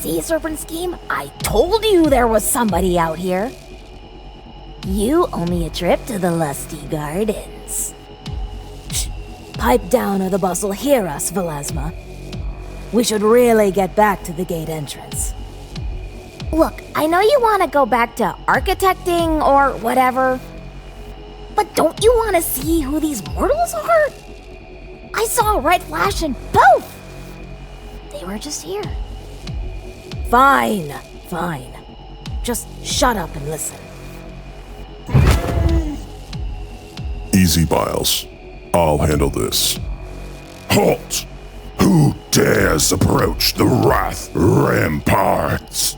See, Serpent Scheme? I told you there was somebody out here. You owe me a trip to the Lusty Gardens. Shh. Pipe down or the boss will hear us, Velazma. We should really get back to the gate entrance. Look, I know you want to go back to architecting or whatever, but don't you want to see who these mortals are? I saw a red flash in both! They were just here. Fine. Just shut up and listen. Easy, Miles. I'll handle this. Halt! Who dares approach the Wrath Ramparts?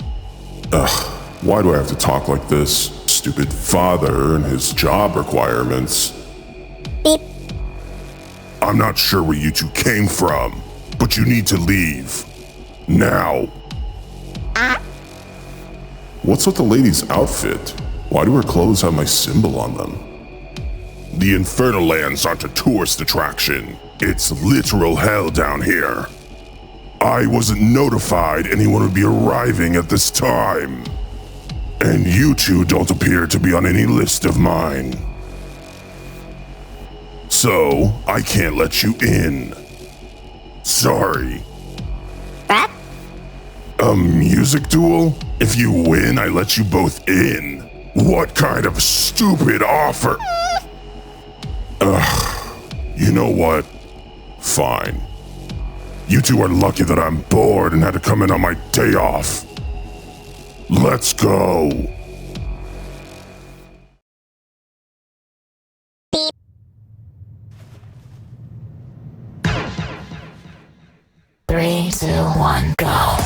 Ugh, why do I have to talk like this? Stupid father and his job requirements. Beep. I'm not sure where you two came from, but you need to leave. Now. What's with the lady's outfit? Why do her clothes have my symbol on them? The Infernal Lands aren't a tourist attraction. It's literal hell down here. I wasn't notified anyone would be arriving at this time. And you two don't appear to be on any list of mine. So, I can't let you in. Sorry. That? A music duel? If you win, I let you both in. What kind of stupid offer? Ugh. You know what? Fine. You two are lucky that I'm bored and had to come in on my day off. Let's go. Beep. Three, two, one, go.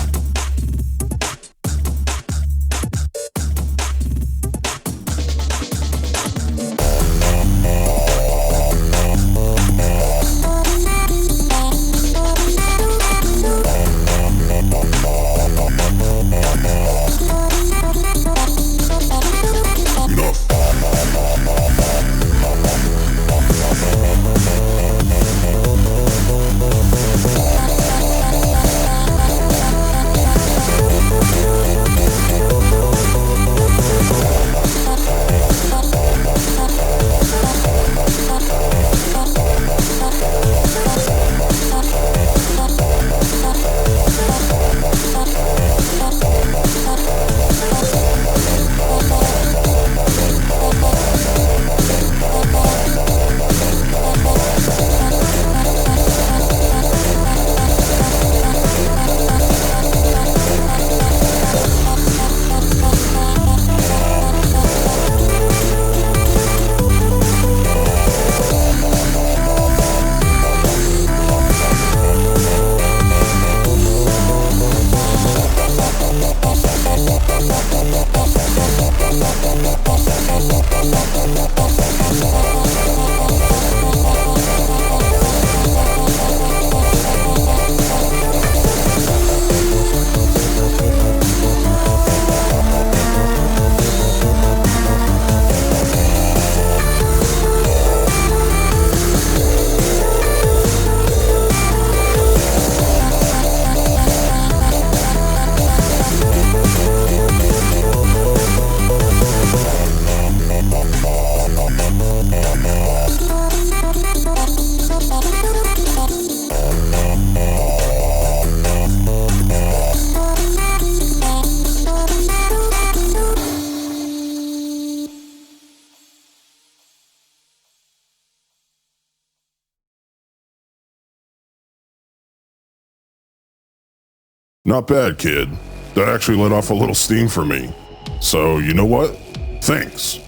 Not bad, kid. That actually let off a little steam for me. So, you know what? Thanks.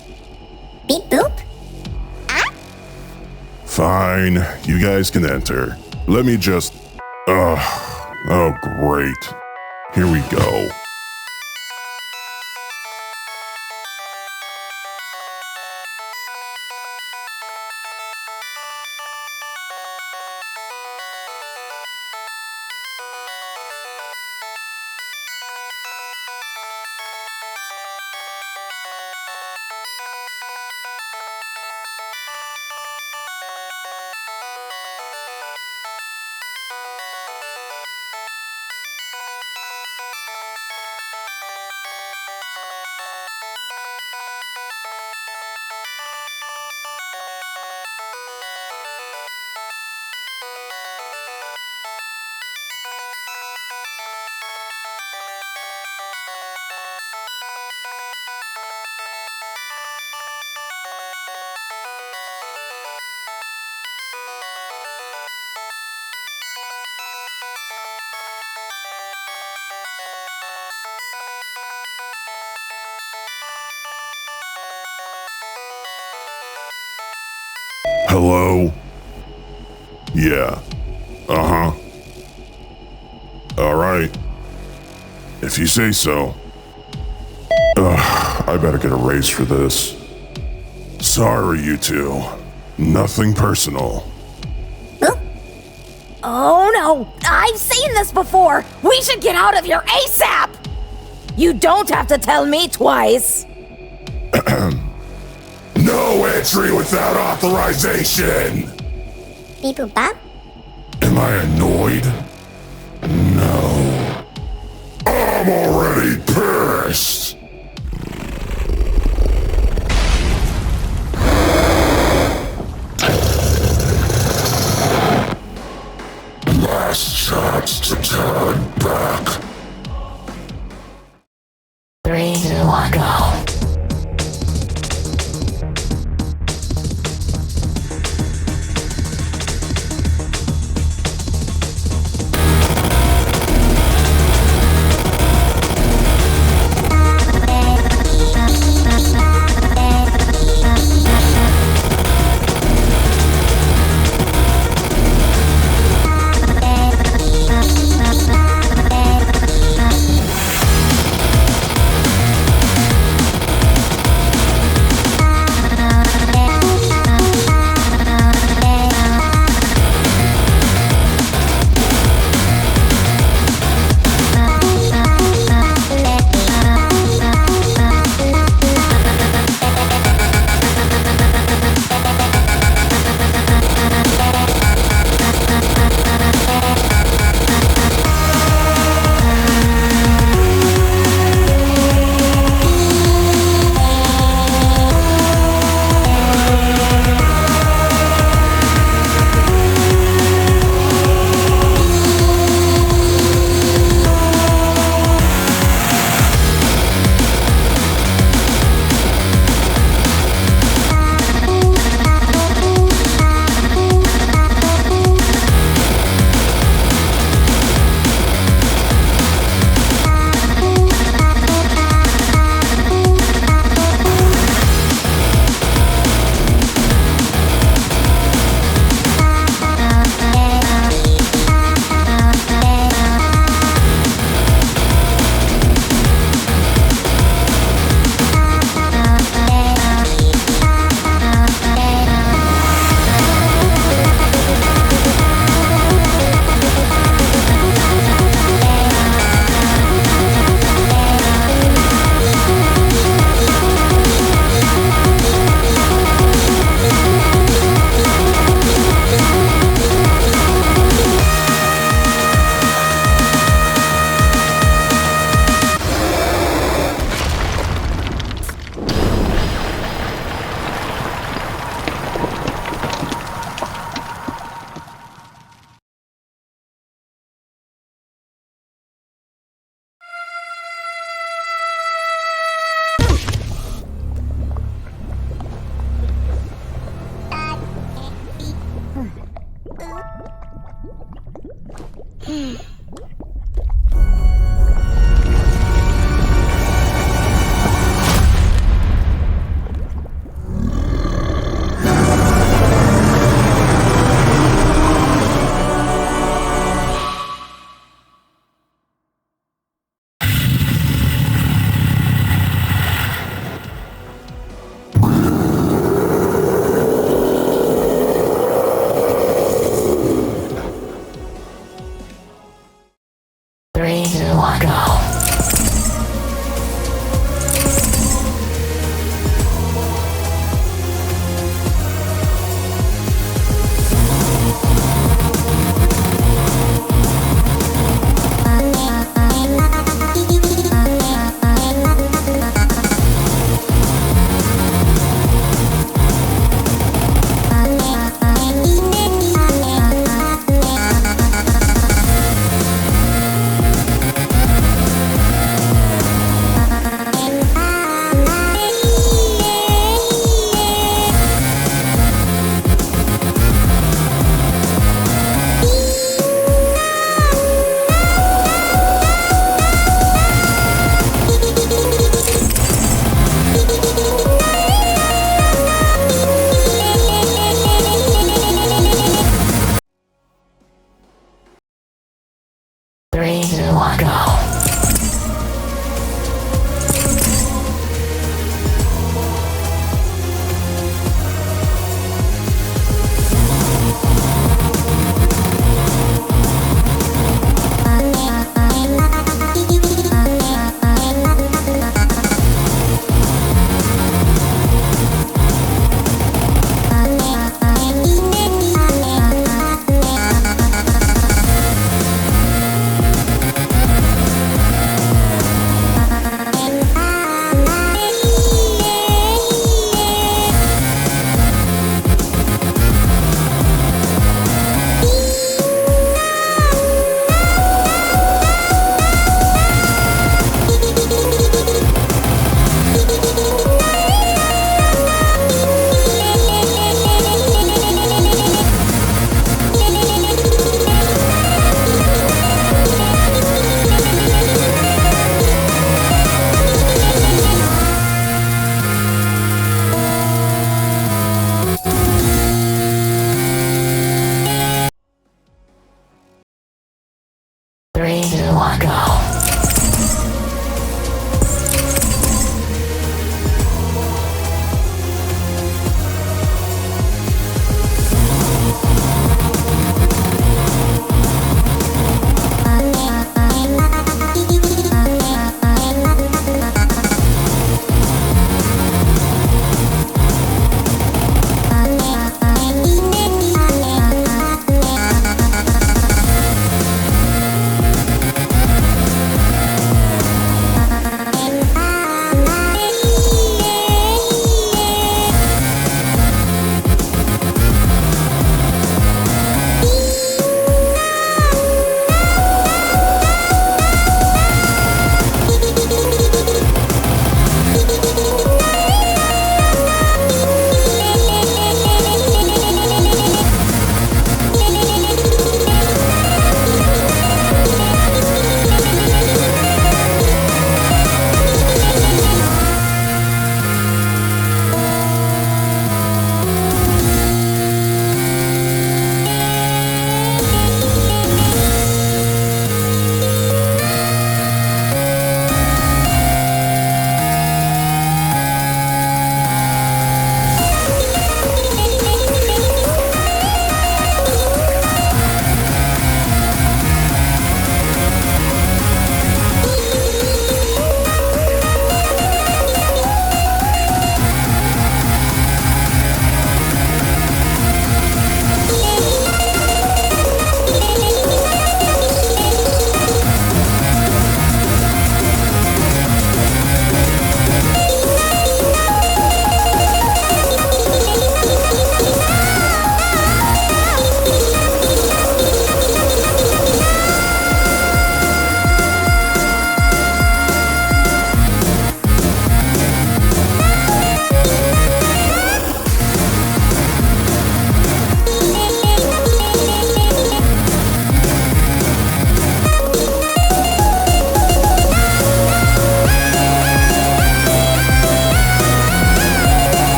Beep boop. Ah? Fine, you guys can enter. Let me just... oh great. Here we go. Hello? Yeah. Uh-huh. Alright. If you say so. I better get a raise for this. Sorry, you two. Nothing personal. Oh no! I've seen this before! We should get out of here ASAP! You don't have to tell me twice! No entry without authorization! Beep boop bop. Am I annoyed? No. I'm already pissed! Last chance to turn back. 3, 2, 1, go.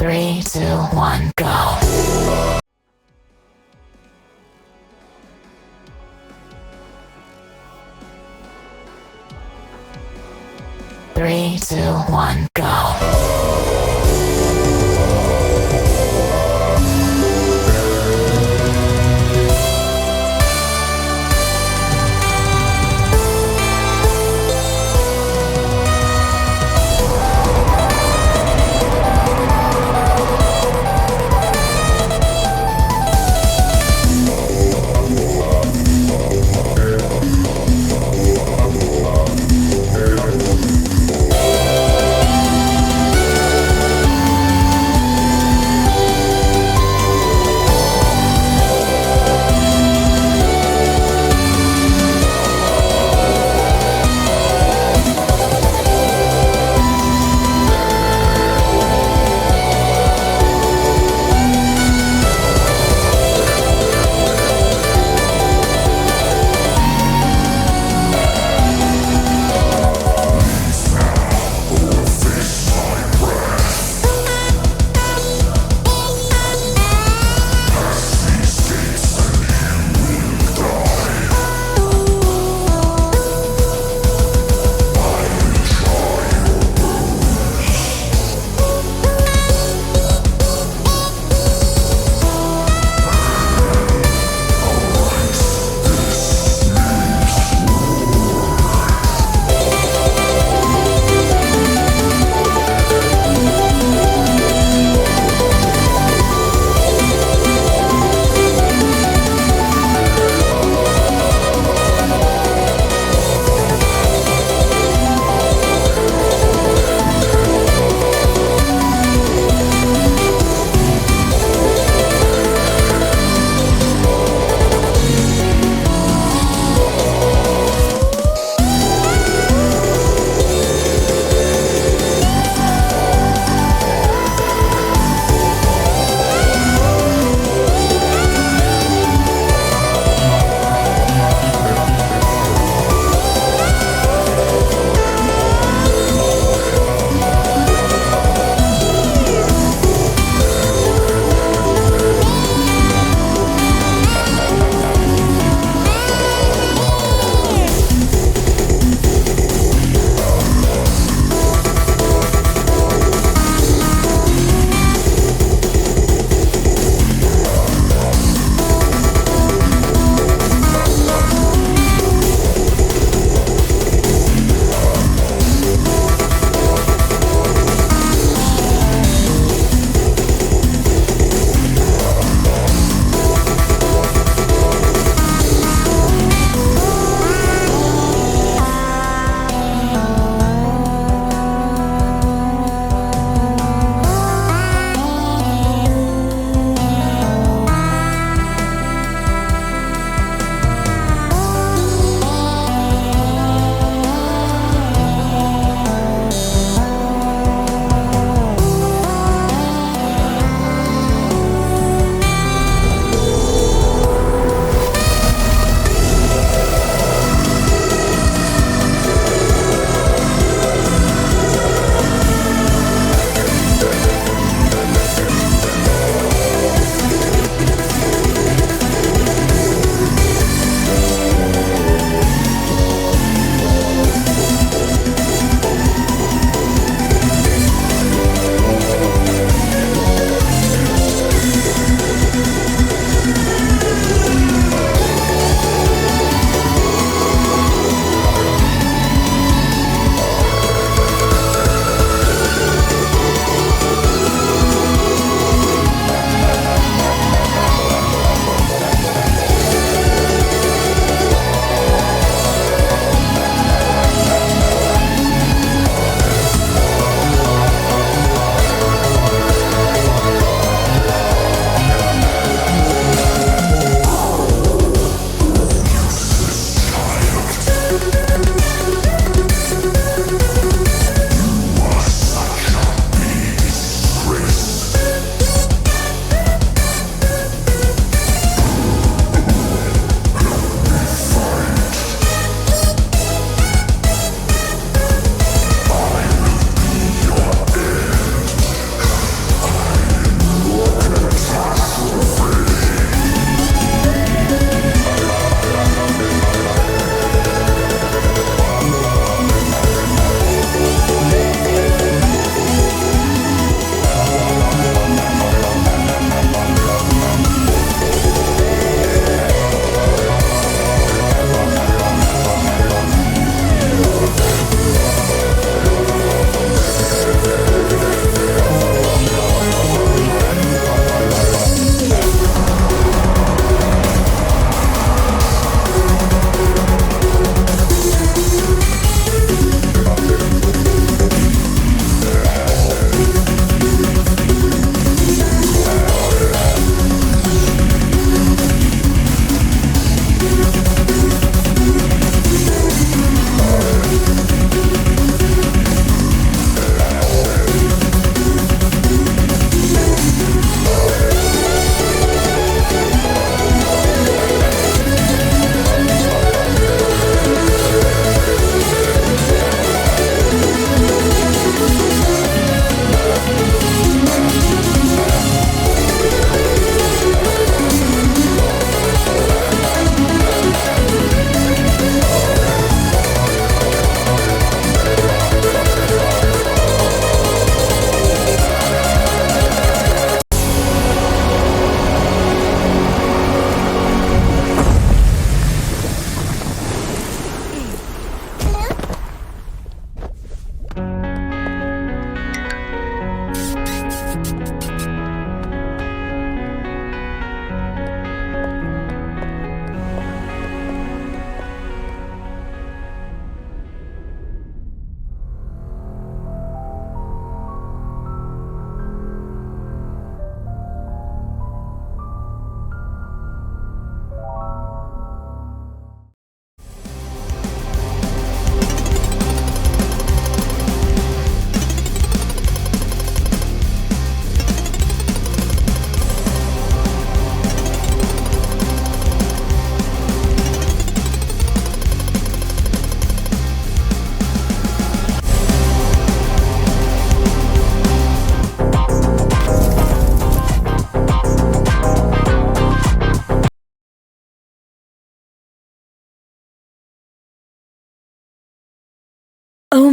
3, 2, 1, go. 3, 2, 1, go.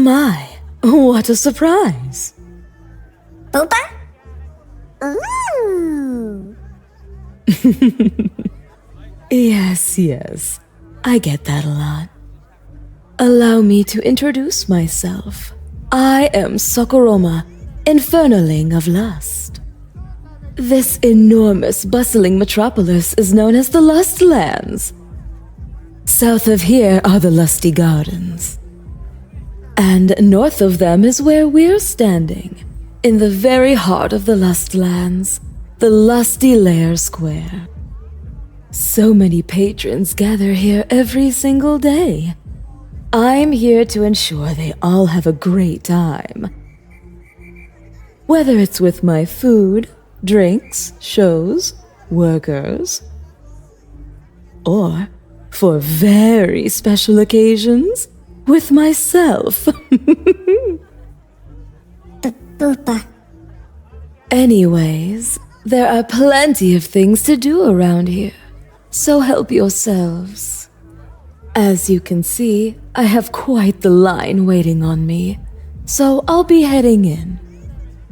my, what a surprise. Boopa? Ooh. Yes, I get that a lot. Allow me to introduce myself. I am Sokoroma, Infernaling of Lust. This enormous, bustling metropolis is known as the Lustlands. South of here are the Lusty Gardens. And north of them is where we're standing, in the very heart of the Lustlands, the Lusty Lair Square. So many patrons gather here every single day. I'm here to ensure they all have a great time. Whether it's with my food, drinks, shows, workers, or, for very special occasions, with myself. Boopa. Anyways, there are plenty of things to do around here, so help yourselves. As you can see, I have quite the line waiting on me, so I'll be heading in.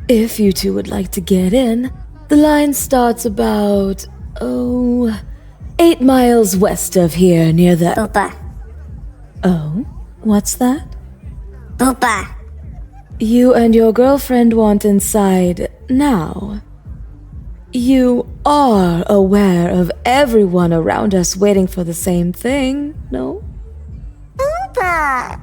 If you two would like to get in, the line starts about, 8 miles west of here near the... Boopa. Oh? What's that? Boopa. You and your girlfriend want inside now. You are aware of everyone around us waiting for the same thing, no? Boopa.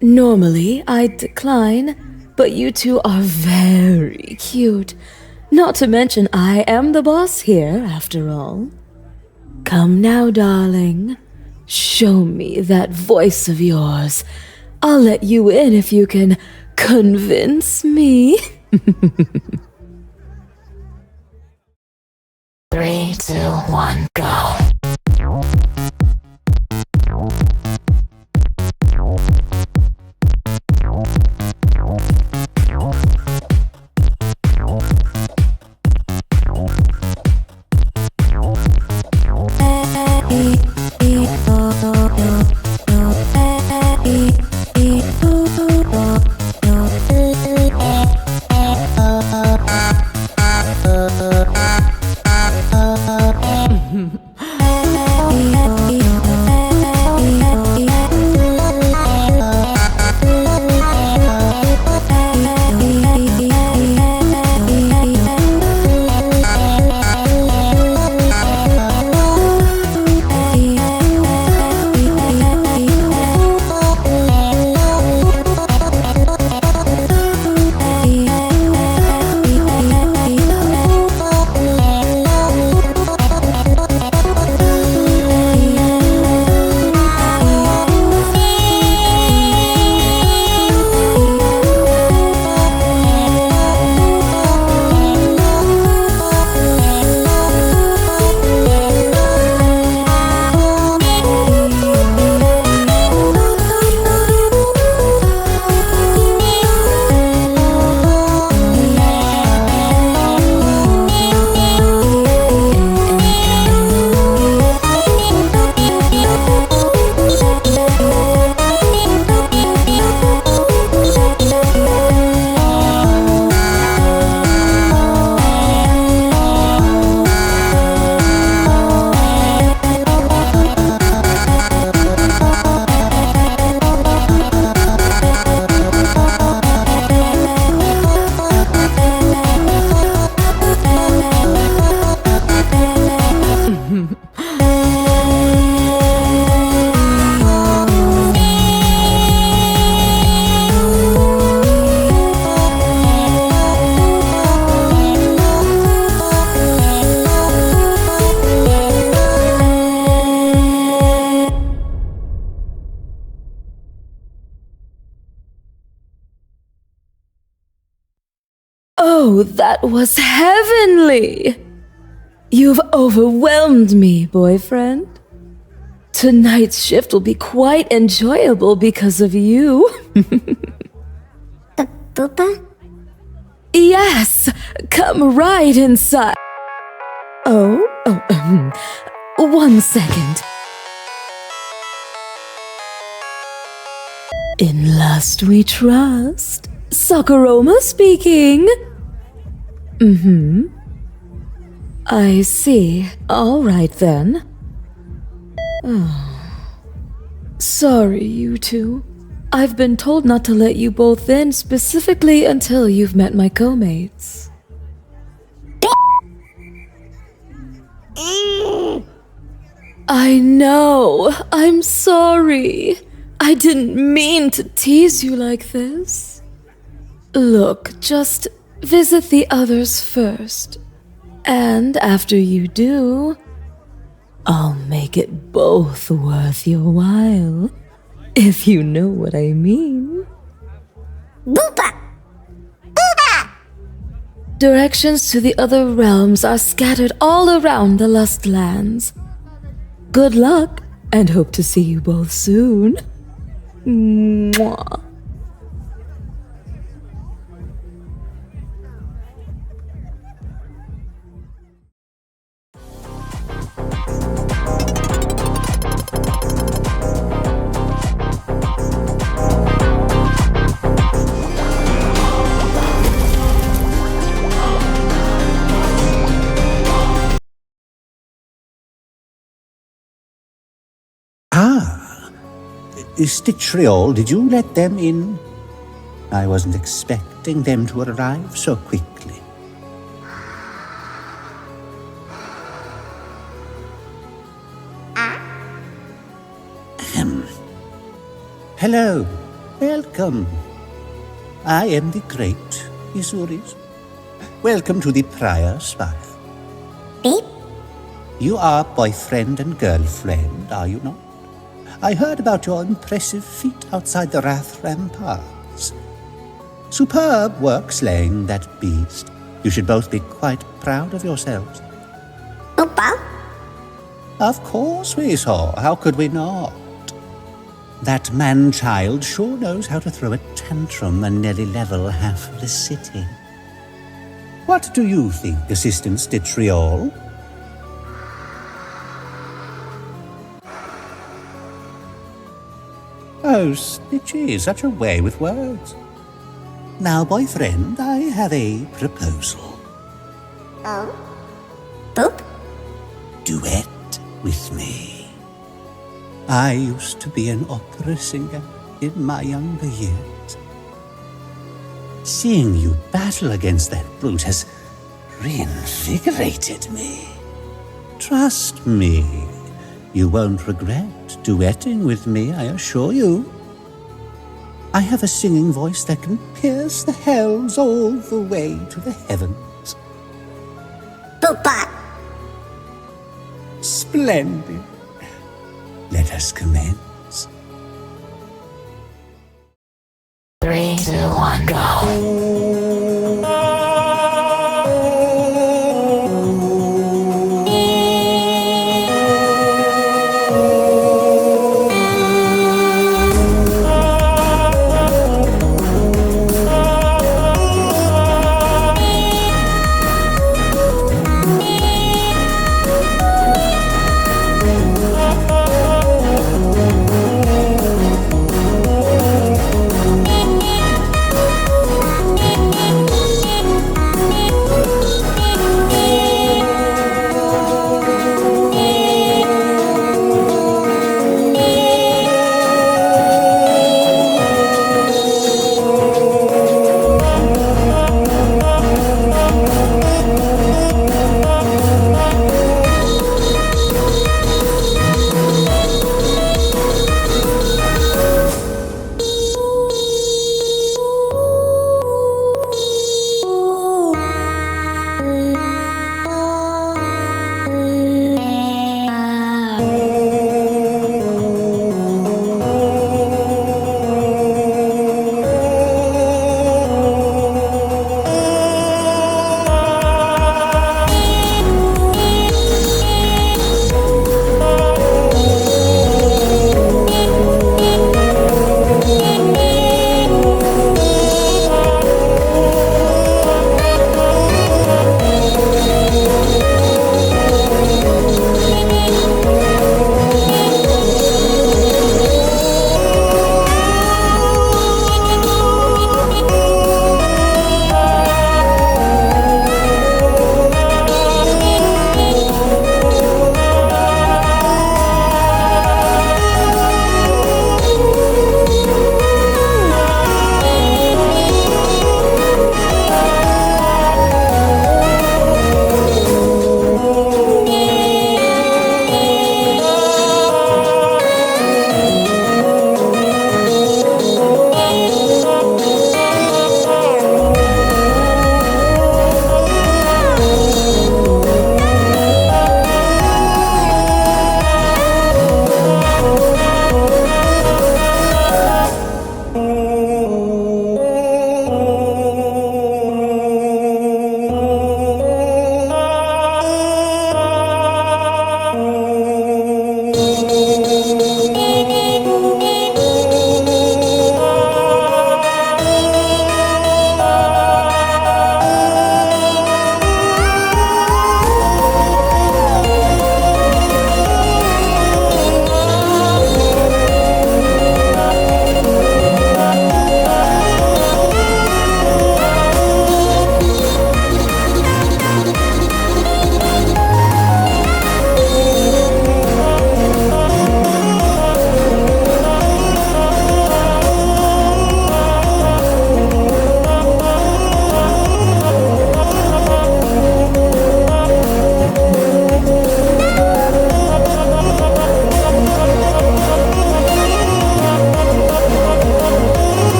Normally, I'd decline, but you two are very cute. Not to mention, I am the boss here, after all. Come now, darling. Show me that voice of yours. I'll let you in if you can convince me. 3, 2, 1, go. Oh, that was heavenly! You've overwhelmed me, boyfriend. Tonight's shift will be quite enjoyable because of you. Boopa? Yes, come right inside. Oh, 1 second. In lust we trust. Sakuroma speaking. I see. All right then. Sorry, you two. I've been told not to let you both in specifically until you've met my co-mates. I know. I'm sorry. I didn't mean to tease you like this. Look, just visit the others first. And after you do, I'll make it both worth your while. If you know what I mean. Boopa! Boopa! Directions to the other realms are scattered all around the Lust Lands. Good luck, and hope to see you both soon. Mwah. Stitchriol, did you let them in? I wasn't expecting them to arrive so quickly. Hello, welcome. I am the great Isuris. Welcome to the Prior Spire. Beep. You are boyfriend and girlfriend, are you not? I heard about your impressive feat outside the Wrath Ramparts. Superb work slaying that beast. You should both be quite proud of yourselves. Boopa? Of course we saw. How could we not? That man-child sure knows how to throw a tantrum and nearly level half of the city. What do you think, Assistant Stitchriol? Oh, Stitchy, such a way with words. Now, boyfriend, I have a proposal. Oh? Boop? Duet with me. I used to be an opera singer in my younger years. Seeing you battle against that brute has reinvigorated me. Trust me, you won't regret duetting with me, I assure you. I have a singing voice that can pierce the hells all the way to the heavens. Boopa! Splendid. Let us commence. 3, 2, 1, go.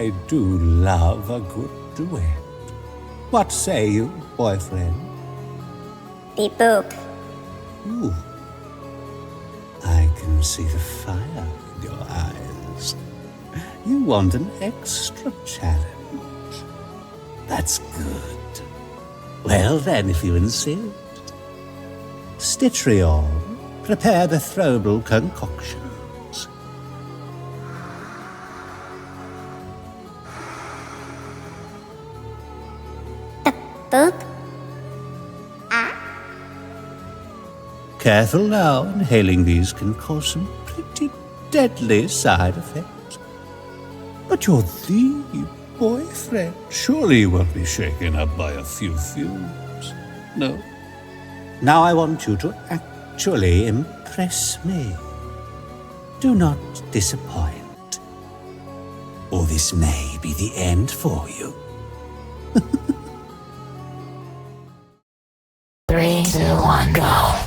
I do love a good duet. What say you, boyfriend? Beep boop. Ooh. I can see the fire in your eyes. You want an extra challenge. That's good. Well then, if you insist. Stitchriol, prepare the throwable concoctions. Boop. Careful now, inhaling these can cause some pretty deadly side effects. But you're the boyfriend. Surely you won't be shaken up by a few fumes. No. Now I want you to actually impress me. Do not disappoint, or this may be the end for you. 3, 2, 1, go.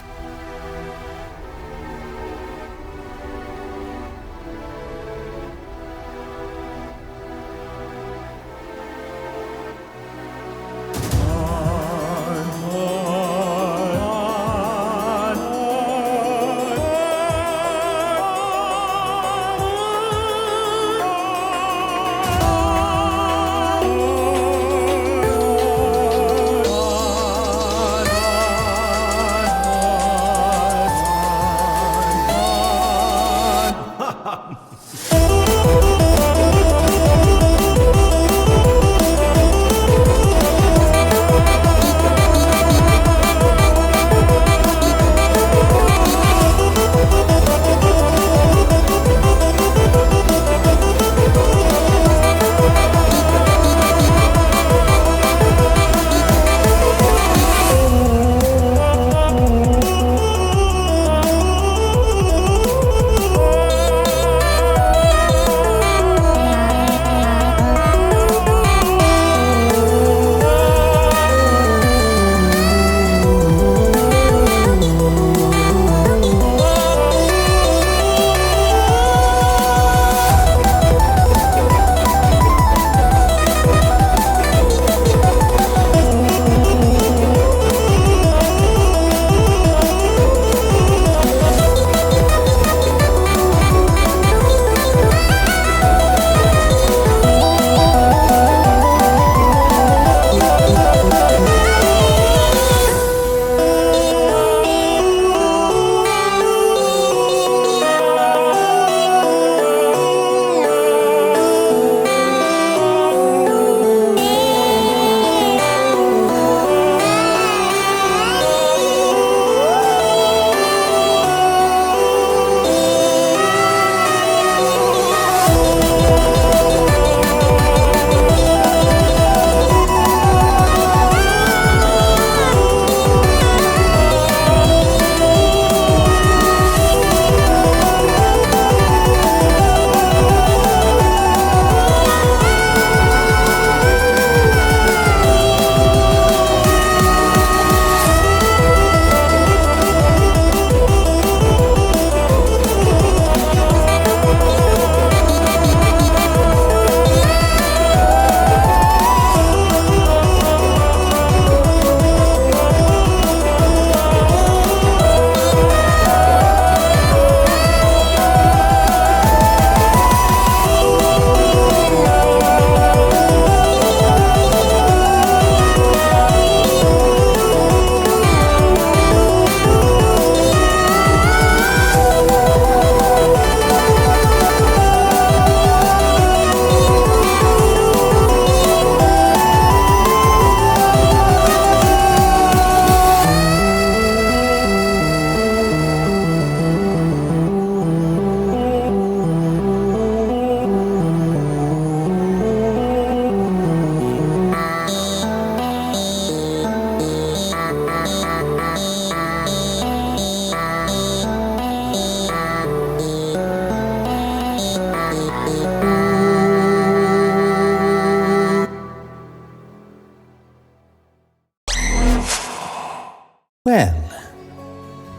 Well,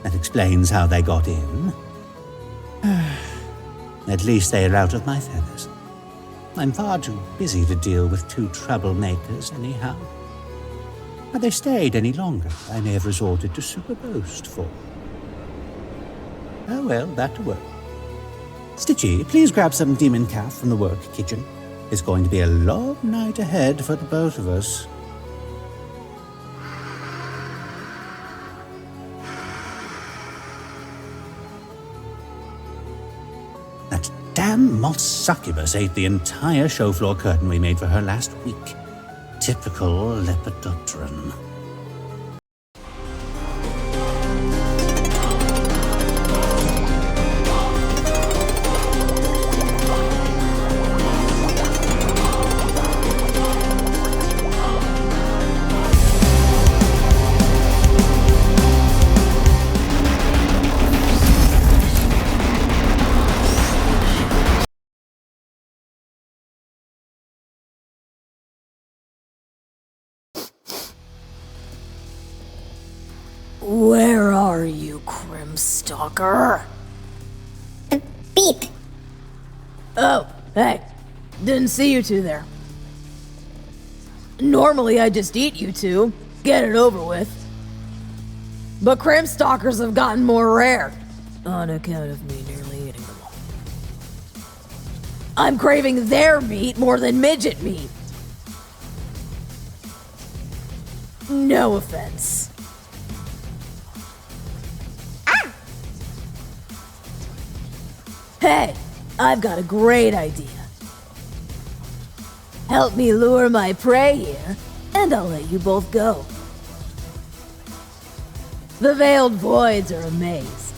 that explains how they got in. At least they are out of my feathers. I'm far too busy to deal with two troublemakers anyhow. Had they stayed any longer, I may have resorted to superpost for. Oh well, back to work. Stitchy, please grab some demon calf from the work kitchen. It's going to be a long night ahead for the both of us. That damn moth succubus ate the entire show floor curtain we made for her last week. Typical Lepidopteran. Where are you, Crimstalker? Beep. Oh, hey. Didn't see you two there. Normally I just eat you two, get it over with. But Crimstalkers have gotten more rare, on account of me nearly eating them all. I'm craving their meat more than midget meat. No offense. Hey, I've got a great idea. Help me lure my prey here, and I'll let you both go. The Veiled Voids are a maze.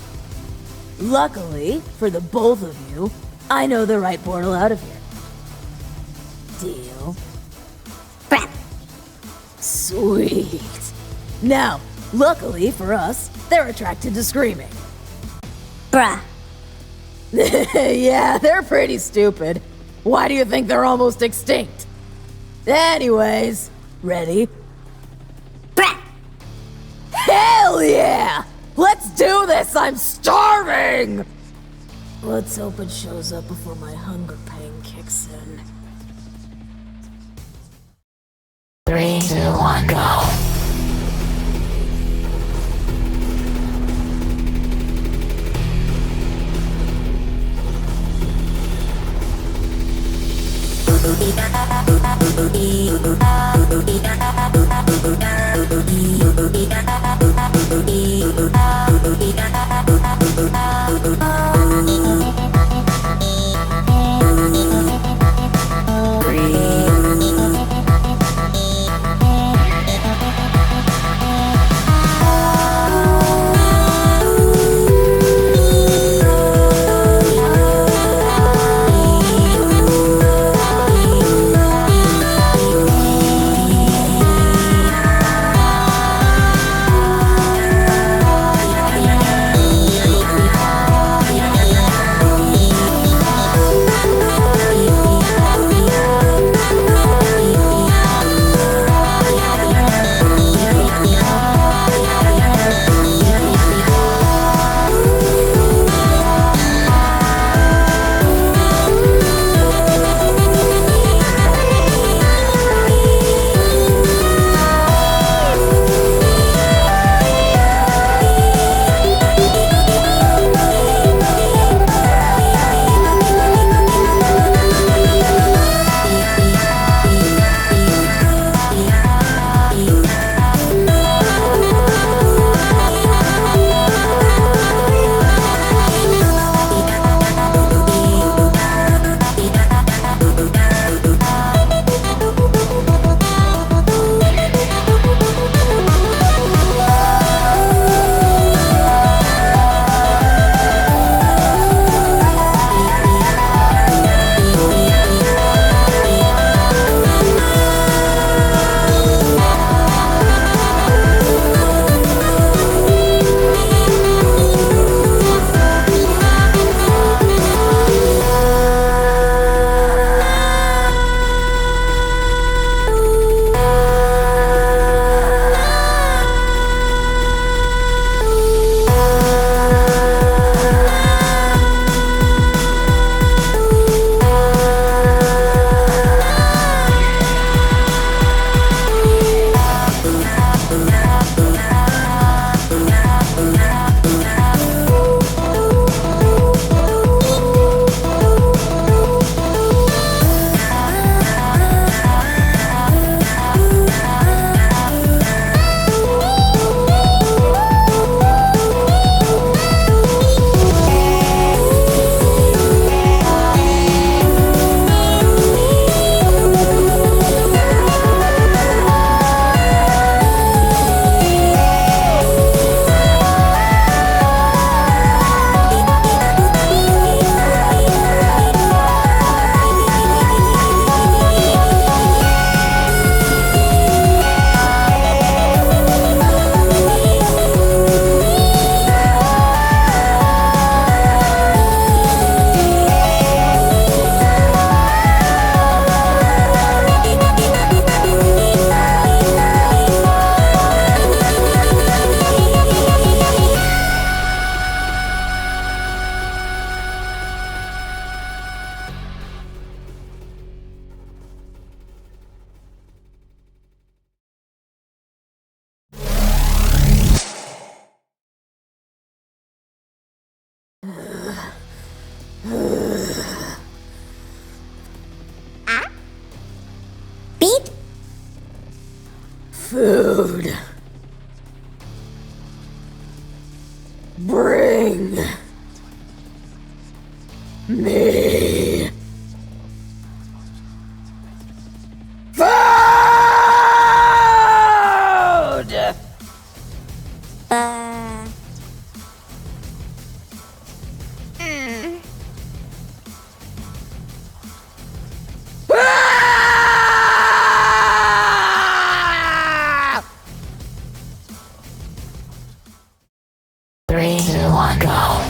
Luckily, for the both of you, I know the right portal out of here. Deal? Crap. Sweet. Now, luckily for us, they're attracted to screaming. Bruh. Yeah, they're pretty stupid. Why do you think they're almost extinct? Anyways, ready? Bruh. Hell yeah! Let's do this! I'm starving! Let's hope it shows up before my hunger pang kicks in. 3, 2, 1, go. Food. Bring me food! Three, two, one, go.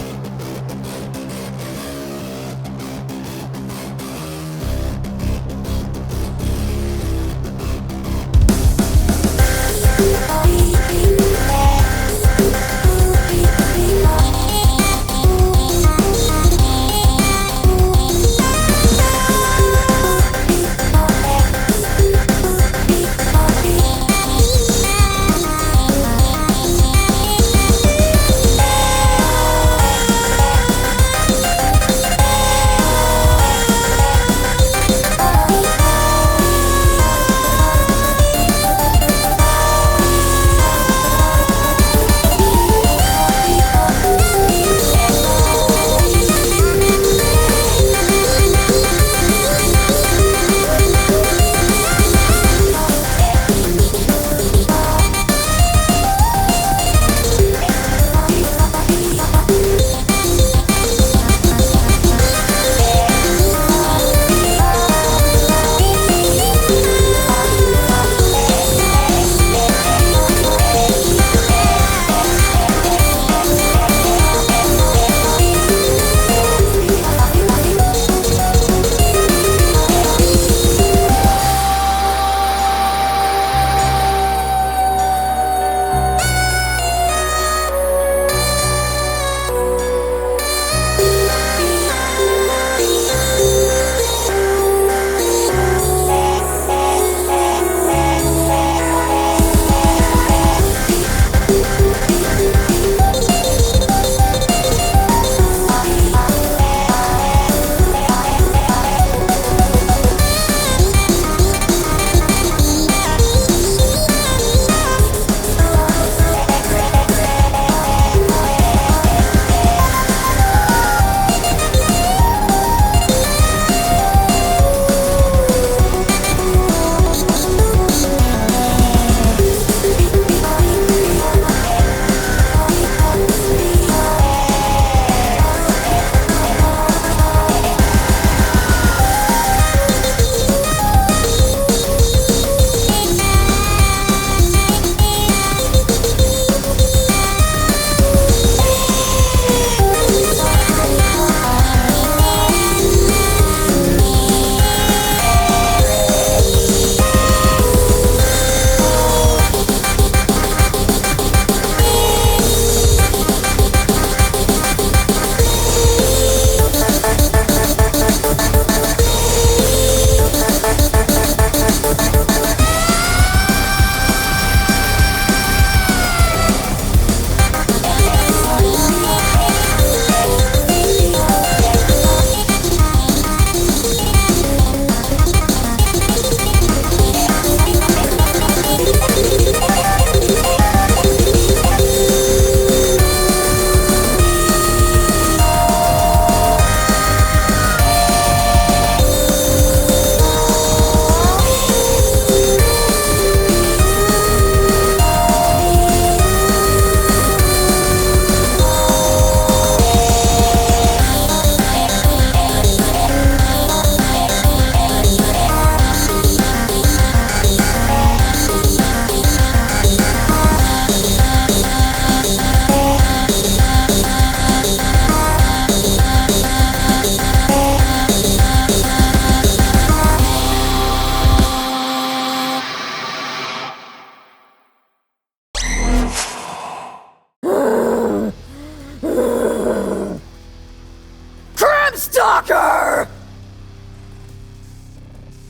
Stalker!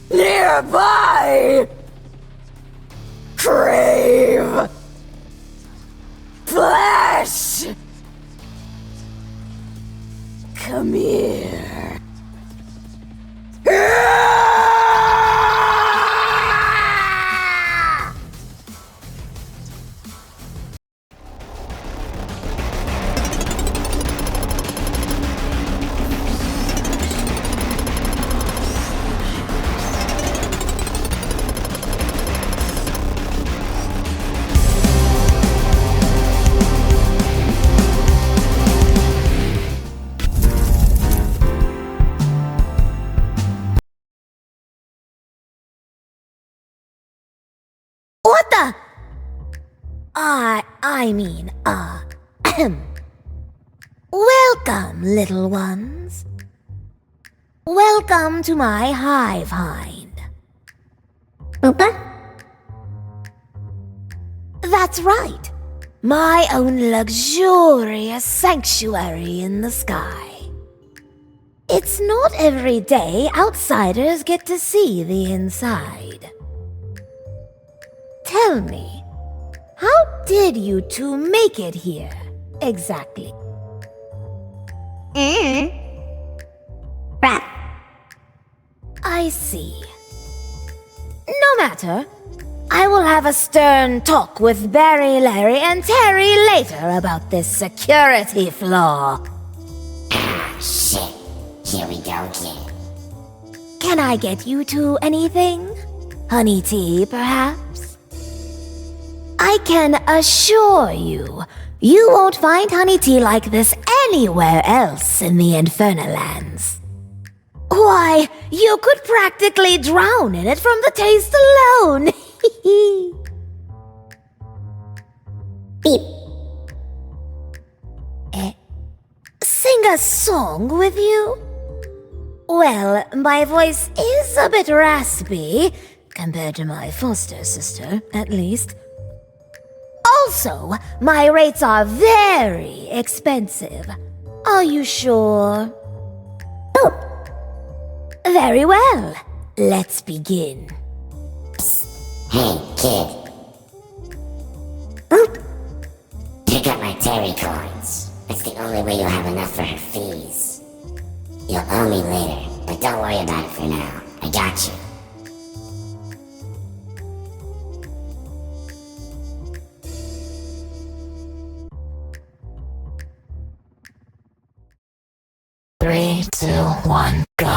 Nearby! Crave! Flesh! Come here. What the? Welcome, little ones. Welcome to my hive hind. Oopa? That's right. My own luxurious sanctuary in the sky. It's not every day outsiders get to see the inside. Tell me, how did you two make it here, exactly? Brap. I see. No matter. I will have a stern talk with Barry, Larry, and Terry later about this security flaw. Ah, shit. Here we go again. Can I get you two anything? Honey tea, perhaps? I can assure you, you won't find honey tea like this anywhere else in the Infernalands. Why, you could practically drown in it from the taste alone. Beep. Sing a song with you? Well, my voice is a bit raspy, compared to my foster sister, at least. Also, my rates are very expensive. Are you sure? Boop. Very well. Let's begin. Hey, kid. Boop. Pick up my Terry coins. It's the only way you'll have enough for her fees. You'll owe me later, but don't worry about it for now. I got you. Three, two, one, go.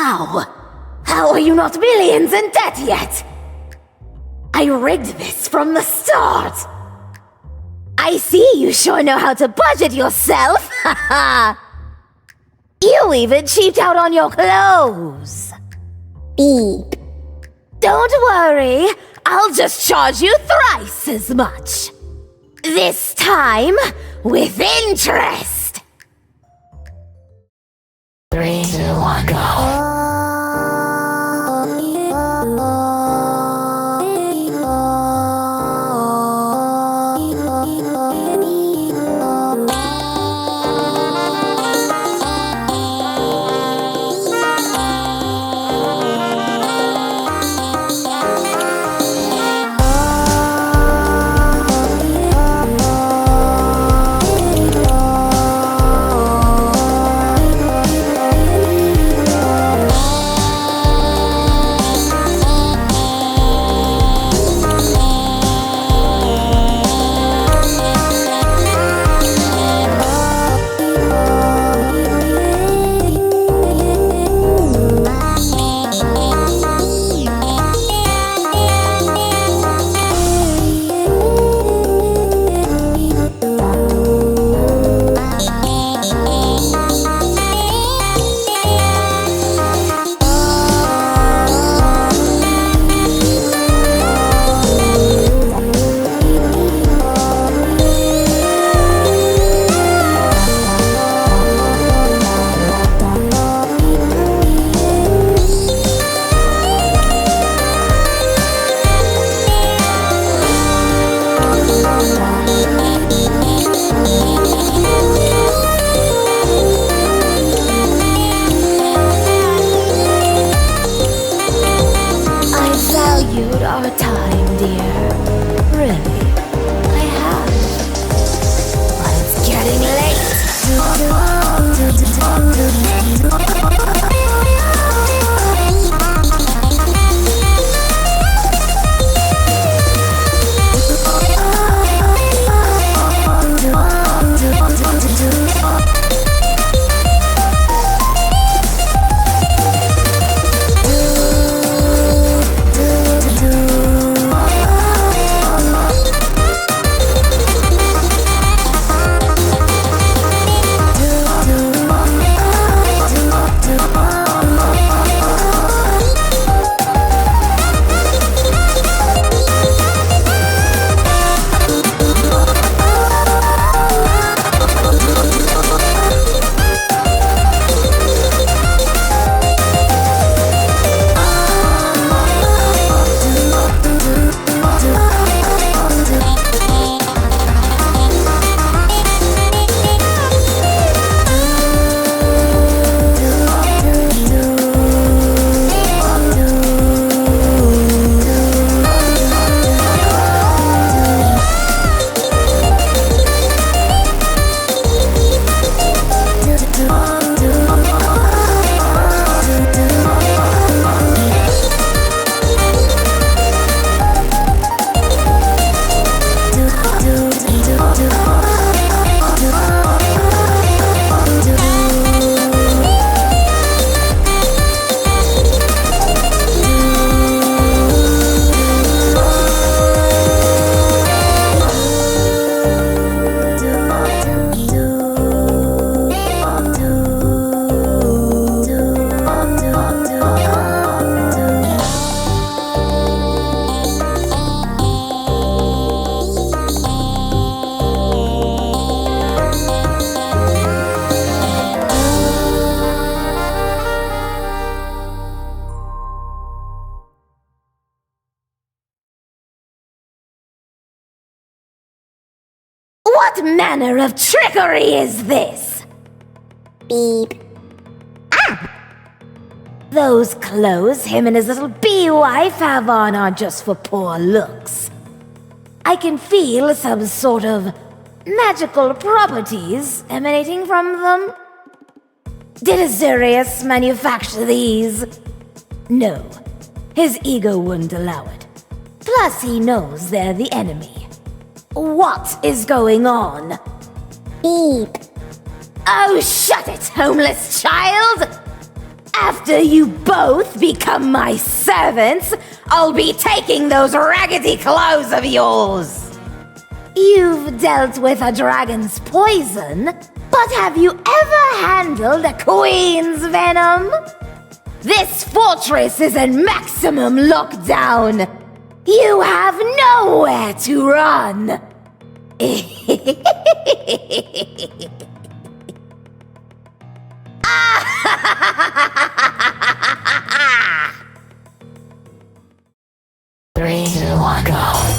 How are you not millions in debt yet? I rigged this from the start. I see you sure know how to budget yourself. You even cheaped out on your clothes. Beep. Don't worry, I'll just charge you thrice as much. This time, with interest. 3, 2, 1, go. What manner of trickery is this? Beep. Those clothes him and his little bee wife have on aren't just for poor looks. I can feel some sort of magical properties emanating from them. Did Azurius manufacture these? No, his ego wouldn't allow it. Plus, he knows they're the enemy. What is going on? Beep. Oh, shut it, homeless child! After you both become my servants, I'll be taking those raggedy clothes of yours. You've dealt with a dragon's poison, but have you ever handled a queen's venom? This fortress is in maximum lockdown. You have nowhere to run. 3, 2, 1, go.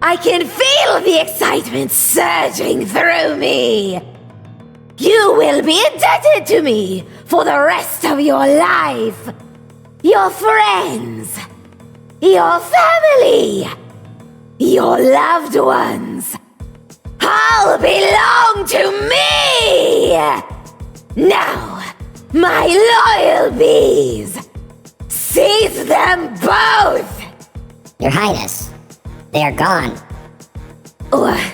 I can feel the excitement surging through me. You will be indebted to me for the rest of your life. Your friends, your family, your loved ones all belong to me. Now, my loyal bees, seize them both Your Highness, they are gone. What?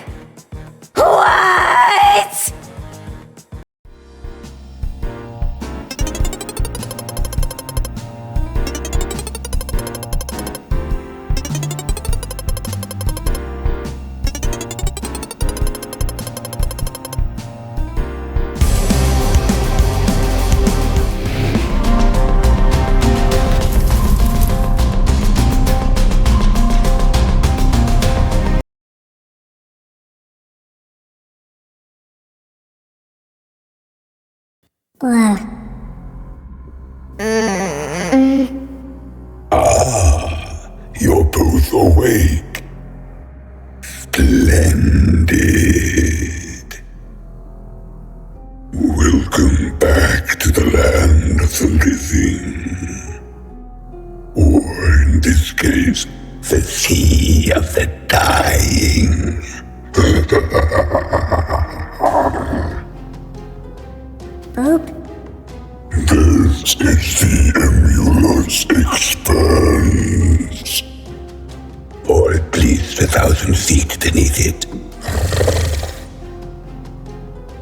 You're both awake. Splendid. Welcome back to the land of the living. Or in this case, the sea of the dying. Boop. This is the Emulous Expanse. Or at least 1,000 feet beneath it.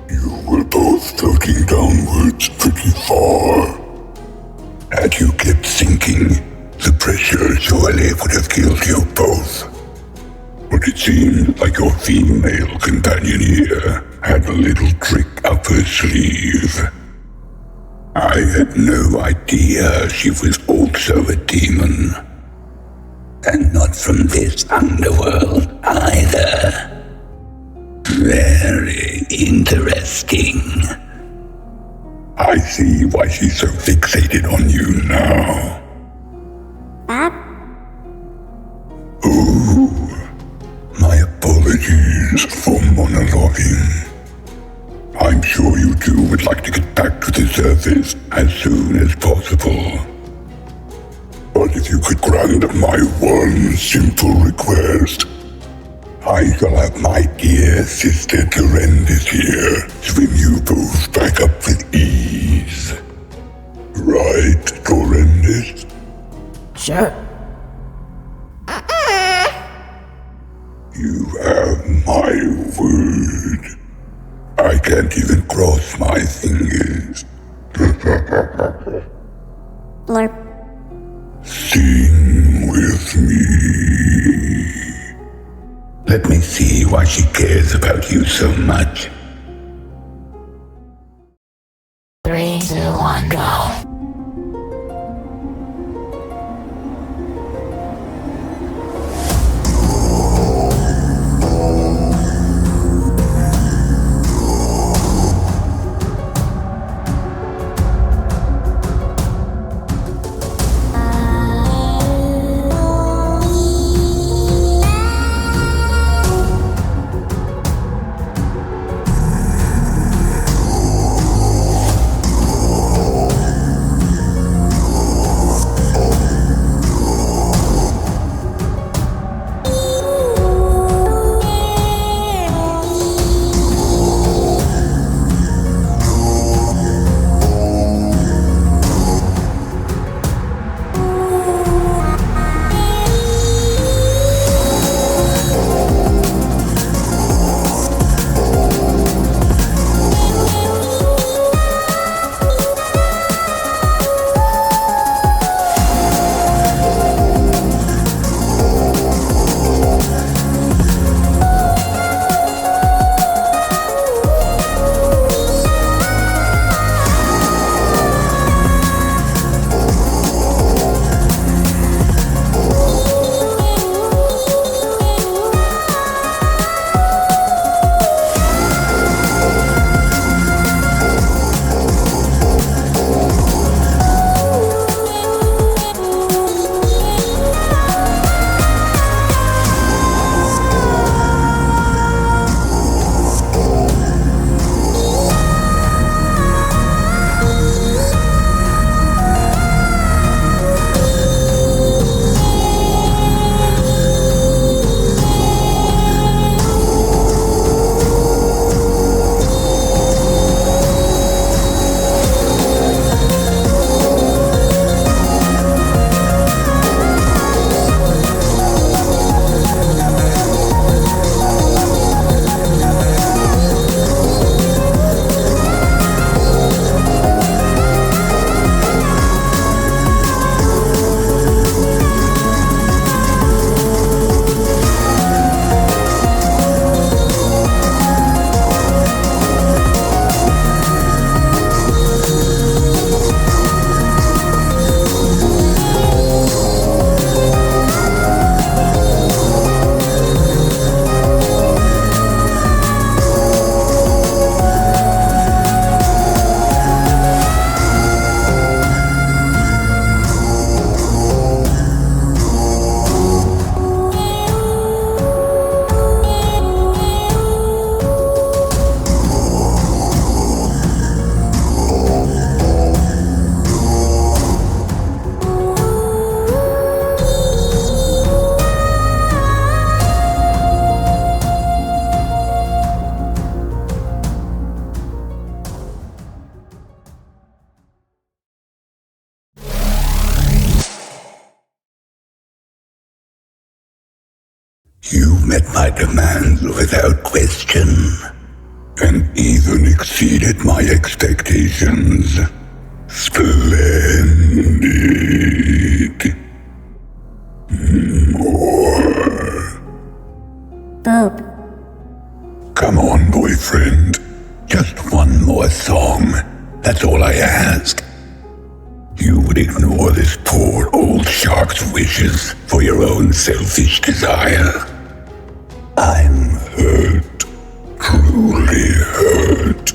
You were both floating downwards pretty far. Had you kept sinking, the pressure surely would have killed you both. But it seemed like your female companion here had a little trick up her sleeve. I had no idea she was also a demon. And not from this underworld either. Very interesting. I see why she's so fixated on you now. Bob? Ooh, my apologies for monologuing. I'm sure you two would like to get back to the surface as soon as possible. But if you could grant my one simple request, I shall have my dear sister Durandus here swim you both back up with ease. Right, Durandus? Sure. You have my word. I can't even cross my fingers. Blurp. Sing with me. Let me see why she cares about you so much. 3, 2, 1, go. You met my demands without question, and even exceeded my expectations. Splendid. More. Boop. Come on, boyfriend. Just one more song. That's all I ask. You would ignore this poor old shark's wishes for your own selfish desire. I'm hurt. Truly hurt.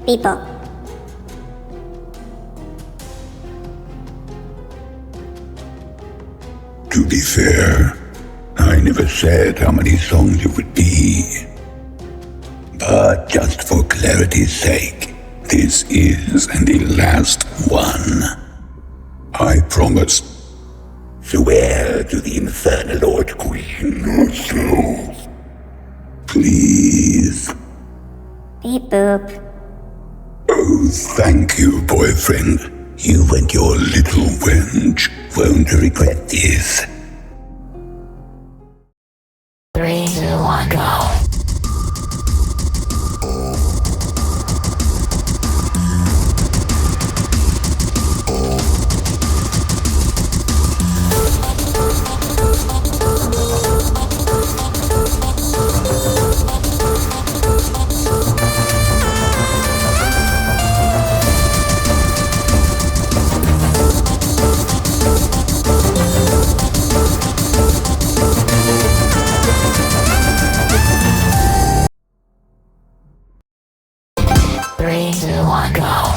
People. To be fair, I never said how many songs it would be. But just for clarity's sake, this is the last one. I promise. Swear to the Infernal Lord Queen herself. Please. Beep boop. Oh, thank you, boyfriend. You and your little wench won't regret this. 3, 2, 1, go. Three, two, one, go.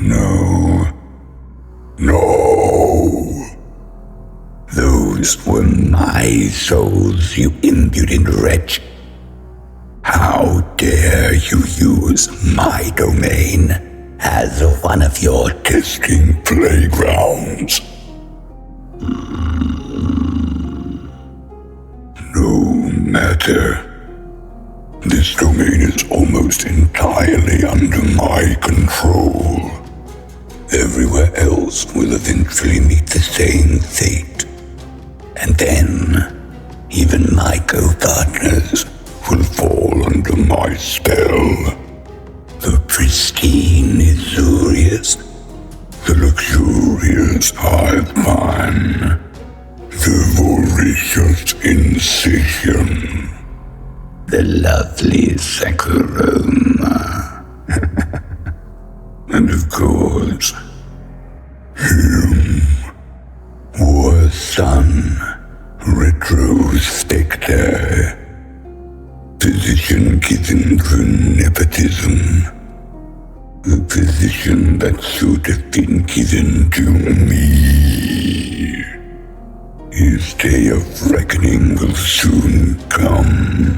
No. No. Those were my souls, you impudent wretch. How dare you use my domain as one of your testing playgrounds? No matter. This domain is almost entirely under my control. Everywhere else will eventually meet the same fate. And then, even my co-partners will fall under my spell. The pristine Isurius, the luxurious Hiveman, the voracious Incision, the lovely Sakuroma, and of course, him, War Son, RetroSpecter, position given through nepotism, a position that should have been given to me. His day of reckoning will soon come.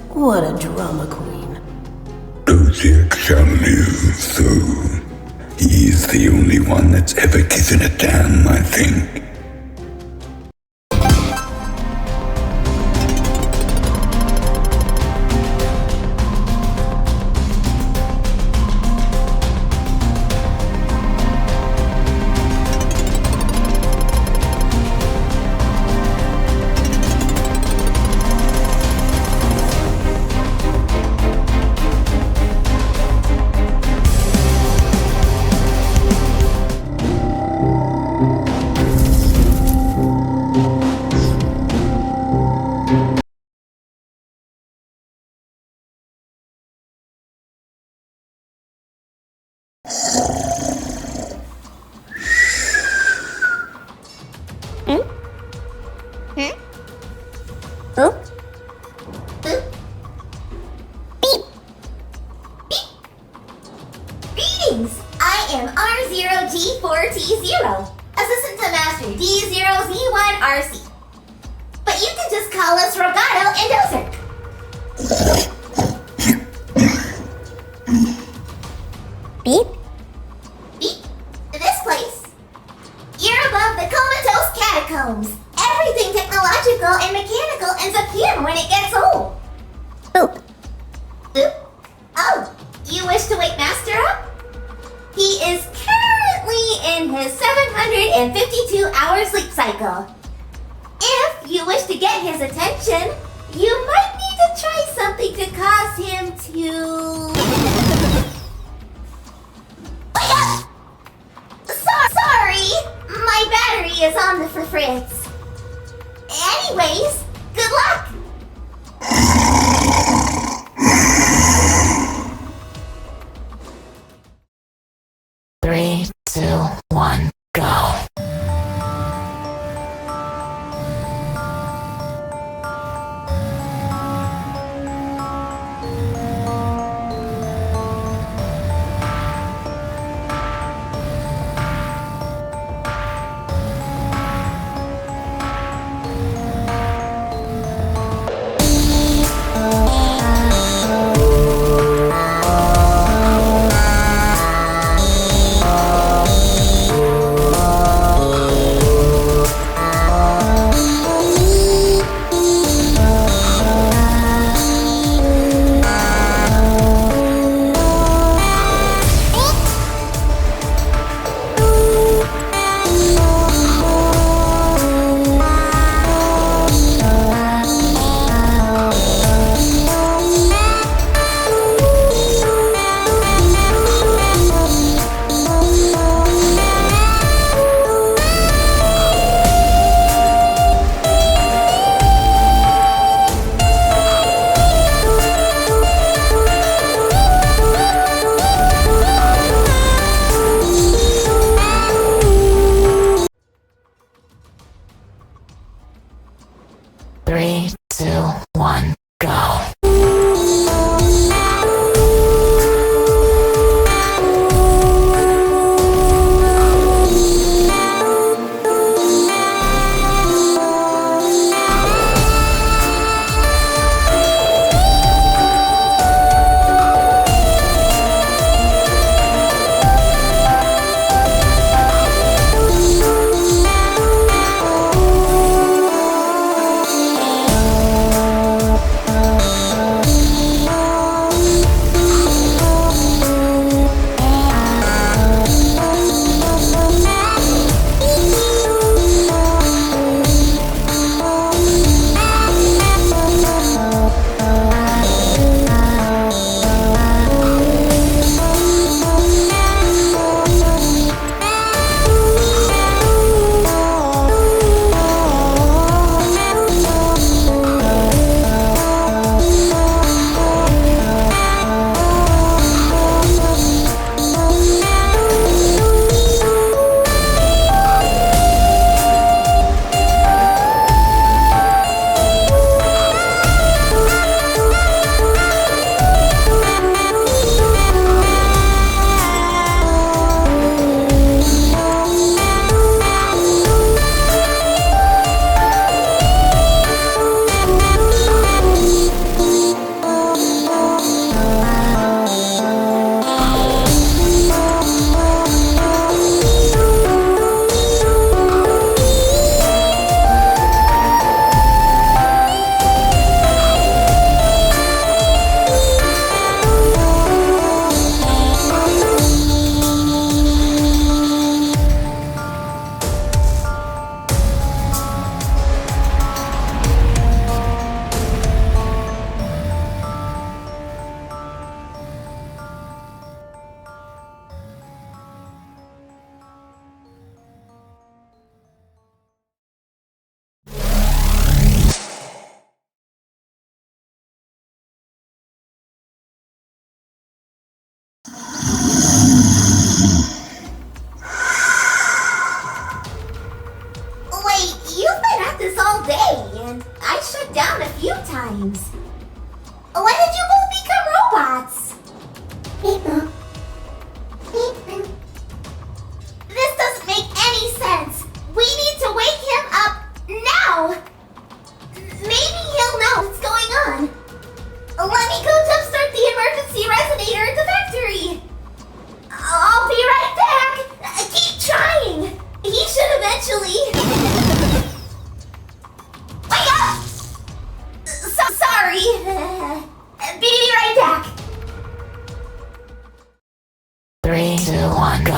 What a drama queen. Grassjeak shall live, though. He's the only one that's ever given a damn, I think. Boop. Greetings! I am R0G4T0, Assistant to Master D0Z1RC. But you can just call us Rogato and Dozer. Beep. Beep. This place. You're above the comatose catacombs. Everything technological and mechanical ends up here when it gets old. Boop. Boop. Oh, you wish to wake Master up? He is currently in his 752-hour sleep cycle. If you wish to get his attention, you might need to try something to cause him to... Wake up! Sorry, my battery is on the fritz. Anyways, good luck! Three, two, one, go. this all day, and I shut down a few times. When did you both become robots? Beep boop. Beep boop. This doesn't make any sense. We need to wake him up now. Maybe he'll know what's going on. Let me go jumpstart the emergency resonator at the factory. I'll be right back. Keep trying. He should eventually. Wake up! Sorry. Be right back. 3, 2, 1, go.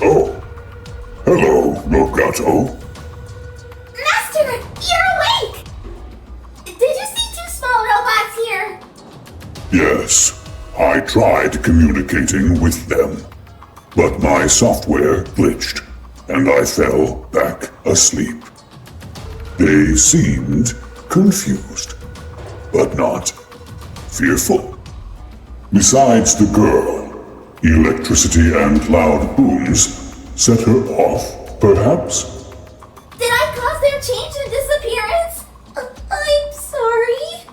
Oh, hello, Logato. Master, you're awake! Did you see two small robots Yes, I tried communicating with them, but my software glitched, and I fell back asleep. They seemed confused, but not fearful. Besides the girl, electricity and loud booms set her off, perhaps? Did I cause their change and disappearance? I'm sorry.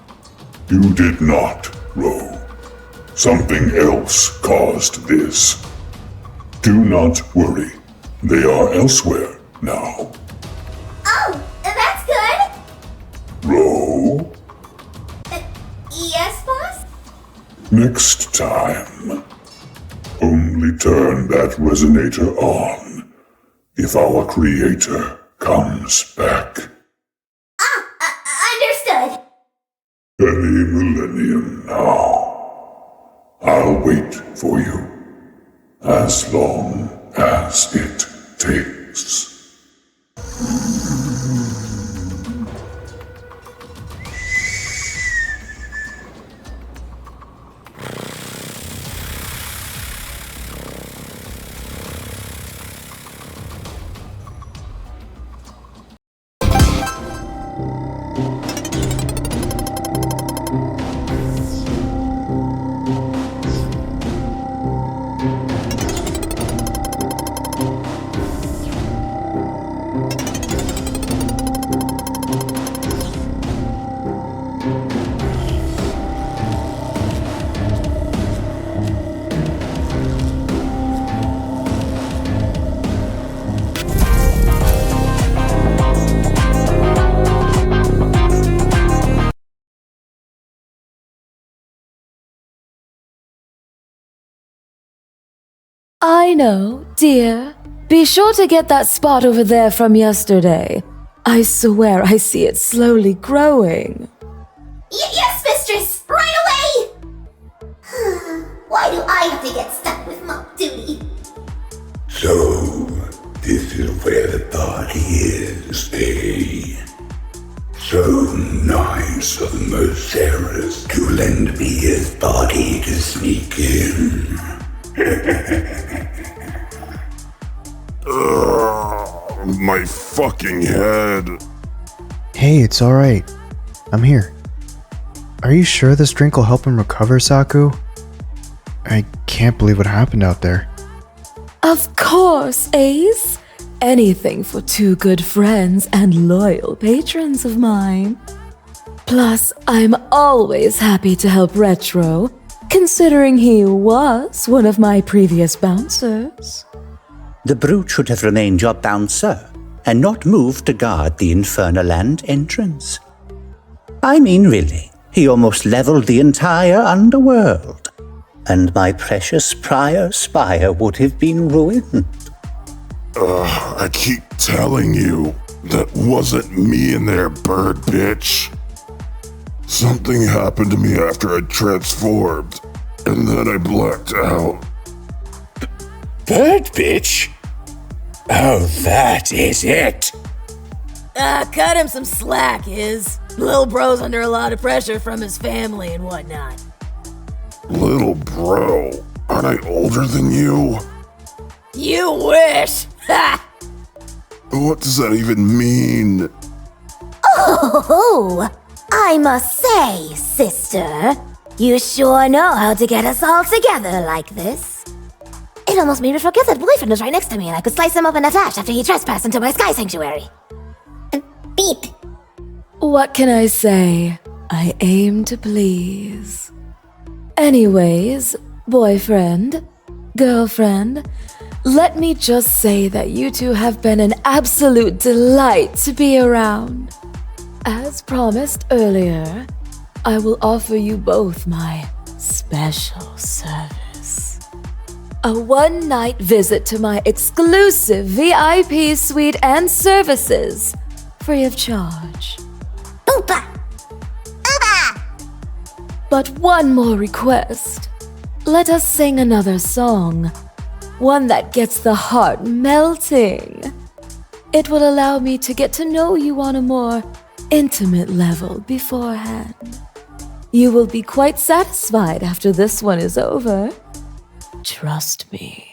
You did not, Ro. Something else caused this. Do not worry. They are elsewhere now. Oh, that's good. Ro, Yes, boss? next time, only turn that resonator on if our creator comes back. Understood. Any millennium now. I'll wait for you, as long as it takes. I know, dear. Be sure to get that spot over there from yesterday. I swear I see it slowly growing. Yes, mistress! Right away! Why do I have to get stuck with mock duty? So, this is where the party is, eh? So nice of Moceras to lend me his body to sneak in. My fucking head. Hey, it's alright. I'm here. Are you sure this drink will help him recover, Saku? I can't believe what happened out there. Of course, Ace. Anything for two good friends and loyal patrons of mine. Plus, I'm always happy to help Retro, considering he was one of my previous bouncers. The brute should have remained your bouncer and not moved to guard the Infernal Land entrance. I mean, really, he almost leveled the entire underworld, and my precious prior spire would have been ruined. I keep telling you, that wasn't me in there, bird bitch. Something happened to me after I transformed, and then I blacked out. Bird bitch? Oh, that is it. Cut him some slack, Iz. Lil bro's under a lot of pressure from his family and whatnot. Little bro, aren't I older than you? You wish! Ha! What does that even mean? Oh, I must say, sister, you sure know how to get us all together like this. It almost made me forget that boyfriend was right next to me and I could slice him up in a flash after he trespassed into my sky sanctuary. Beep. What can I say? I aim to please. Anyways, boyfriend, girlfriend, let me just say that you two have been an absolute delight to be around. As promised earlier, I will offer you both my special service. A one-night visit to my exclusive VIP suite and services, free of charge. Boopa! Booba! But one more request. Let us sing another song. One that gets the heart melting. It will allow me to get to know you on a more intimate level beforehand. You will be quite satisfied after this one is over. Trust me.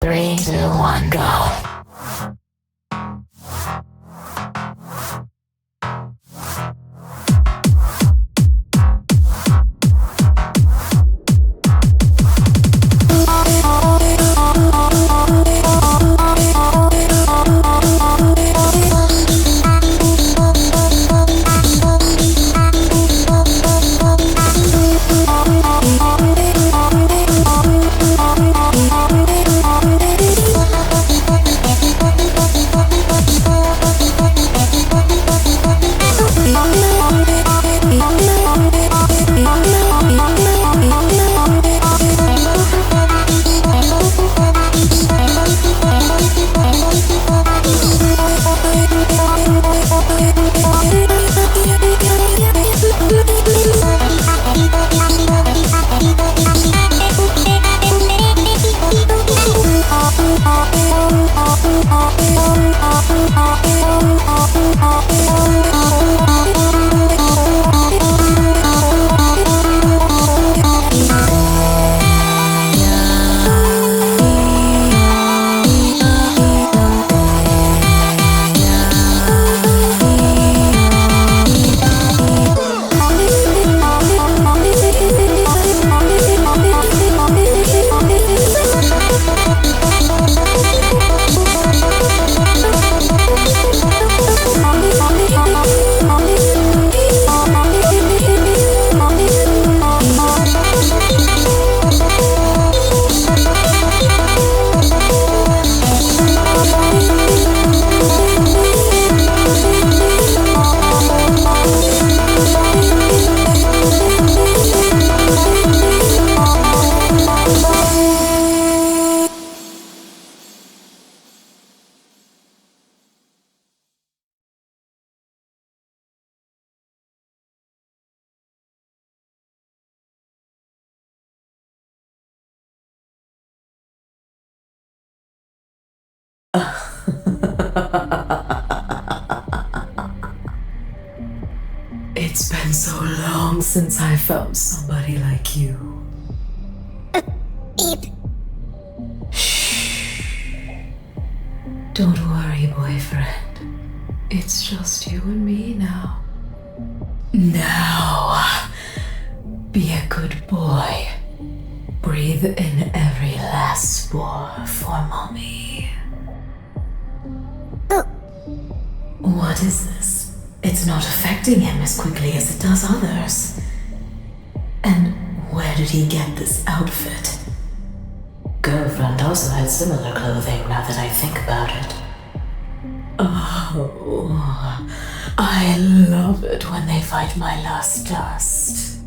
3, 2, 1, go. It's been so long since I found somebody like you. Shh. Don't worry, boyfriend. It's just you and me now. Now, be a good boy. Breathe in every last spore for mommy. What is this? It's not affecting him as quickly as it does others. And where did he get this outfit? Girlfriend also had similar clothing now that I think about it. Oh, I love it when they fight my lust dust.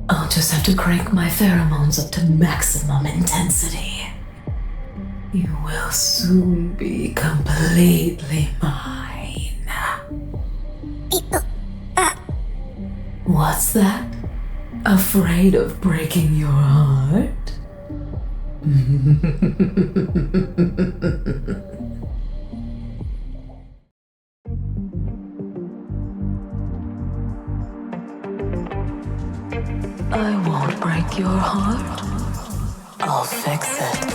I'll just have to crank my pheromones up to maximum intensity. You will soon be completely mine. What's that? Afraid of breaking your heart? I won't break your heart. I'll fix it.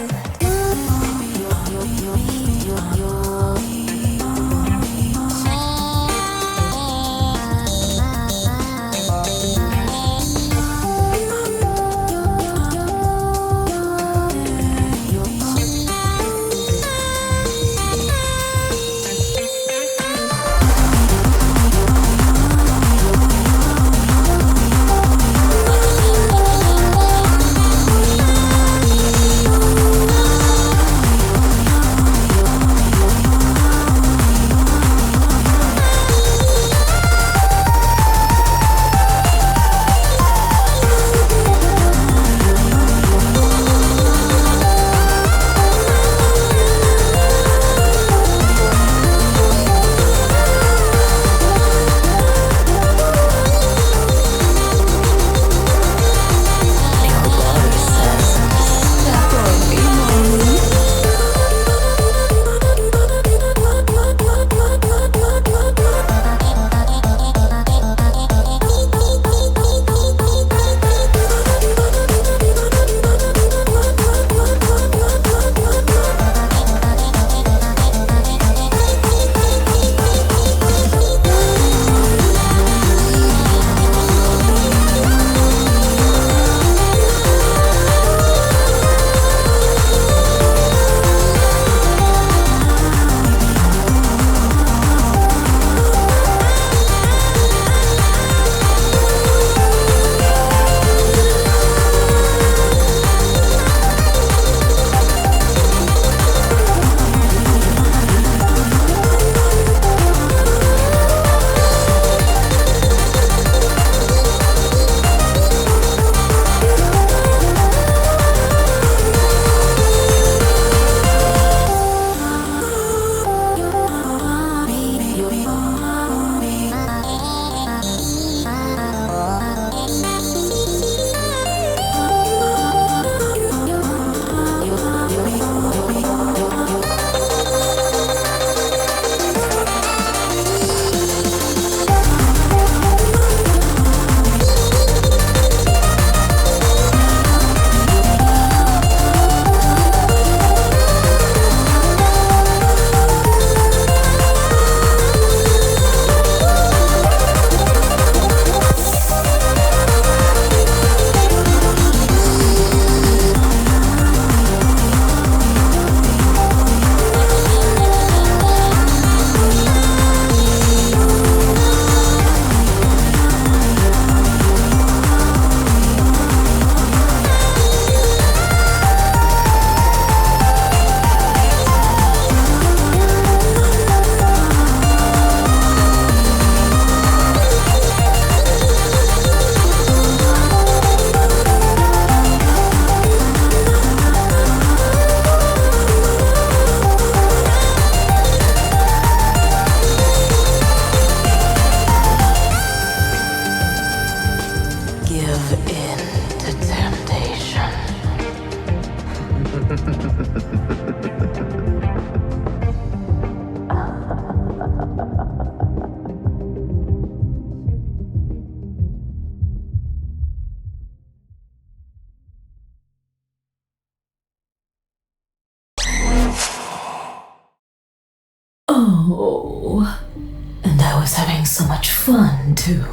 so much fun, too.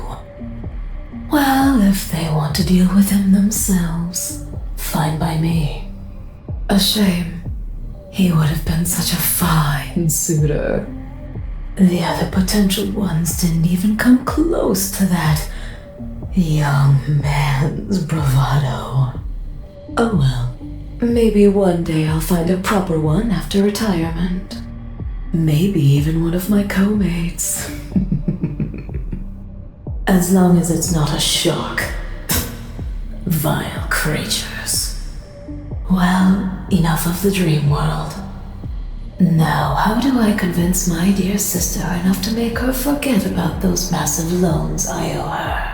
Well, if they want to deal with him themselves, fine by me. A shame. He would have been such a fine suitor. The other potential ones didn't even come close to that young man's bravado. Oh well, maybe one day I'll find a proper one after retirement. Maybe even one of my co-mates. As long as it's not a shark. Vile creatures. Well, enough of the dream world. Now, how do I convince my dear sister enough to make her forget about those massive loans I owe her?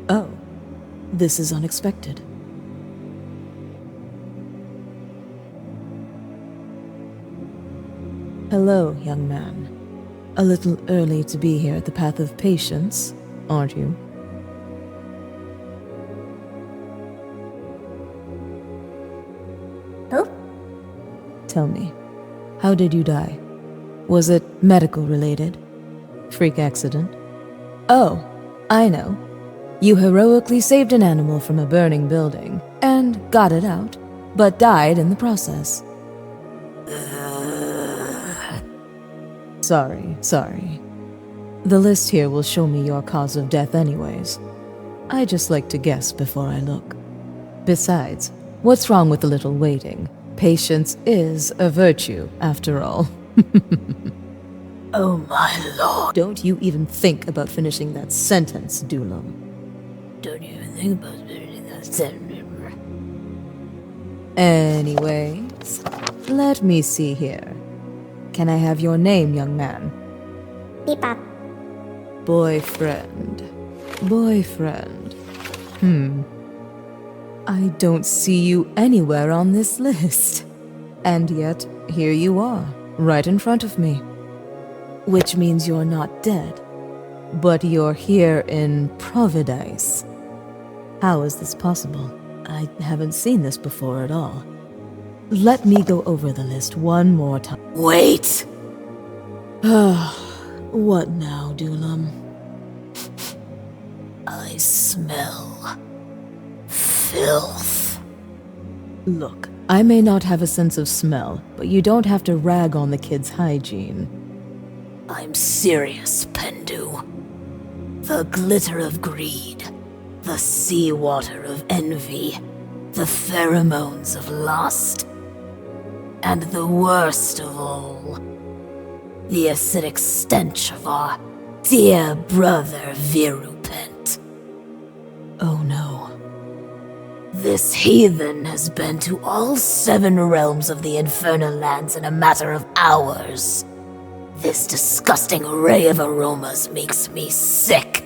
Oh, this is unexpected. Hello, young man. A little early to be here at the Path of Patience, aren't you? Who? Tell me, how did you die? Was it medical related? Freak accident? Oh, I know. You heroically saved an animal from a burning building, and got it out, but died in the process. Sorry. The list here will show me your cause of death anyways. I just like to guess before I look. Besides, what's wrong with a little waiting? Patience is a virtue, after all. Oh my lord. Don't you even think about finishing that sentence, Doolam. Don't even think about finishing that sentence. Anyways, let me see here. Can I have your name, young man? Beep-bop. Boyfriend. I don't see you anywhere on this list. And yet, here you are, right in front of me. Which means you're not dead, but you're here in Providence. How is this possible? I haven't seen this before at all. Let me go over the list one more time. Wait! What now, Doolam? I smell filth. Look, I may not have a sense of smell, but you don't have to rag on the kid's hygiene. I'm serious, Pendu. The glitter of greed, the seawater of envy, the pheromones of lust, and the worst of all, the acidic stench of our dear brother Virupent. Oh no. This heathen has been to all 7 realms of the infernal lands in a matter of hours. This disgusting array of aromas makes me sick.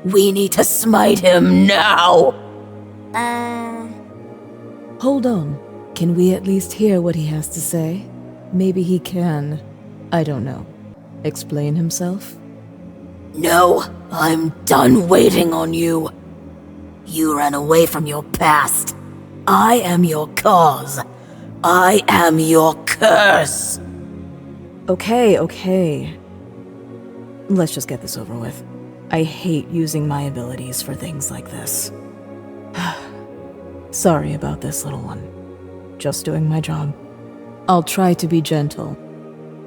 We need to smite him now! Hold on. Can we at least hear what he has to say? Maybe he can I don't know. Explain himself? No, I'm done waiting on you. You ran away from your past. I am your cause. I am your curse. Okay. Let's just get this over with. I hate using my abilities for things like this. Sorry about this, little one. Just doing my job. I'll try to be gentle,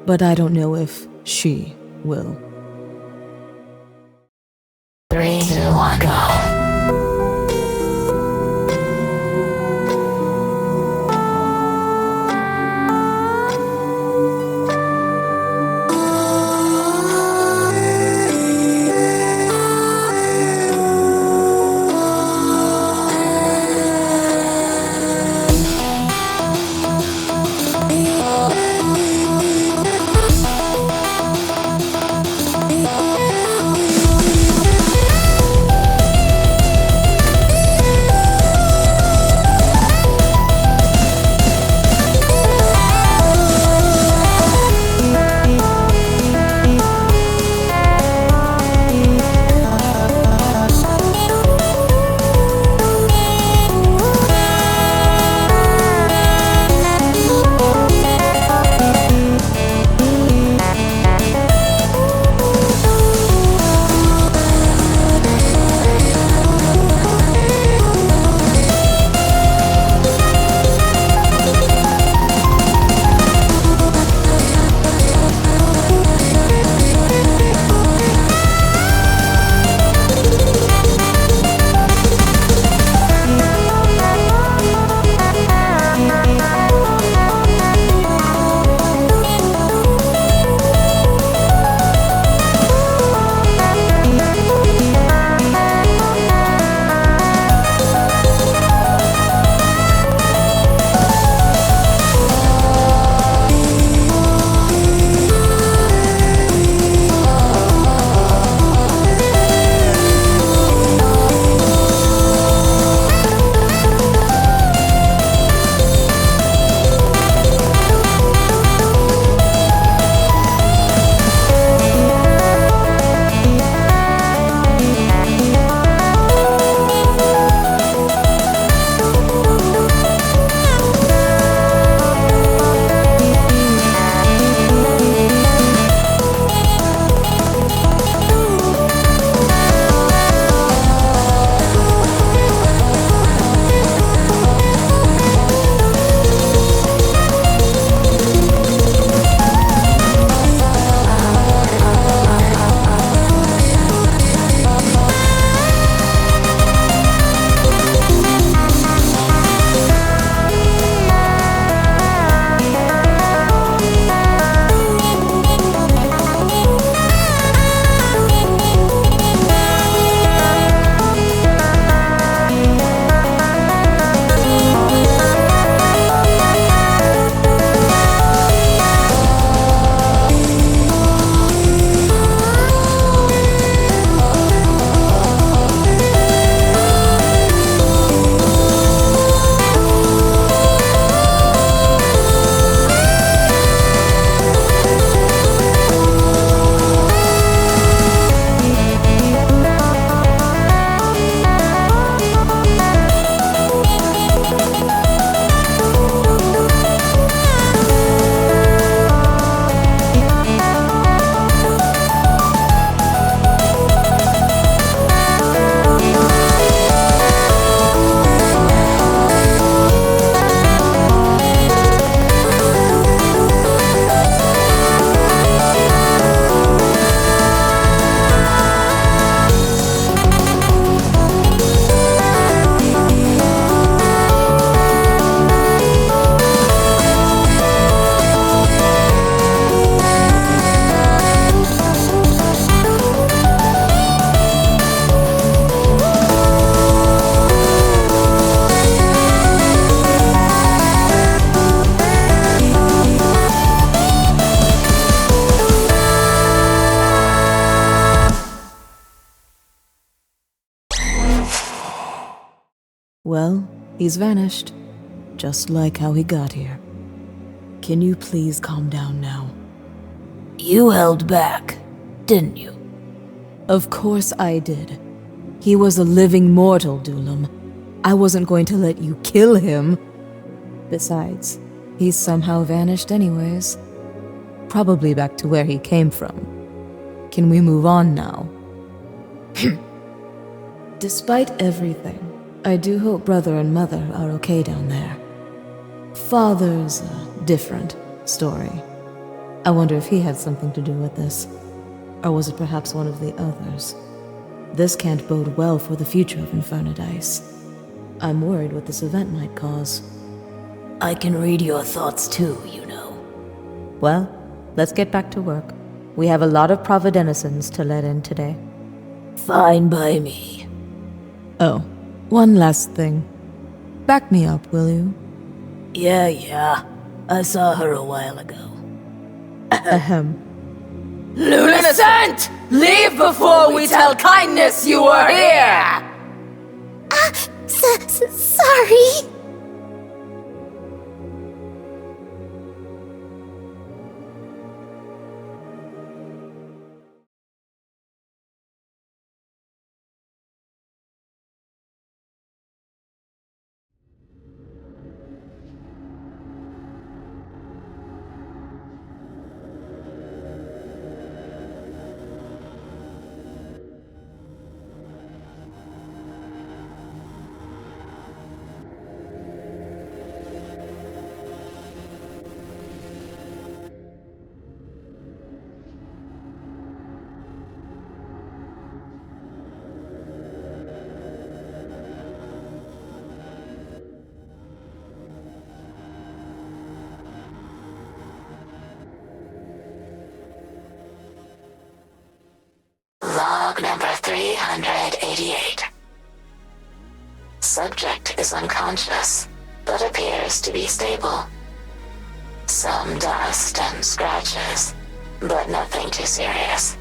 but I don't know if she will. 3, 2, 1, go. Well, he's vanished. Just like how he got here. Can you please calm down now? You held back, didn't you? Of course I did. He was a living mortal, Dulam. I wasn't going to let you kill him. Besides, he's somehow vanished anyways. Probably back to where he came from. Can we move on now? Despite everything, I do hope brother and mother are okay down there. Father's a different story. I wonder if he had something to do with this. Or was it perhaps one of the others? This can't bode well for the future of Infernadice. I'm worried what this event might cause. I can read your thoughts too, you know. Well, let's get back to work. We have a lot of providenicens to let in today. Fine by me. Oh, one last thing. Back me up, will you? Yeah. I saw her a while ago. Ahem. Lunacy! Leave before we tell kindness you were here! Sorry. Log number 388. Subject is unconscious, but appears to be stable. Some dust and scratches, but nothing too serious.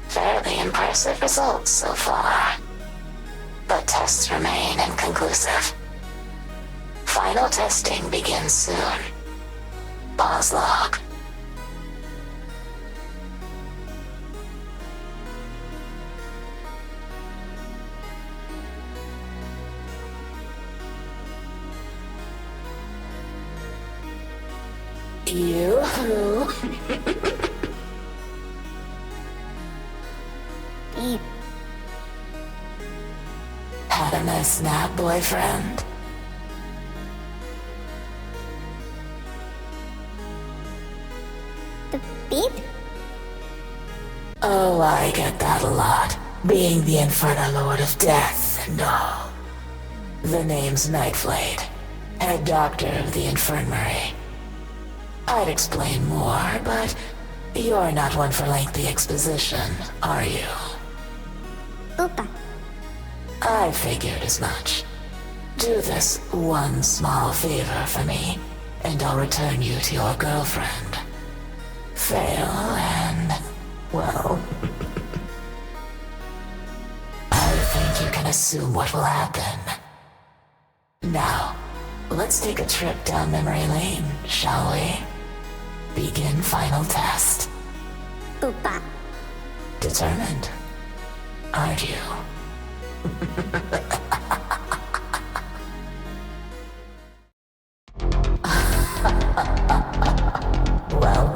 Fairly impressive results so far, but tests remain inconclusive. Final testing begins soon. Pause log. Yoo-hoo. Beep. Had a nice nap, boyfriend? Beep? Oh, I get that a lot. Being the Infernal Lord of Death and all. The name's Nightblade, head doctor of the infirmary. I'd explain more, but you're not one for lengthy exposition, are you? Oopa. I figured as much. Do this one small favor for me, and I'll return you to your girlfriend. Fail and, well... I think you can assume what will happen. Now, let's take a trip down memory lane, shall we? Begin final test. Oopa. Determined, aren't you? Well,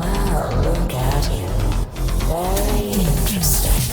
look at you. Very interesting.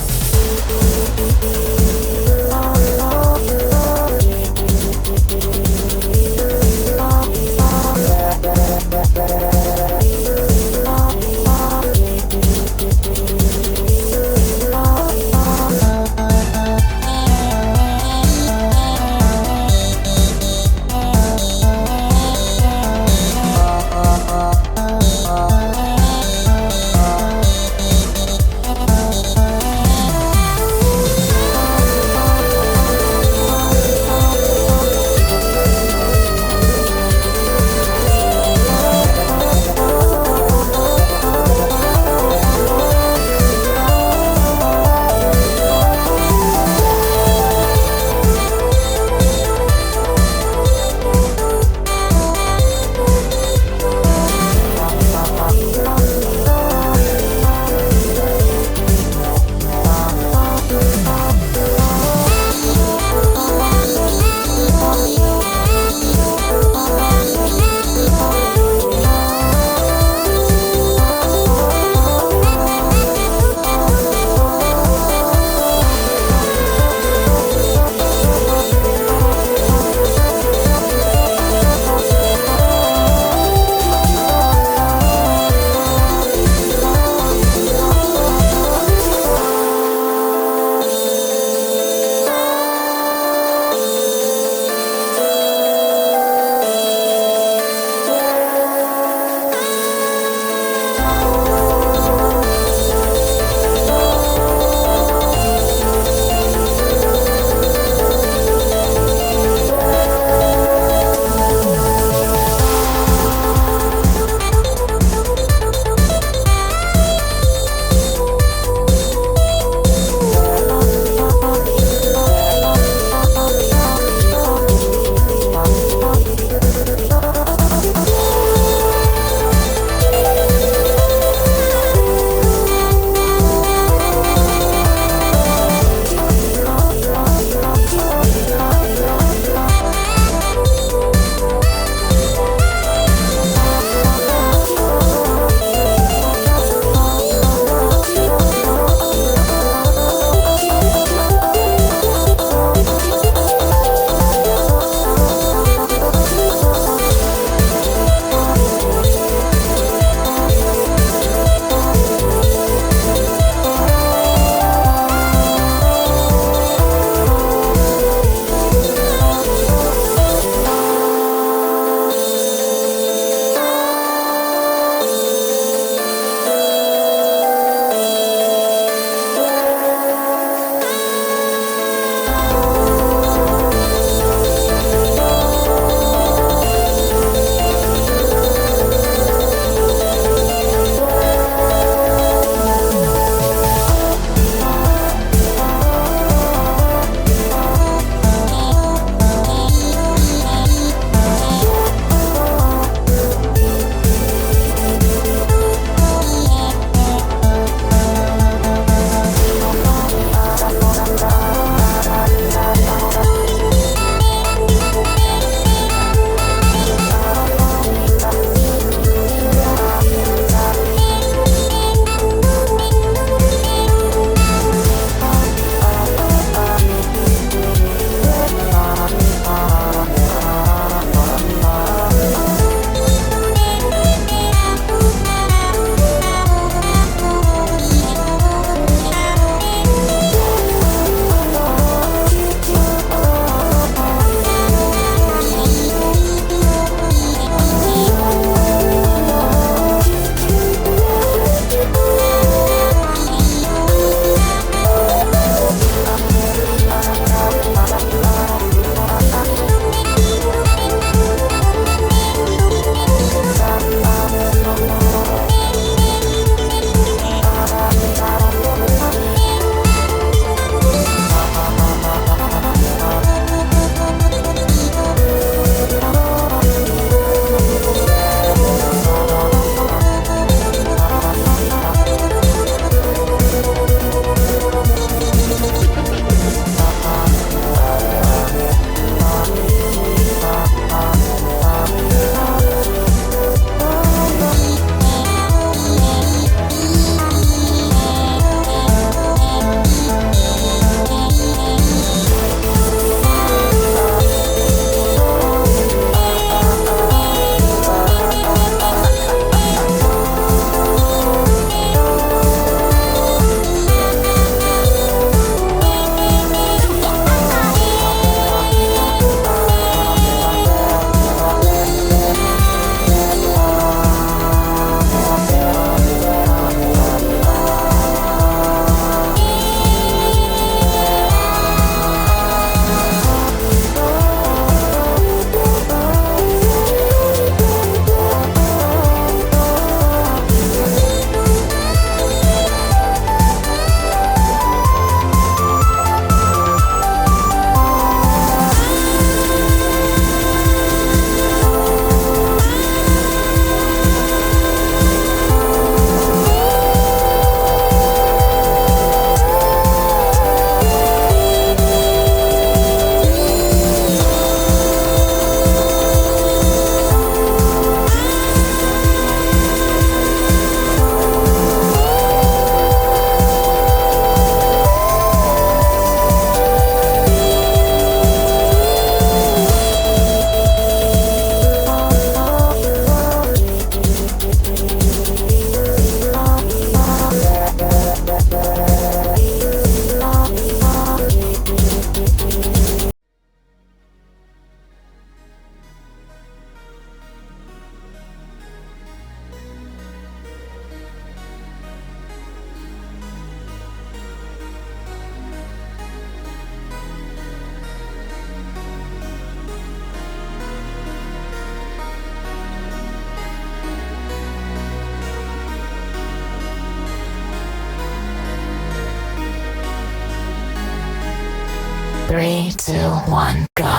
3, 2, 1, go.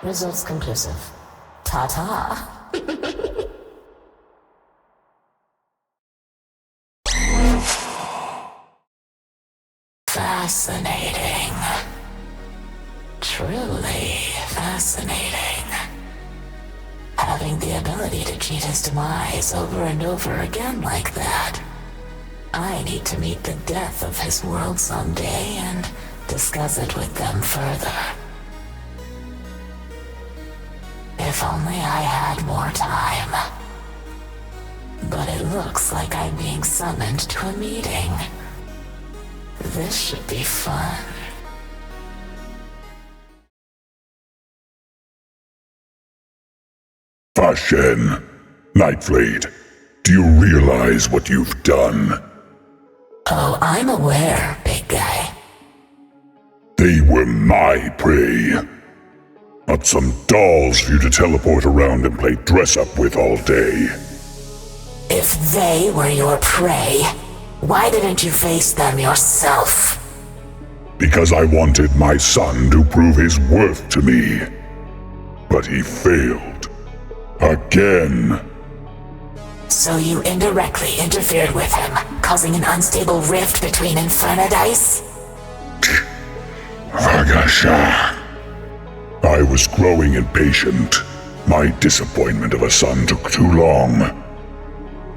Results conclusive. Ta-ta. Fascinating. Truly fascinating. Having the ability to cheat his demise over and over again like that. I need to meet the death of his world someday and discuss it with them further. If only I had more time. But it looks like I'm being summoned to a meeting. This should be fun. Fashen, Nightblade, do you realize what you've done? Oh, I'm aware, big guy. They were my prey. Not some dolls for you to teleport around and play dress-up with all day. If they were your prey, why didn't you face them yourself? Because I wanted my son to prove his worth to me. But he failed. Again. So you indirectly interfered with him, causing an unstable rift between Infernadice? Vagasha. I was growing impatient. My disappointment of a son took too long.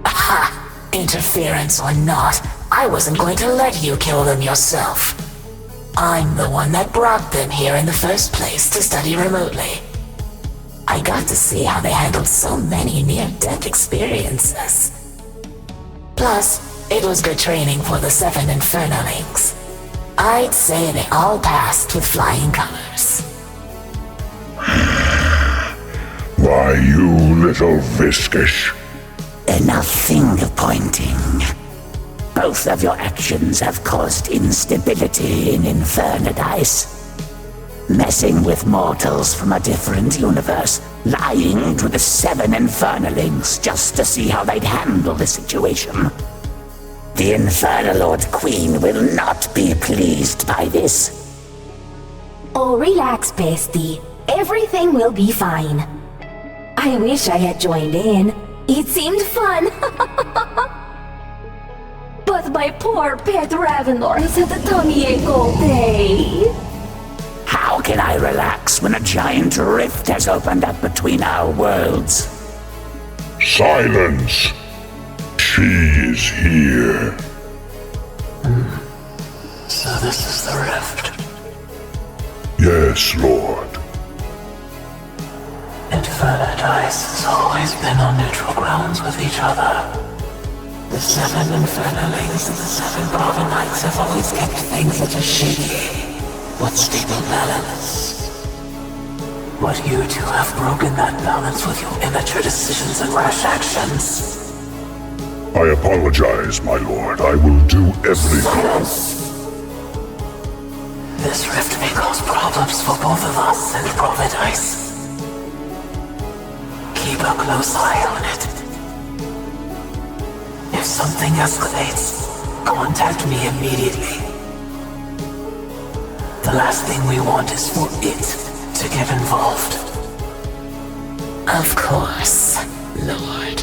Aha! Interference or not, I wasn't going to let you kill them yourself. I'm the one that brought them here in the first place to study remotely. I got to see how they handled so many near-death experiences. Plus, it was good training for the 7 Infernalings. I'd say they all passed with flying colors. Why, you little viscous. Enough finger-pointing. Both of your actions have caused instability in Infernadice. Messing with mortals from a different universe, lying to the 7 Infernalings just to see how they'd handle the situation. The Infernalord Queen will not be pleased by this. Oh, relax, bestie. Everything will be fine. I wish I had joined in. It seemed fun. But my poor pet Ravenor has had a tummy ache all day. How can I relax when a giant rift has opened up between our worlds? Silence! She is here. So this is the rift. Yes, Lord. Infernadice has always been on neutral grounds with each other. The 7 Infernalings and the 7 Brahmin Knights have always kept things at a shaky but stable balance. But you two have broken that balance with your immature decisions and rash actions. I apologize, my lord. I will do everything. This rift may cause problems for both of us and Providence. Keep a close eye on it. If something escalates, contact me immediately. The last thing we want is for it to get involved. Of course, Lord.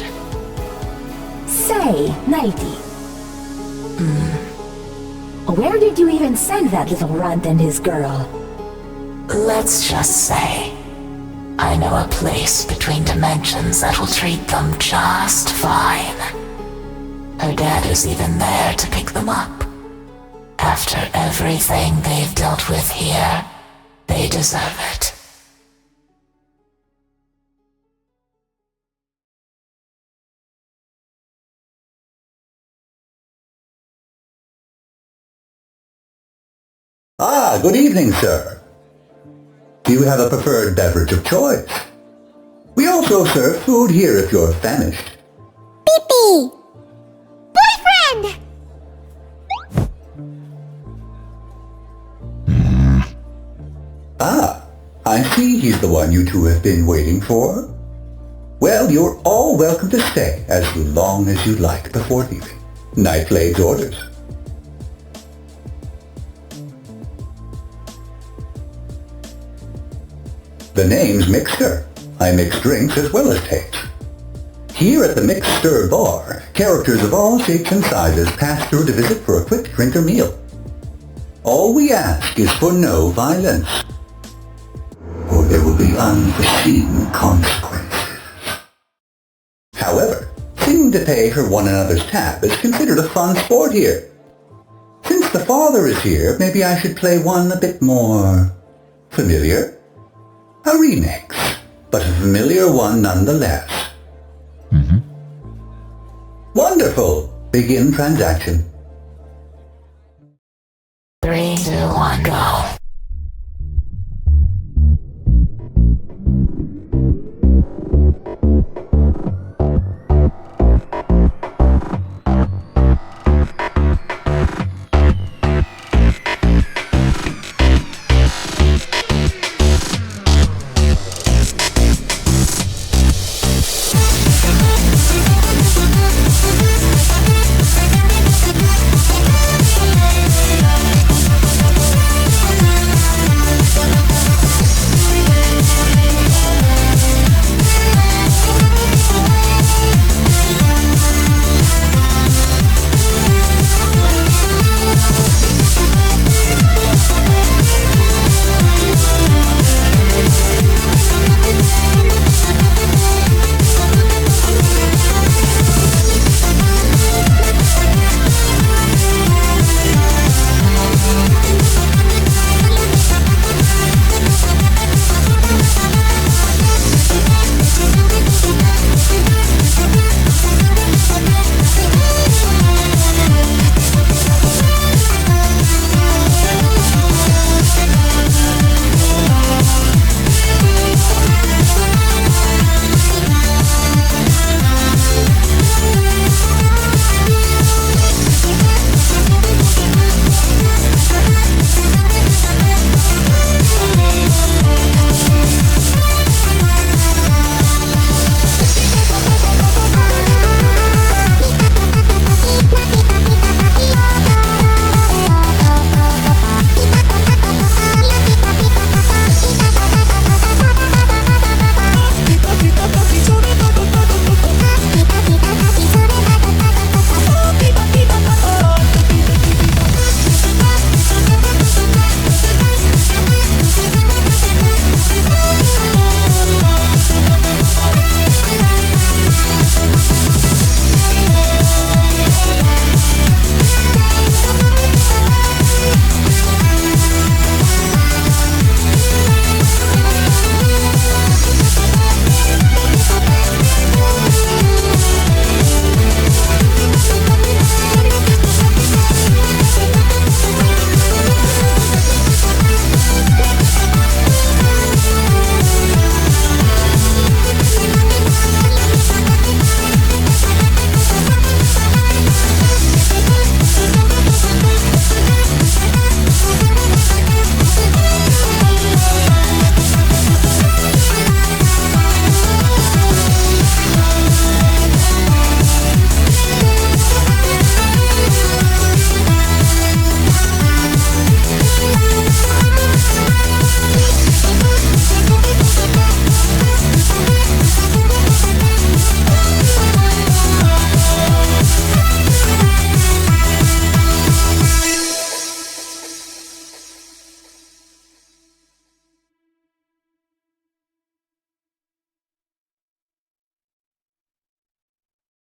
Say, Nighty. Where did you even send that little runt and his girl? Let's just say, I know a place between dimensions that will treat them just fine. Her dad is even there to pick them up. After everything they've dealt with here, they deserve it. Ah, good evening, sir. Do you have a preferred beverage of choice? We also serve food here if you're famished. Pee-pee! Boyfriend! I see he's the one you two have been waiting for. Well, you're all welcome to stay as long as you like before leaving. Nightblade's orders. The name's Mixer. I mix drinks as well as tapes. Here at the Mixer Bar, characters of all shapes and sizes pass through to visit for a quick drink or meal. All we ask is for no violence, or there will be unforeseen consequences. However, seeming to pay for one another's tab is considered a fun sport here. Since the father is here, maybe I should play one a bit more familiar? A remix, but a familiar one nonetheless. Wonderful! Begin transaction. 3, 2, 1, go.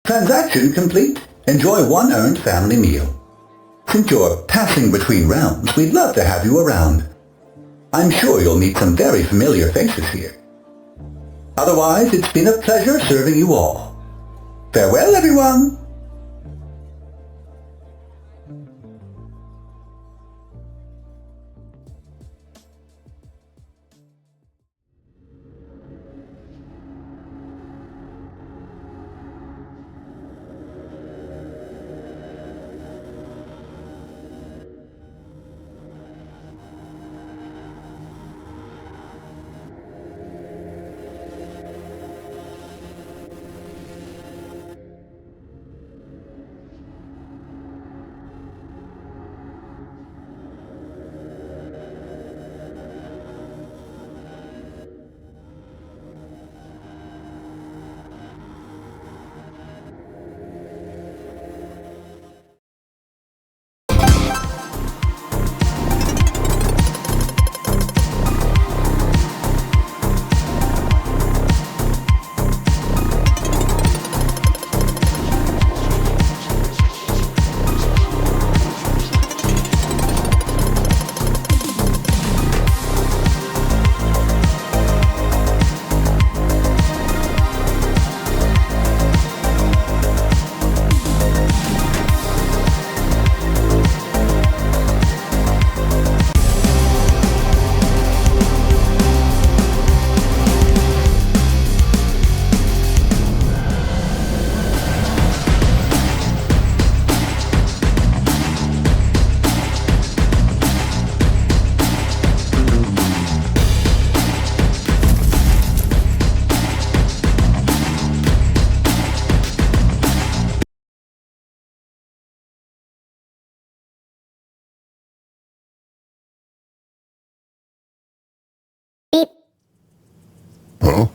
Transaction complete. Enjoy one earned family meal. Since you're passing between realms, we'd love to have you around. I'm sure you'll meet some very familiar faces here. Otherwise, it's been a pleasure serving you all. Farewell, everyone! Huh?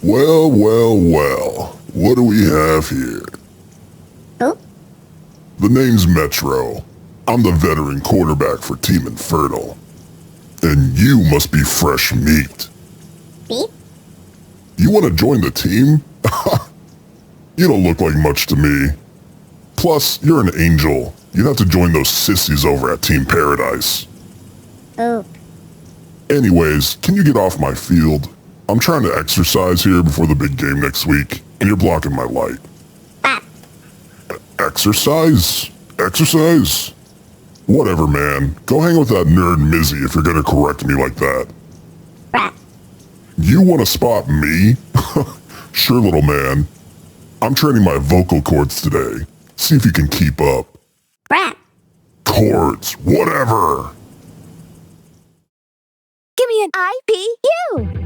Well, well, well. What do we have here? Who? The name's Metro. I'm the veteran quarterback for Team Infernal. And you must be fresh meat. Beep? You want to join the team? You don't look like much to me. Plus, you're an angel. You'd have to join those sissies over at Team Paradise. Oh. Anyways, can you get off my field? I'm trying to exercise here before the big game next week, and you're blocking my light. Ah. Exercise? Exercise? Whatever, man. Go hang with that nerd Mizzy if you're gonna correct me like that. Brat. You wanna spot me? Sure, little man. I'm training my vocal cords today. See if you can keep up. Brat. Chords, whatever. Give me an IPU!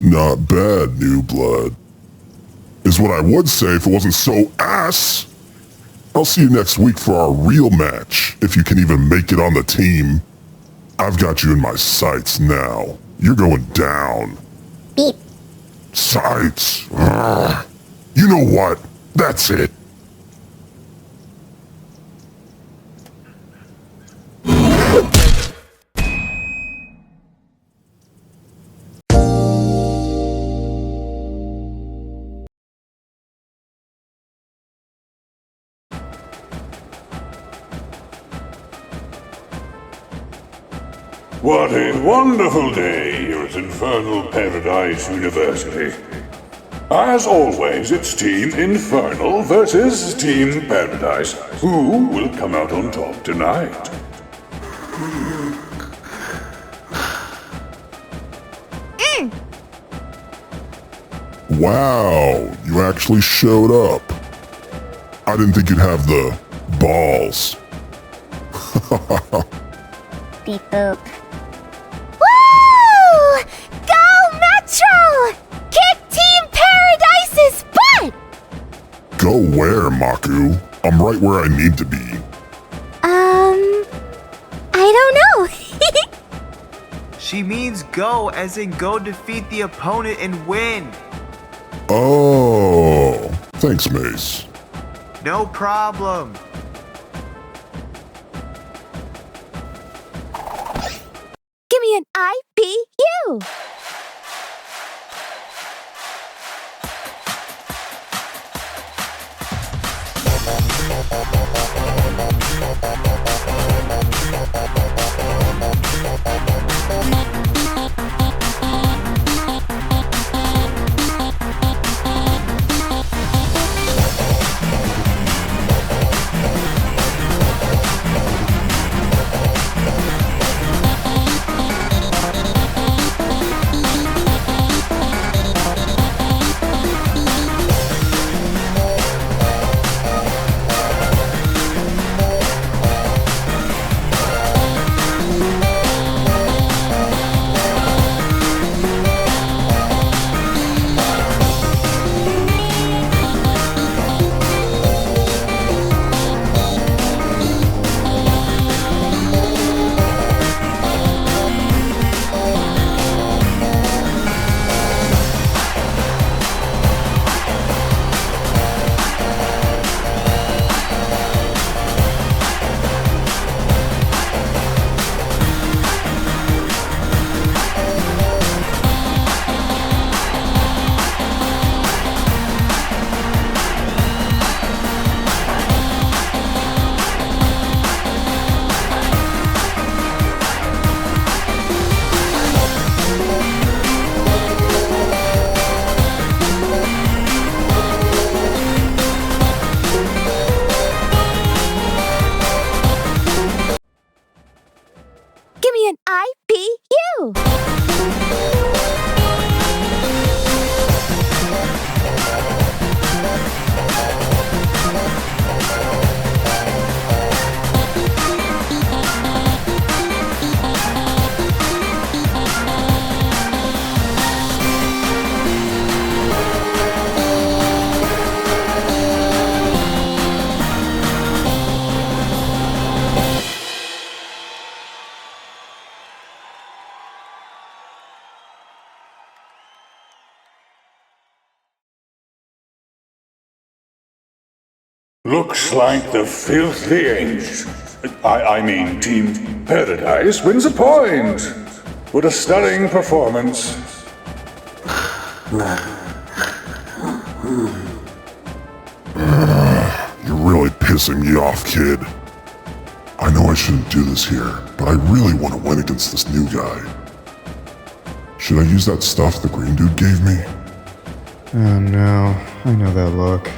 Not bad, new blood. Is what I would say if it wasn't so ass. I'll see you next week for our real match, if you can even make it on the team. I've got you in my sights now. You're going down. Beep. Sights. Ugh. You know what? That's it. What a wonderful day here at Infernal Paradise University. As always, it's Team Infernal versus Team Paradise. Who will come out on top tonight? Wow, you actually showed up. I didn't think you'd have the balls. Beep boop. Woo! Go Metro! Kick Team Paradise's butt! Go where, Maku? I'm right where I need to be. I don't know. She means go, as in go defeat the opponent and win. Oh, thanks, Mace. No problem. Give me an IPU! Looks like the filthy angels. I mean, Team Paradise wins a point. What a stunning performance. You're really pissing me off, kid. I know I shouldn't do this here, but I really want to win against this new guy. Should I use that stuff the green dude gave me? Oh no, I know that look.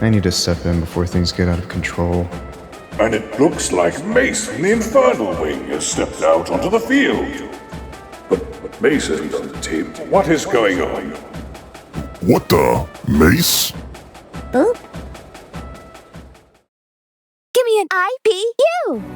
I need to step in before things get out of control. And it looks like Mace from the Infernal Wing has stepped out onto the field. But Mace isn't on the team. What is going on? What the? Mace? Boop. Give me an IPU!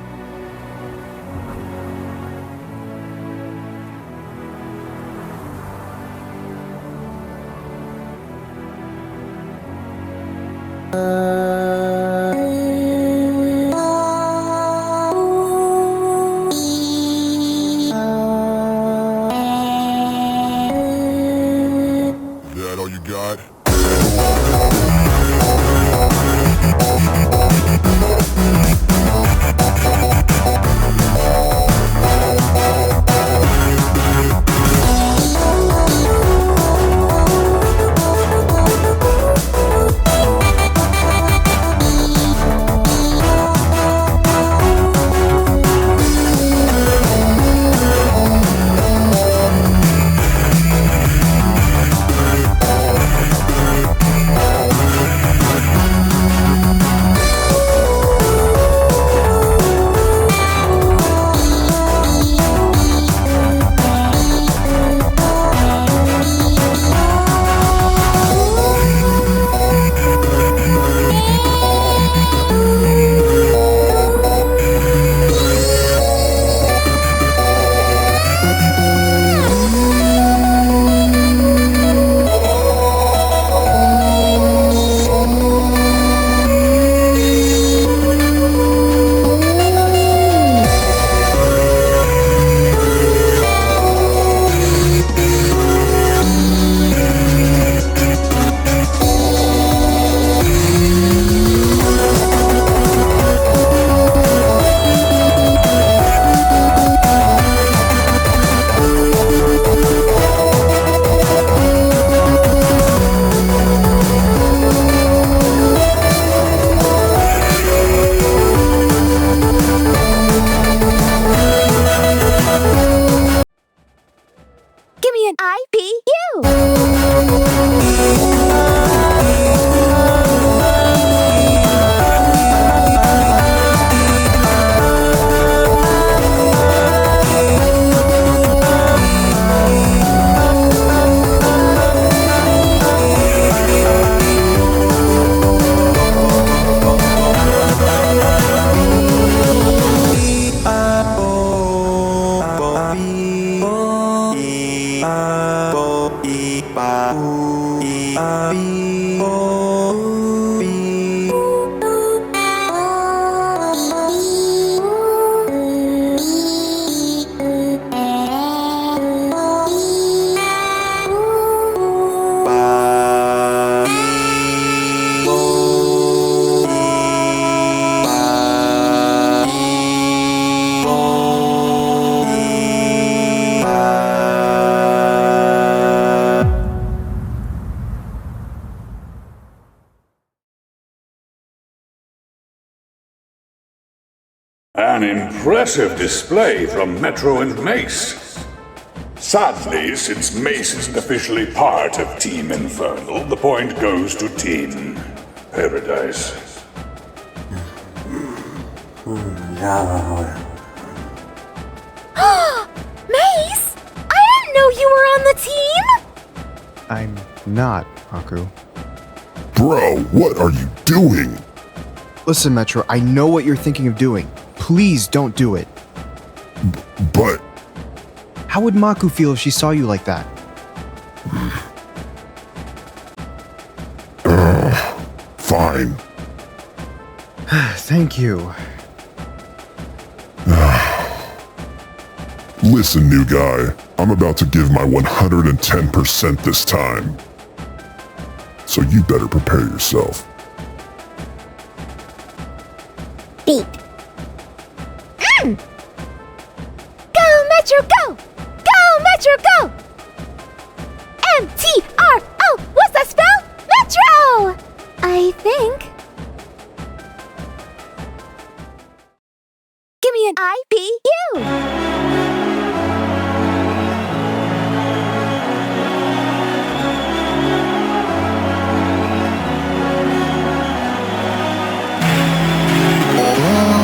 That all you got? An impressive display from Metro and Mace. Sadly, since Mace isn't officially part of Team Infernal, the point goes to Team Paradise. Mace! I didn't know you were on the team! I'm not, Haku. Bro, what are you doing? Listen, Metro, I know what you're thinking of doing. Please don't do it. But... How would Maku feel if she saw you like that? Fine. Thank you. Listen, new guy. I'm about to give my 110% this time. So you better prepare yourself. Beep. Go, Metro, go! Go, Metro, go! M-T-R-O! What's that spell? Metro! I think. Give me an I-P-U! Oh.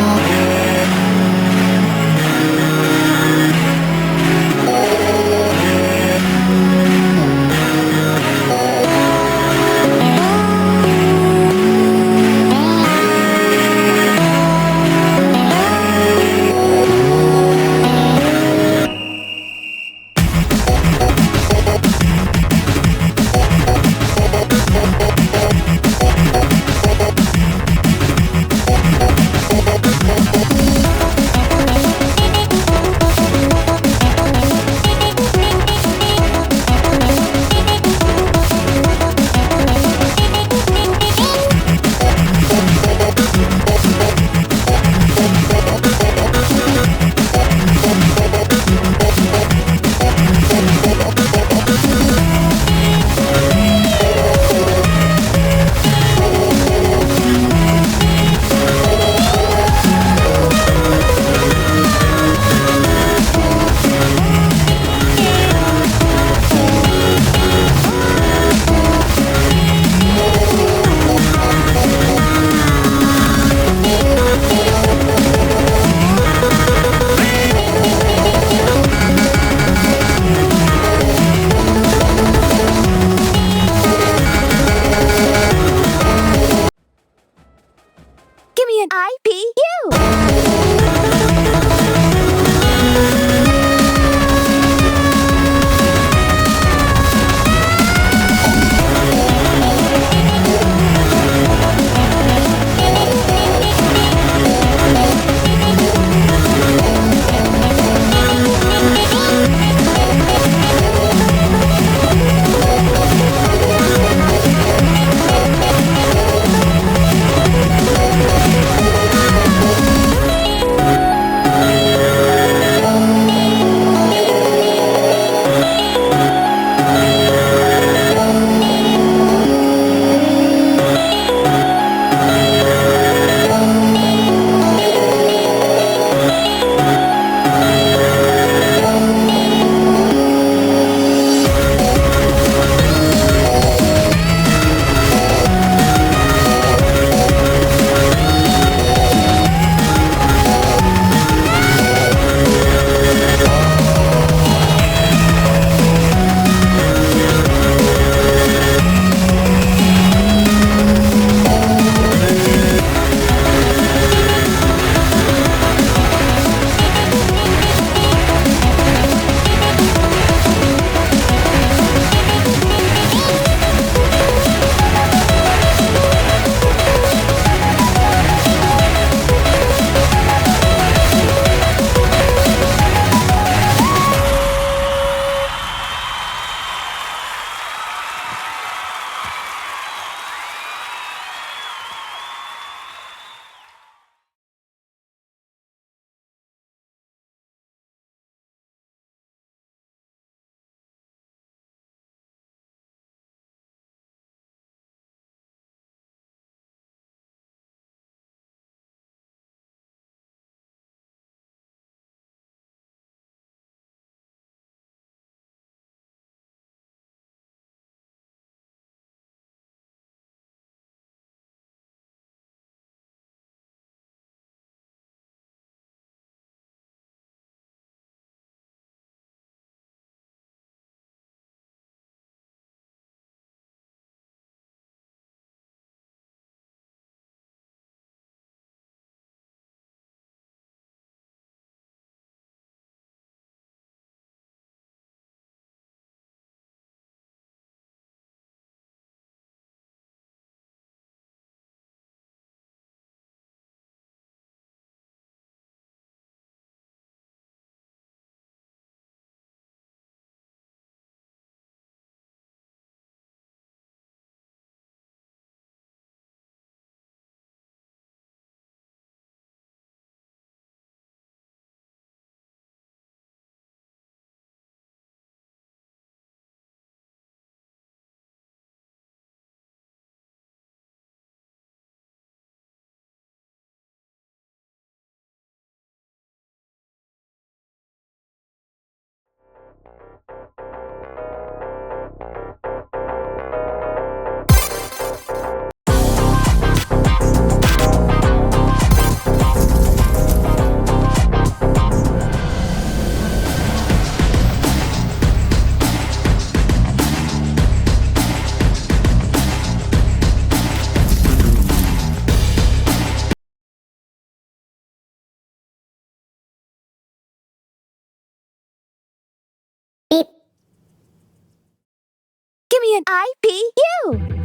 Give me an IPU!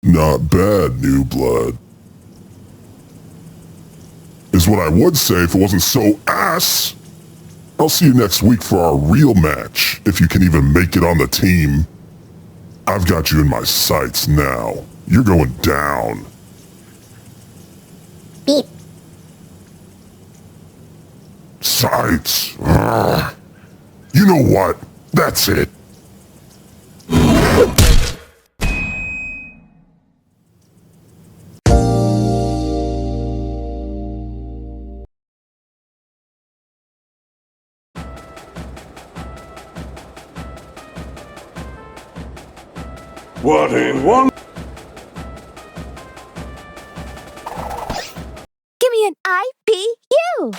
Not bad, new blood. Is what I would say if it wasn't so ass. I'll see you next week for our real match, if you can even make it on the team. I've got you in my sights now. You're going down. Beep. Sights. Ugh. You know what? That's it. What in one? Give me an IPU!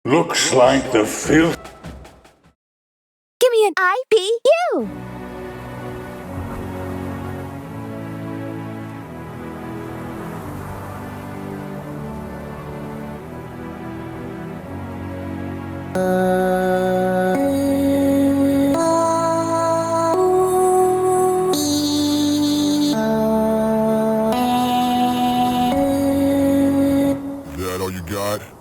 Looks like the filth. Give me an IPU! That all you got?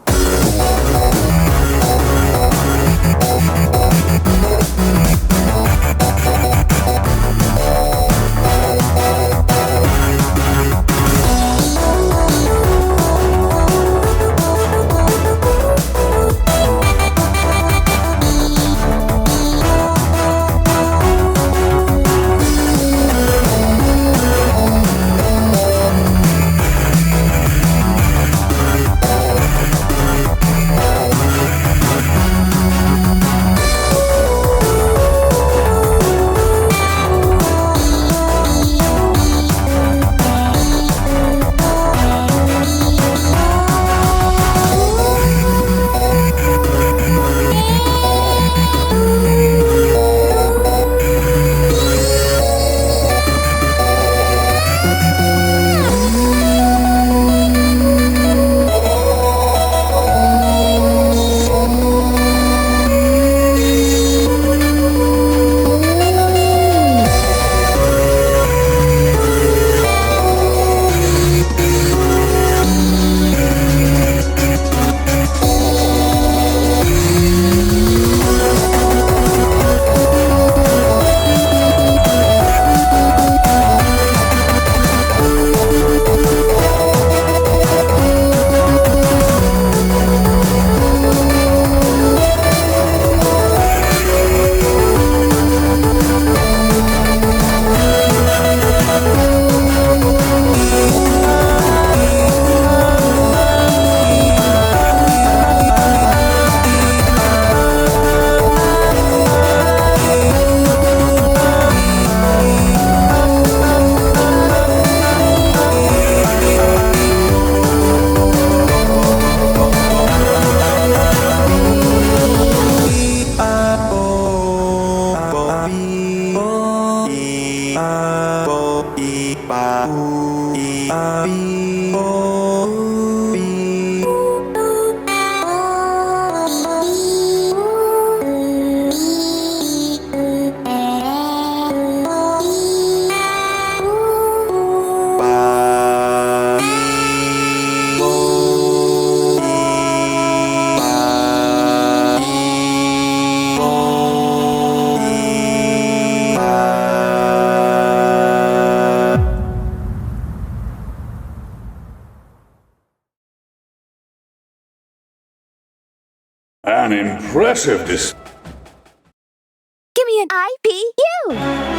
An impressive Give me an IPU!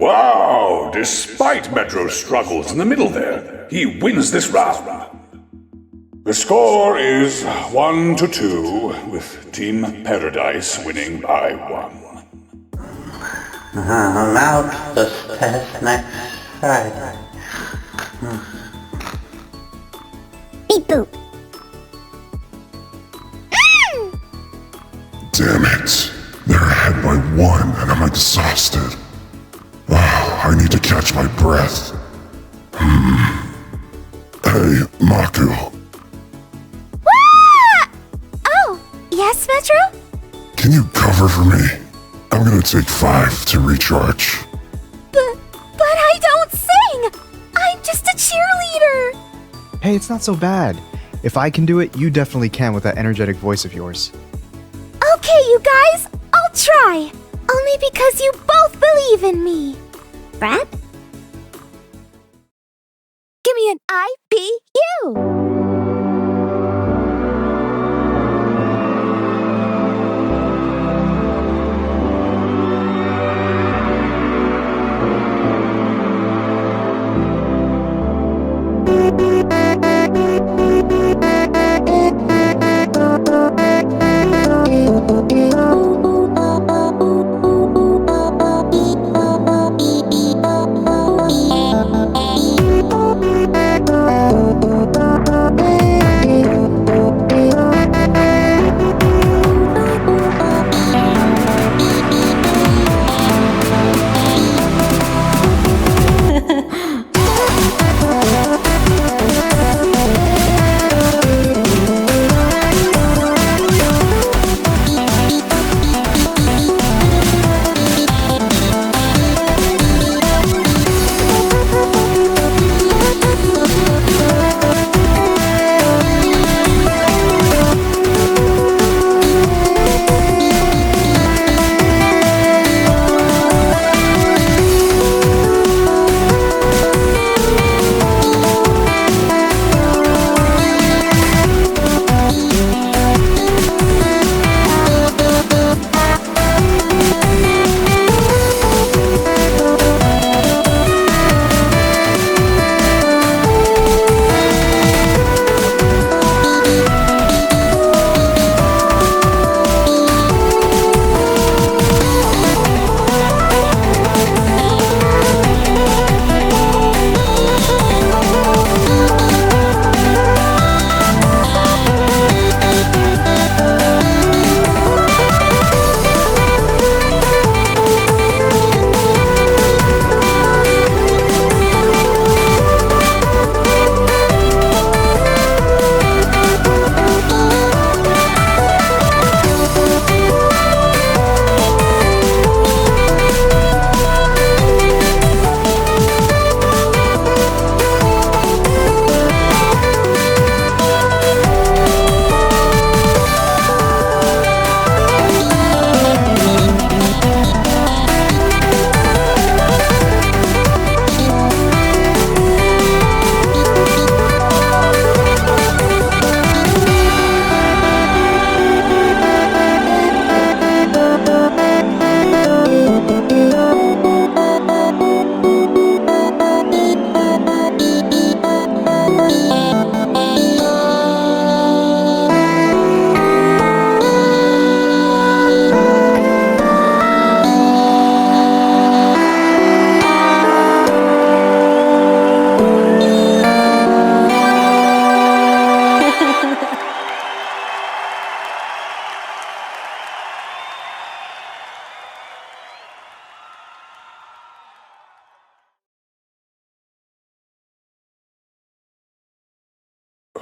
Wow! Despite Metro's struggles in the middle there, he wins this round. The score is 1-2, with Team Paradise winning by 1. I'm out this past next Friday. Beep boop. Damn it. They're ahead by 1 and I'm exhausted. I need to catch my breath. Hey, Maku. Oh, yes, Metro? Can you cover for me? I'm gonna take 5 to recharge. But I don't sing! I'm just a cheerleader! Hey, it's not so bad. If I can do it, you definitely can with that energetic voice of yours. Okay, you guys, I'll try. Only because you both believe in me. Brad? Give me an IPU!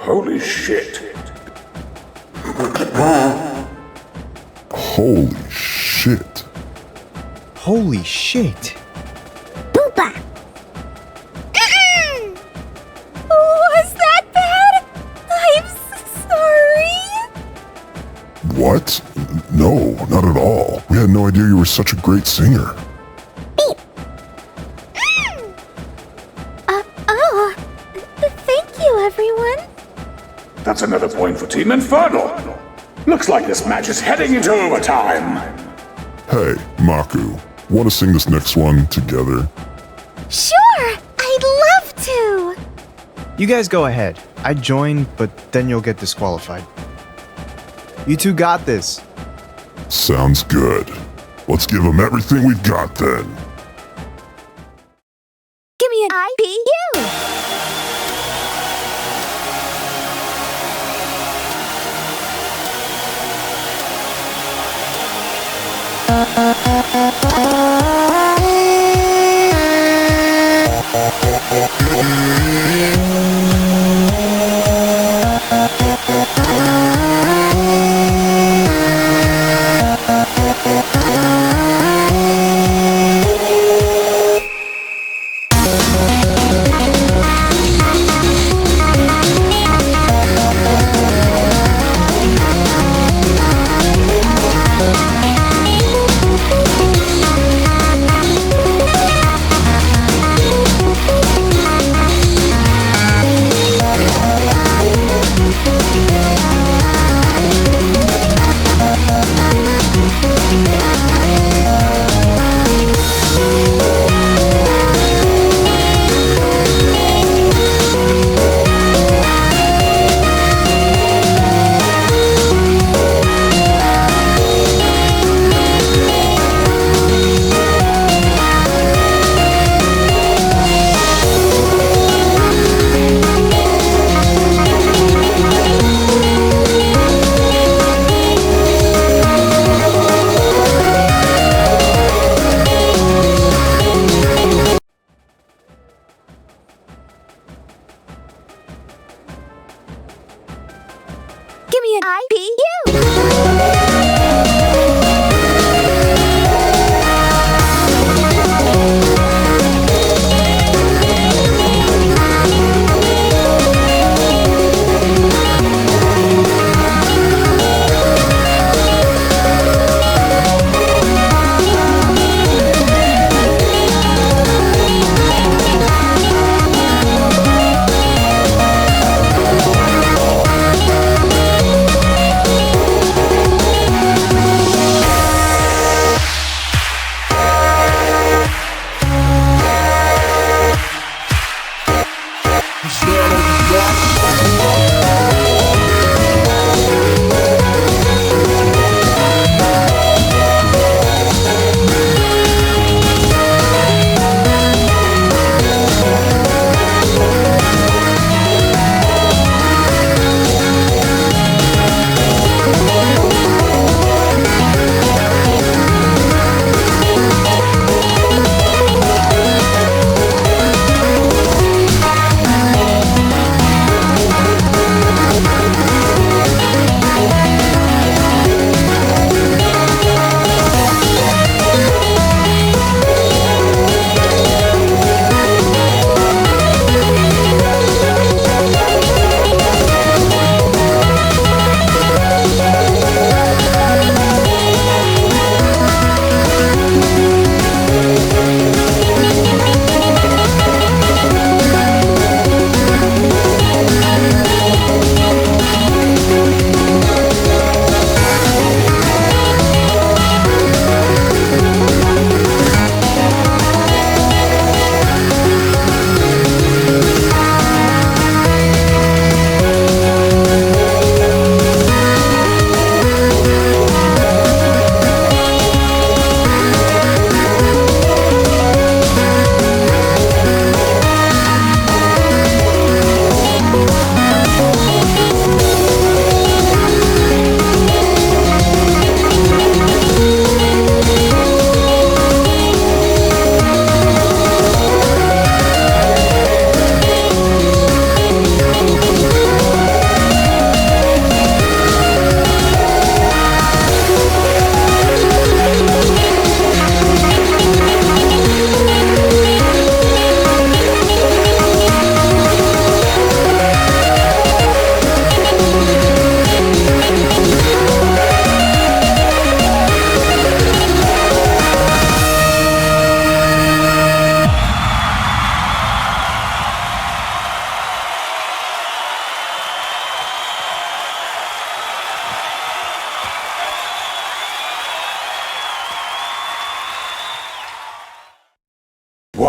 Holy shit. Holy shit. Holy shit. Poopa! Was that bad? I'm sorry. What? No, not at all. We had no idea you were such a great singer. Thank you, everyone. That's another point for Team Infernal. Looks like this match is heading into overtime. Hey, Maku. Want to sing this next one together? Sure! I'd love to! You guys go ahead. I'd join, but then you'll get disqualified. You two got this. Sounds good. Let's give them everything we've got then. Give me an IPU!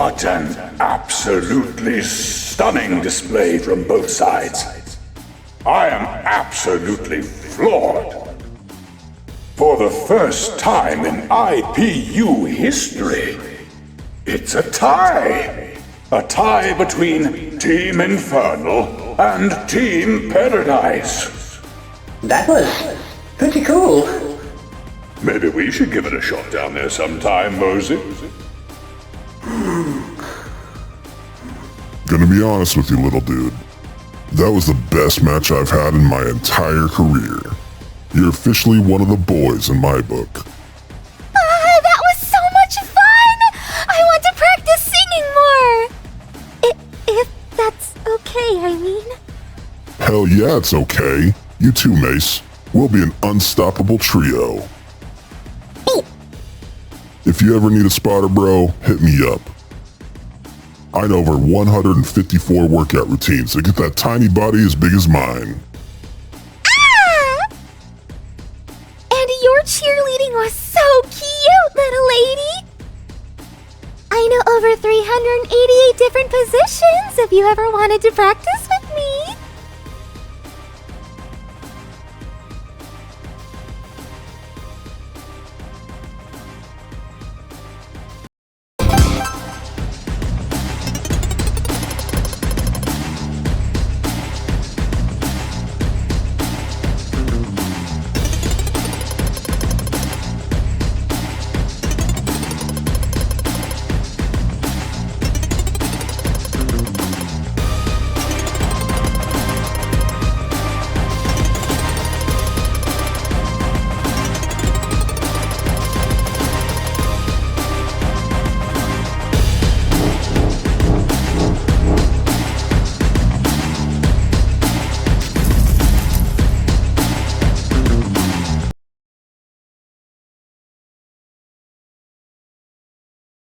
What an absolutely stunning display from both sides. I am absolutely floored. For the first time in IPU history, it's a tie. A tie between Team Infernal and Team Paradise. That was pretty cool. Maybe we should give it a shot down there sometime, Mosey. Gonna be honest with you, little dude. That was the best match I've had in my entire career. You're officially one of the boys in my book. That was so much fun! I want to practice singing more! If that's okay, I mean. Hell yeah, it's okay. You too, Mace. We'll be an unstoppable trio. If you ever need a spotter, bro, hit me up. I know over 154 workout routines to get that tiny body as big as mine. Ah! And your cheerleading was so cute, little lady! I know over 388 different positions if you ever wanted to practice with me.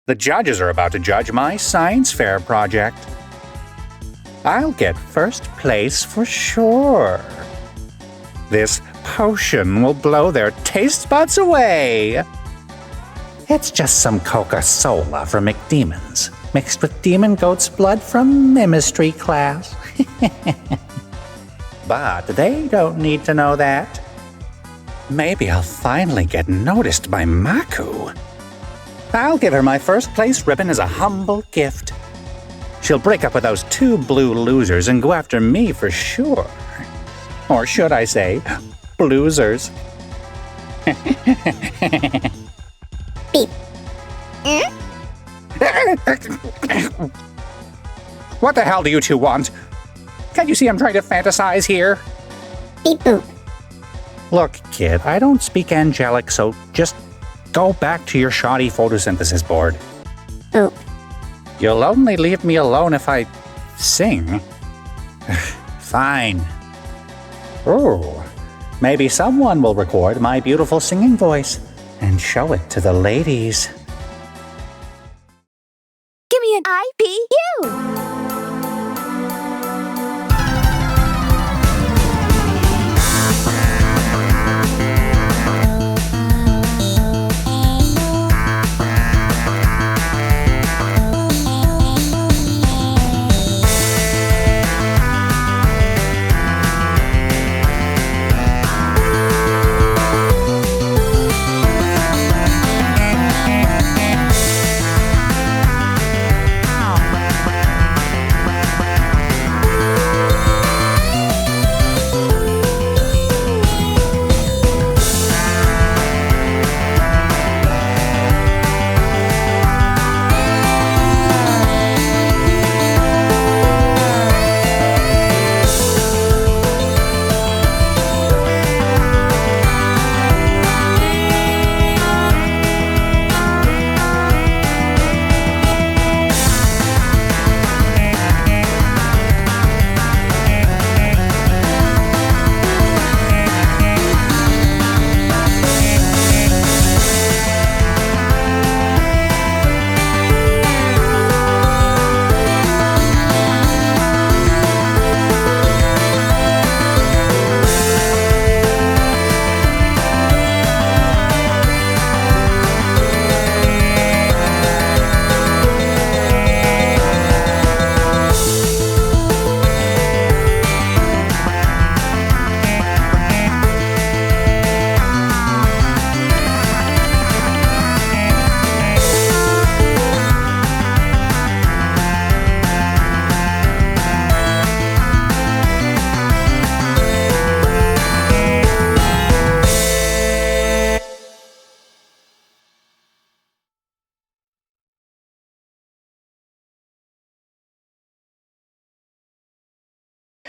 The judges are about to judge my science fair project. I'll get first place for sure. This potion will blow their taste buds away. It's just some Coca-Cola from McDemons, mixed with Demon Goat's blood from Mimistry class. But they don't need to know that. Maybe I'll finally get noticed by Maku. I'll give her my first place ribbon as a humble gift. She'll break up with those two blue losers and go after me for sure. Or should I say, bloozers. Beep. What the hell do you two want? Can't you see I'm trying to fantasize here? Beep boop. Look, kid, I don't speak angelic, so just go back to your shoddy photosynthesis board. Boop. You'll only leave me alone if I sing. Fine. Ooh, maybe someone will record my beautiful singing voice and show it to the ladies. Give me an IPU!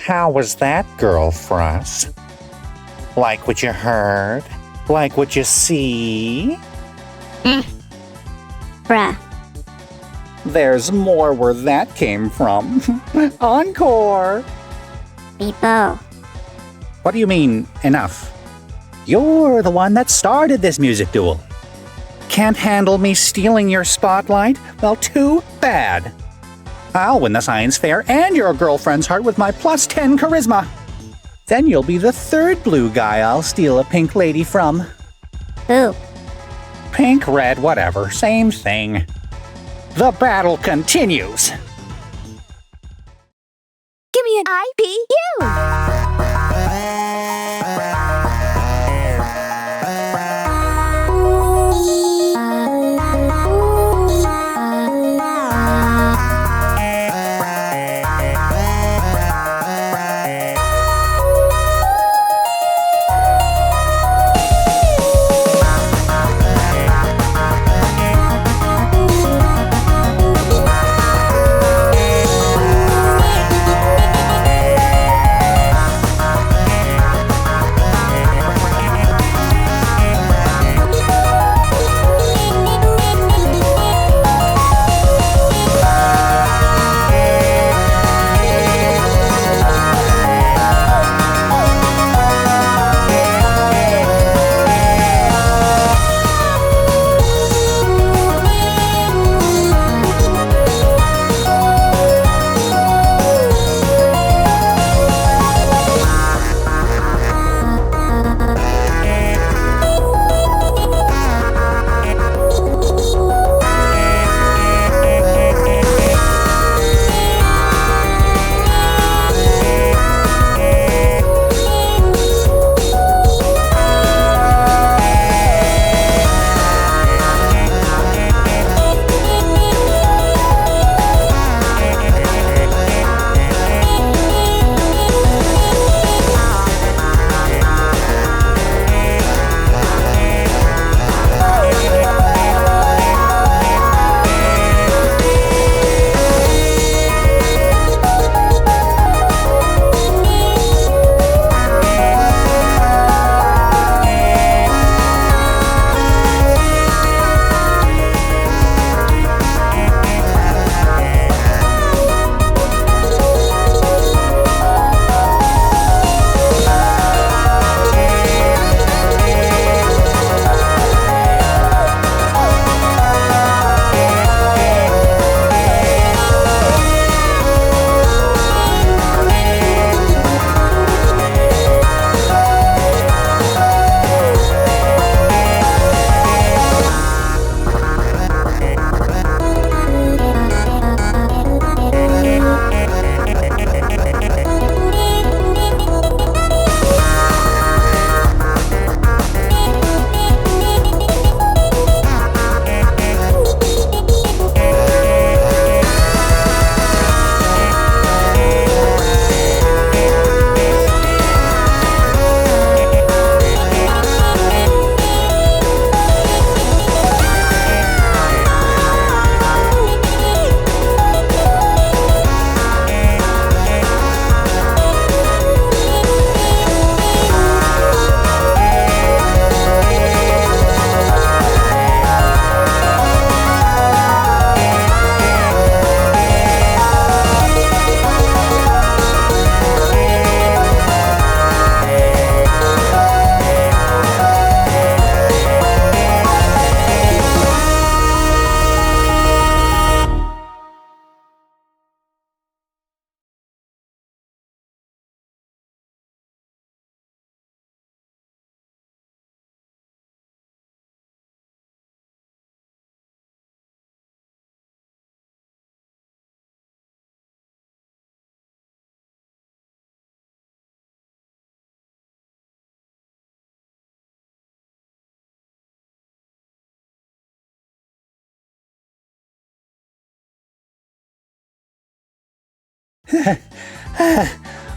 How was that, girl Frost? Like what you heard? Like what you see? Bruh. There's more where that came from. Encore! Beepo. What do you mean, enough? You're the one that started this music duel. Can't handle me stealing your spotlight? Well, too bad. I'll win the science fair and your girlfriend's heart with my +10 charisma. Then you'll be the third blue guy I'll steal a pink lady from. Who? Pink, red, whatever, same thing. The battle continues. Give me an IPU!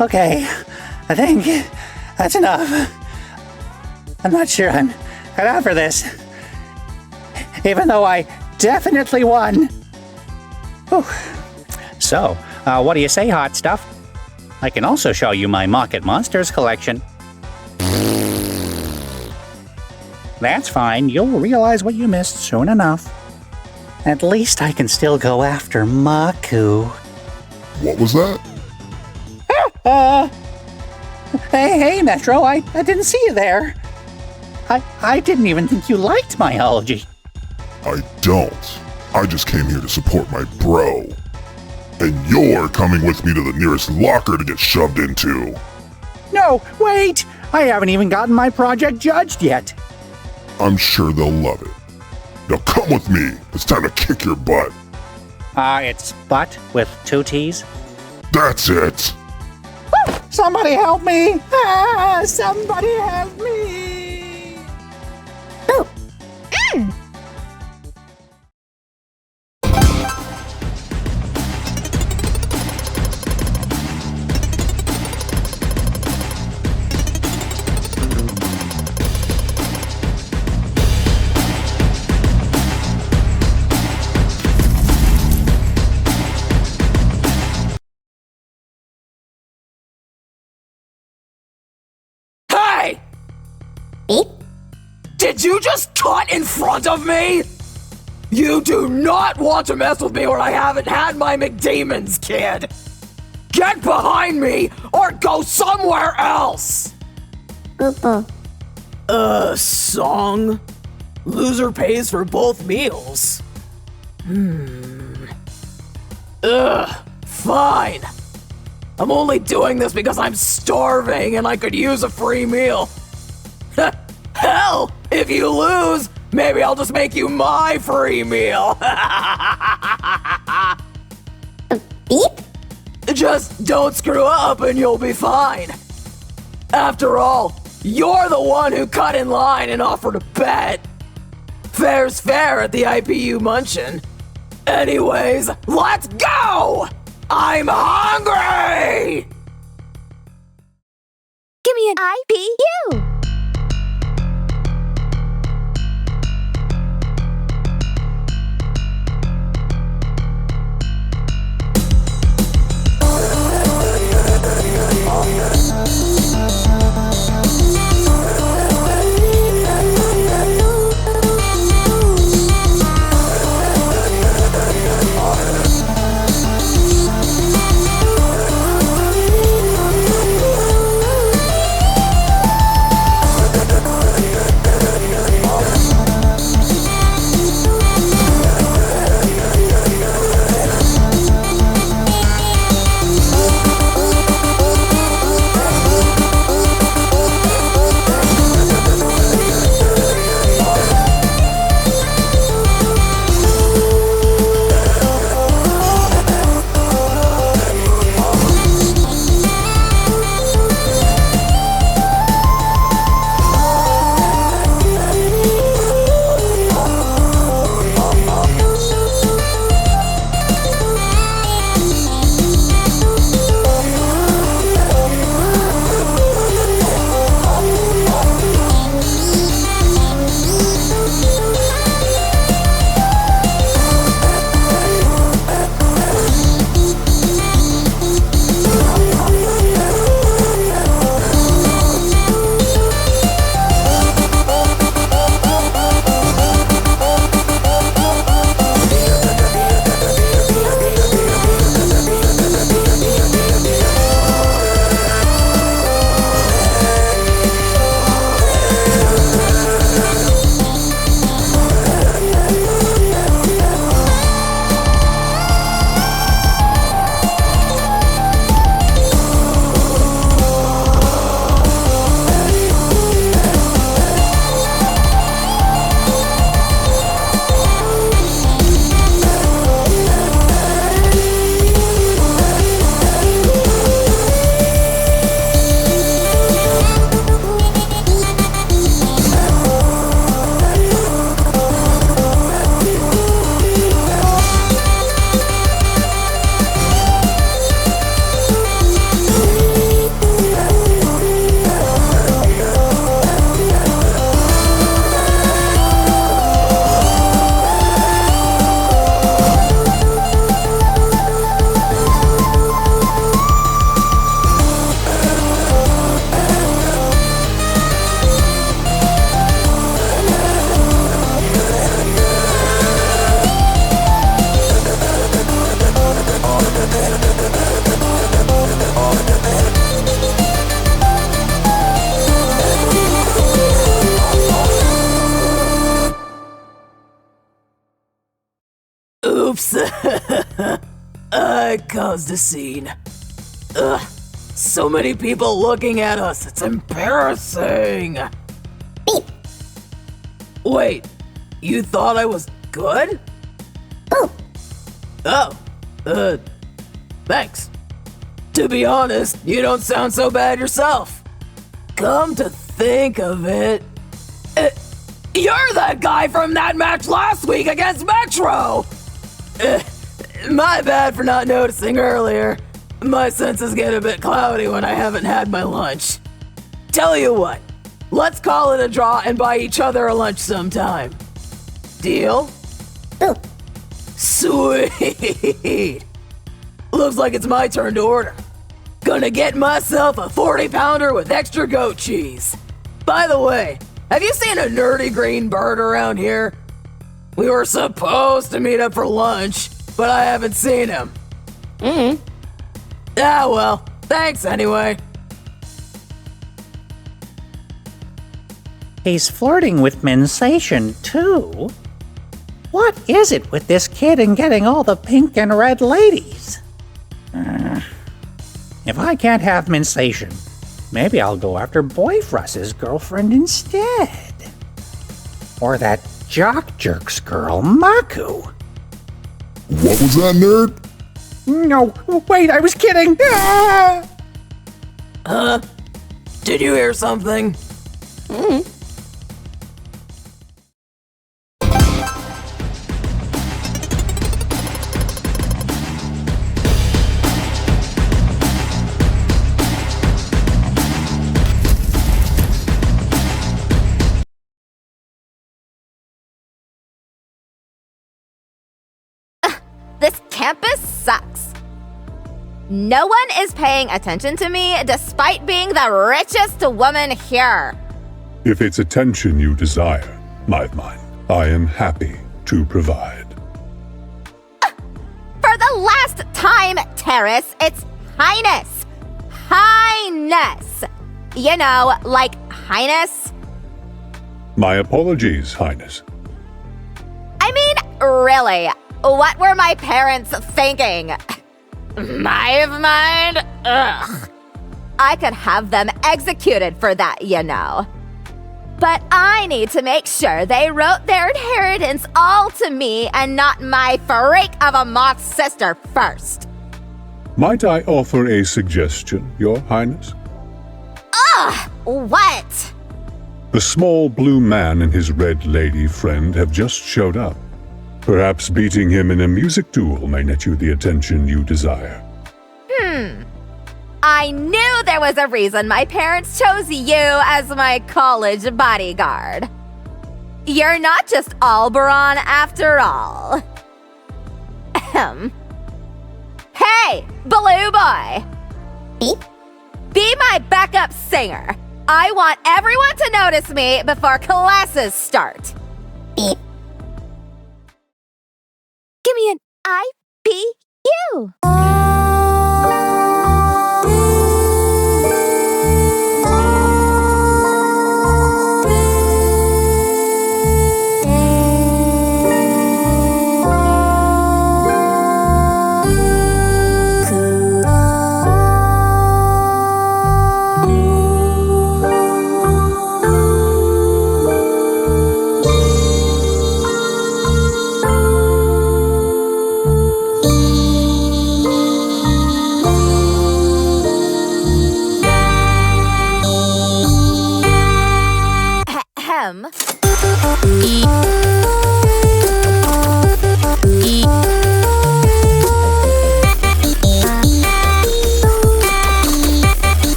Okay, I think that's enough. I'm not sure I'm cut out for this, even though I definitely won. Whew. So, what do you say, hot stuff? I can also show you my Market Monsters collection. That's fine, you'll realize what you missed soon enough. At least I can still go after Maku. What was that? Hey, Metro, I didn't see you there. I didn't even think you liked my algae. I don't. I just came here to support my bro. And you're coming with me to the nearest locker to get shoved into. No, wait! I haven't even gotten my project judged yet. I'm sure they'll love it. Now come with me. It's time to kick your butt. It's butt with 2 T's? That's it. Somebody help me! Somebody help me! Oh. Hey! Beep? Did you just cut in front of me? You do not want to mess with me or I haven't had my McDemons, kid! Get behind me or go somewhere else! Song? Loser pays for both meals. Fine. I'm only doing this because I'm starving and I could use a free meal. Hell, if you lose, maybe I'll just make you my free meal. Beep? Just don't screw up and you'll be fine. After all, you're the one who cut in line and offered a bet. Fair's fair at the IPU Munchin. Anyways, let's go! I'm hungry! Give me an IPU! Oops. I caused a scene. Ugh. So many people looking at us. It's embarrassing. Beep. Wait, you thought I was good? Oh, thanks. To be honest, you don't sound so bad yourself. Come to think of it, you're that guy from that match last week against Metro! My bad for not noticing earlier. My senses get a bit cloudy when I haven't had my lunch. Tell you what, let's call it a draw and buy each other a lunch sometime. Deal? Ooh. Sweet! Looks like it's my turn to order. Gonna get myself a 40-pounder with extra goat cheese. By the way, have you seen a nerdy green bird around here? We were supposed to meet up for lunch, but I haven't seen him. Ah, well, thanks anyway. He's flirting with Mensation, too. What is it with this kid and getting all the pink and red ladies? If I can't have Mensation, maybe I'll go after Boyfruss's girlfriend instead. Or that jock jerk's girl, Maku. What was that, nerd? No, wait, I was kidding. Ah! Huh? Did you hear something? This campus sucks. No one is paying attention to me despite being the richest woman here. If it's attention you desire, my mind, I am happy to provide. For the last time, Terrace, it's Highness. Highness. You know, like Highness. My apologies, Highness. I mean, really, what were my parents thinking? Hive mind? Ugh. I could have them executed for that, you know. But I need to make sure they wrote their inheritance all to me and not my freak of a moth sister first. Might I offer a suggestion, Your Highness? Ugh! What? The small blue man and his red lady friend have just showed up. Perhaps beating him in a music duel may net you the attention you desire. I knew there was a reason my parents chose you as my college bodyguard. You're not just Alberon after all. Hey, Blue Boy! Beep. Be my backup singer. I want everyone to notice me before classes start. Beep. Give me an IPU.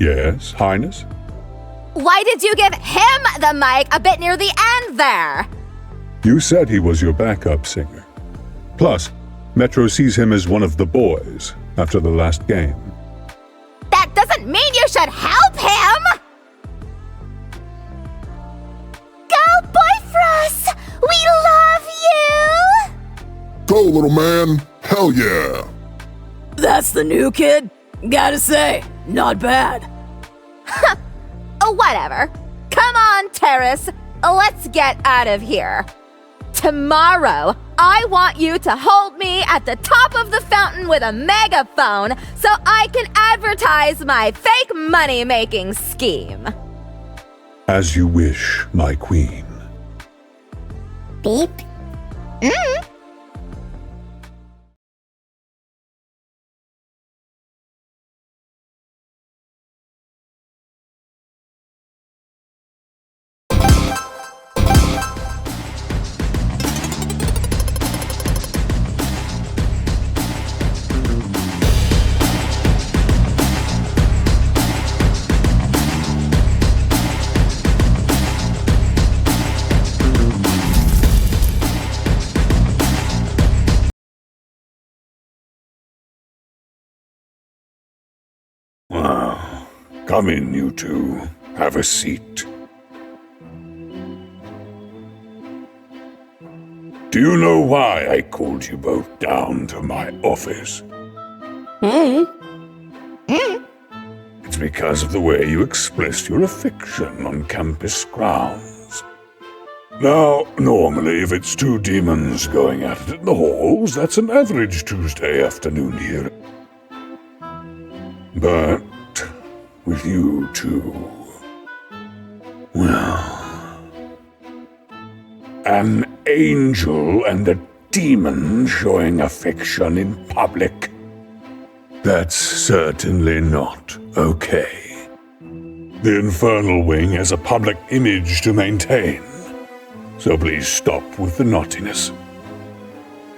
Yes, Highness? Why did you give him the mic a bit near the end there? You said he was your backup singer. Plus, Metro sees him as one of the boys after the last game. That doesn't mean you should help him! Go, Boyfrost! We love you! Go, little man! Hell yeah! That's the new kid? Gotta say, not bad. Whatever. Come on, Terrace. Let's get out of here. Tomorrow, I want you to hold me at the top of the fountain with a megaphone so I can advertise my fake money-making scheme. As you wish, my queen. Beep. Come in, you two. Have a seat. Do you know why I called you both down to my office? It's because of the way you expressed your affection on campus grounds. Now, normally, if it's two demons going at it in the halls, that's an average Tuesday afternoon here. But with you two, well, an angel and a demon showing affection in public. That's certainly not okay. The Infernal Wing has a public image to maintain, so please stop with the naughtiness.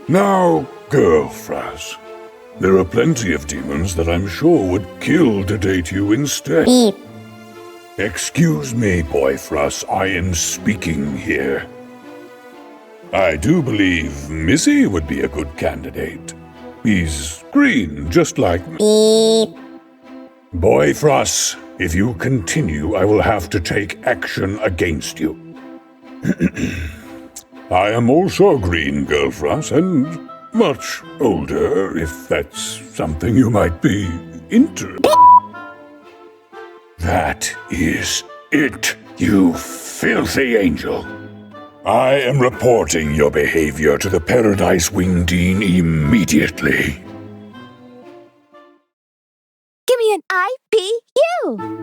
Now, girlfriends, there are plenty of demons that I'm sure would kill to date you instead. Beep. Excuse me, Boyfrost, I am speaking here. I do believe Missy would be a good candidate. He's green, just like me. Beep. Boyfrost, if you continue, I will have to take action against you. I am also green, Girlfrost, and much older, if that's something you might be into. That is it, you filthy angel. I am reporting your behavior to the Paradise Wing Dean immediately. Give me an IPU!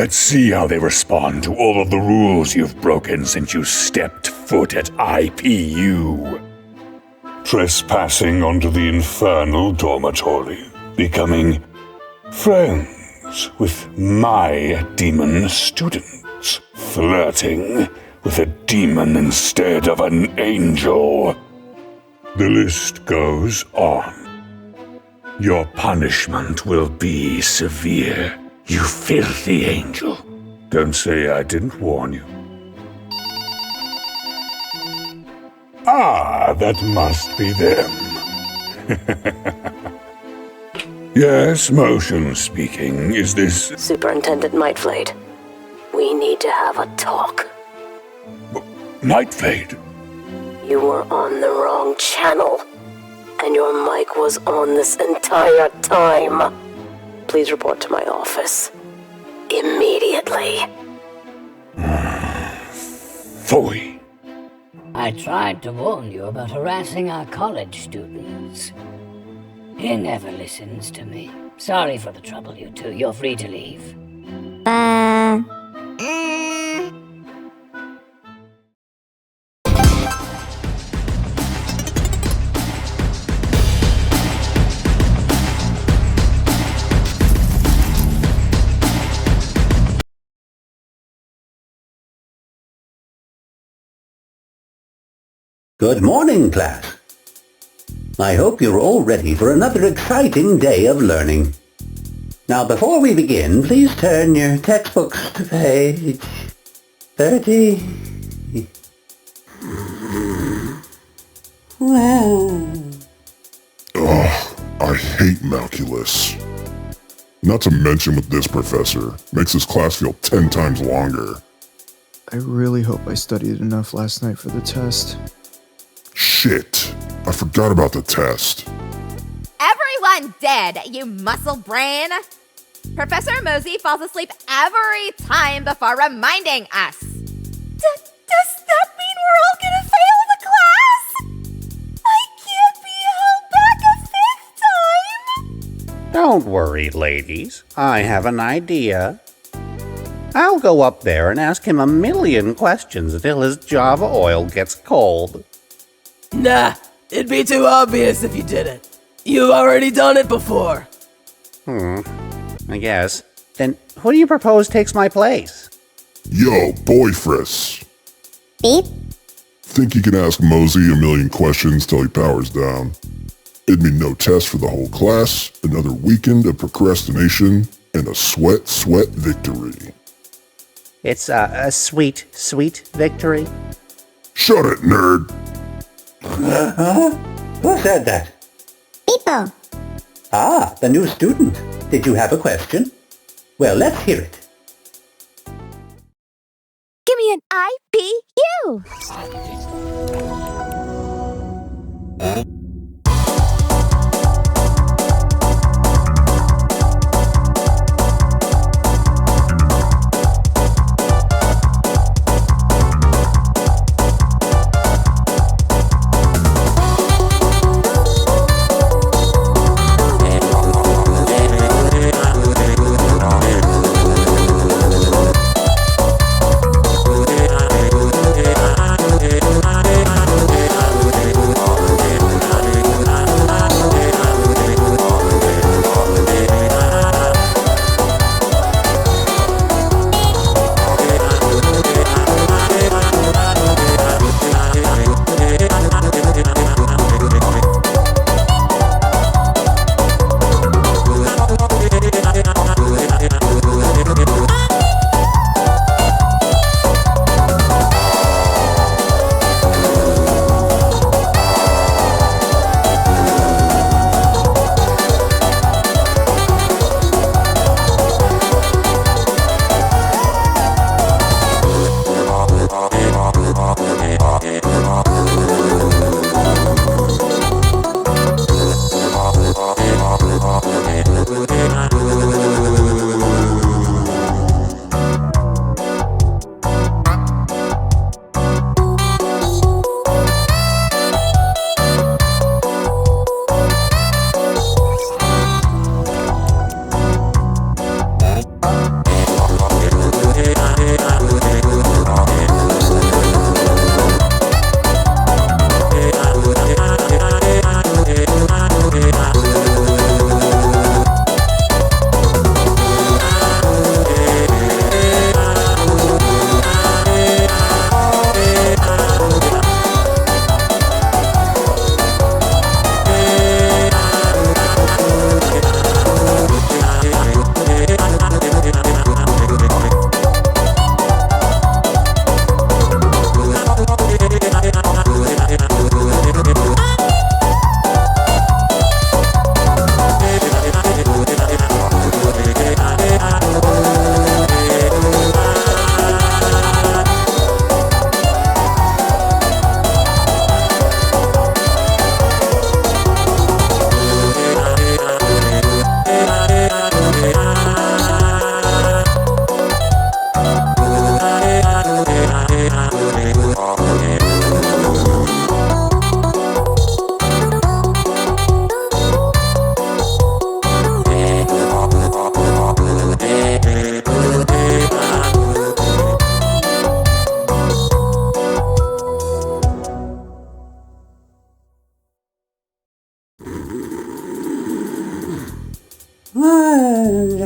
Let's see how they respond to all of the rules you've broken since you stepped foot at IPU. Trespassing onto the infernal dormitory, becoming friends with my demon students, flirting with a demon instead of an angel. The list goes on. Your punishment will be severe, you filthy angel. Don't say I didn't warn you. Ah, that must be them. Yes, Motion speaking. Is this... Superintendent Nightflade, we need to have a talk. Nightflade? You were on the wrong channel, and your mic was on this entire time. Please report to my office. Immediately. Phooey. I tried to warn you about harassing our college students. He never listens to me. Sorry for the trouble, you two. You're free to leave. Good morning, class. I hope you're all ready for another exciting day of learning. Now, before we begin, please turn your textbooks to page 30. I hate Malculus. Not to mention with this professor, makes this class feel 10 times longer. I really hope I studied enough last night for the test. Shit, I forgot about the test. Everyone dead, you muscle brain! Professor Mosey falls asleep every time before reminding us. Does that mean we're all gonna fail the class? I can't be held back a 5th time! Don't worry, ladies. I have an idea. I'll go up there and ask him a million questions until his Java oil gets cold. Nah, it'd be too obvious if you did it. You've already done it before. I guess. Then who do you propose takes my place? Yo, Boyfriss. Beep. Think you can ask Mosey a million questions till he powers down. It'd mean no test for the whole class, another weekend of procrastination, and a sweat victory. It's a sweet, sweet victory. Shut it, nerd! Who said that? People. Ah, the new student. Did you have a question? Well, let's hear it. Give me an IPU!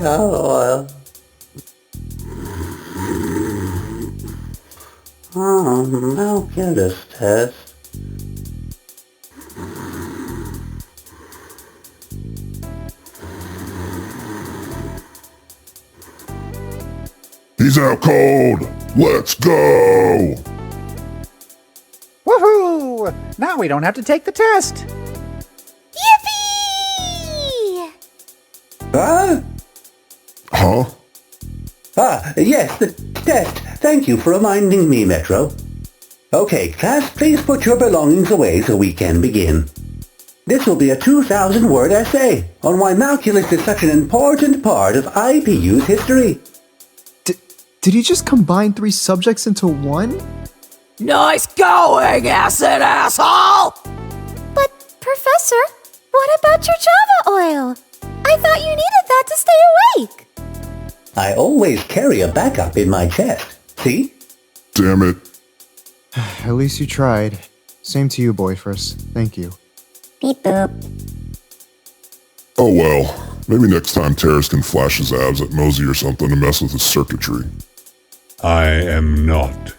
oil. I'll give this test. He's out cold! Let's go! Woohoo! Now we don't have to take the test. Yippee! Huh? Huh? Yes, the test. Thank you for reminding me, Metro. Okay, class, please put your belongings away so we can begin. This will be a 2,000-word essay on why Malculus is such an important part of IPU's history. Did he just combine 3 subjects into one? Nice going, acid asshole! But, Professor, what about your Java oil? I thought you needed that to stay awake. I always carry a backup in my chest. See? Damn it. At least you tried. Same to you, Boyfriss. Thank you. Beep boop. Oh well. Maybe next time Terrace can flash his abs at Mosey or something to mess with his circuitry. I am not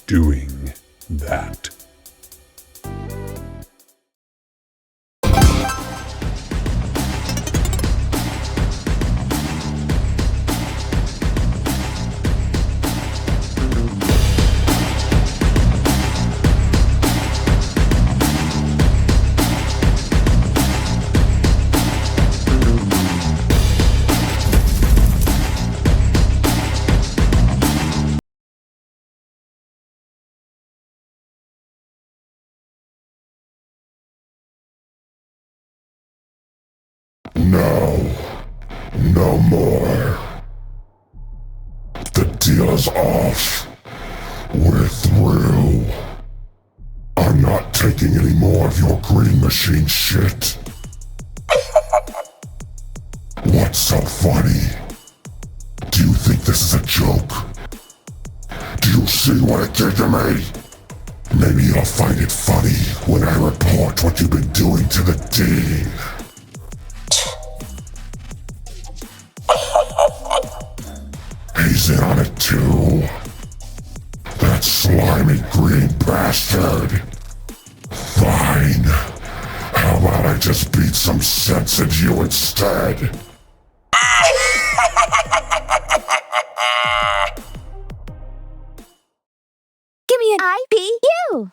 doing that. No more. The deal is off. We're through. I'm not taking any more of your green machine shit. What's so funny? Do you think this is a joke? Do you see what it did to me? Maybe you'll find it funny when I report what you've been doing to the Dean. He's in on it too. That slimy green bastard. Fine. How about I just beat some sense into you instead? Give me an IPU!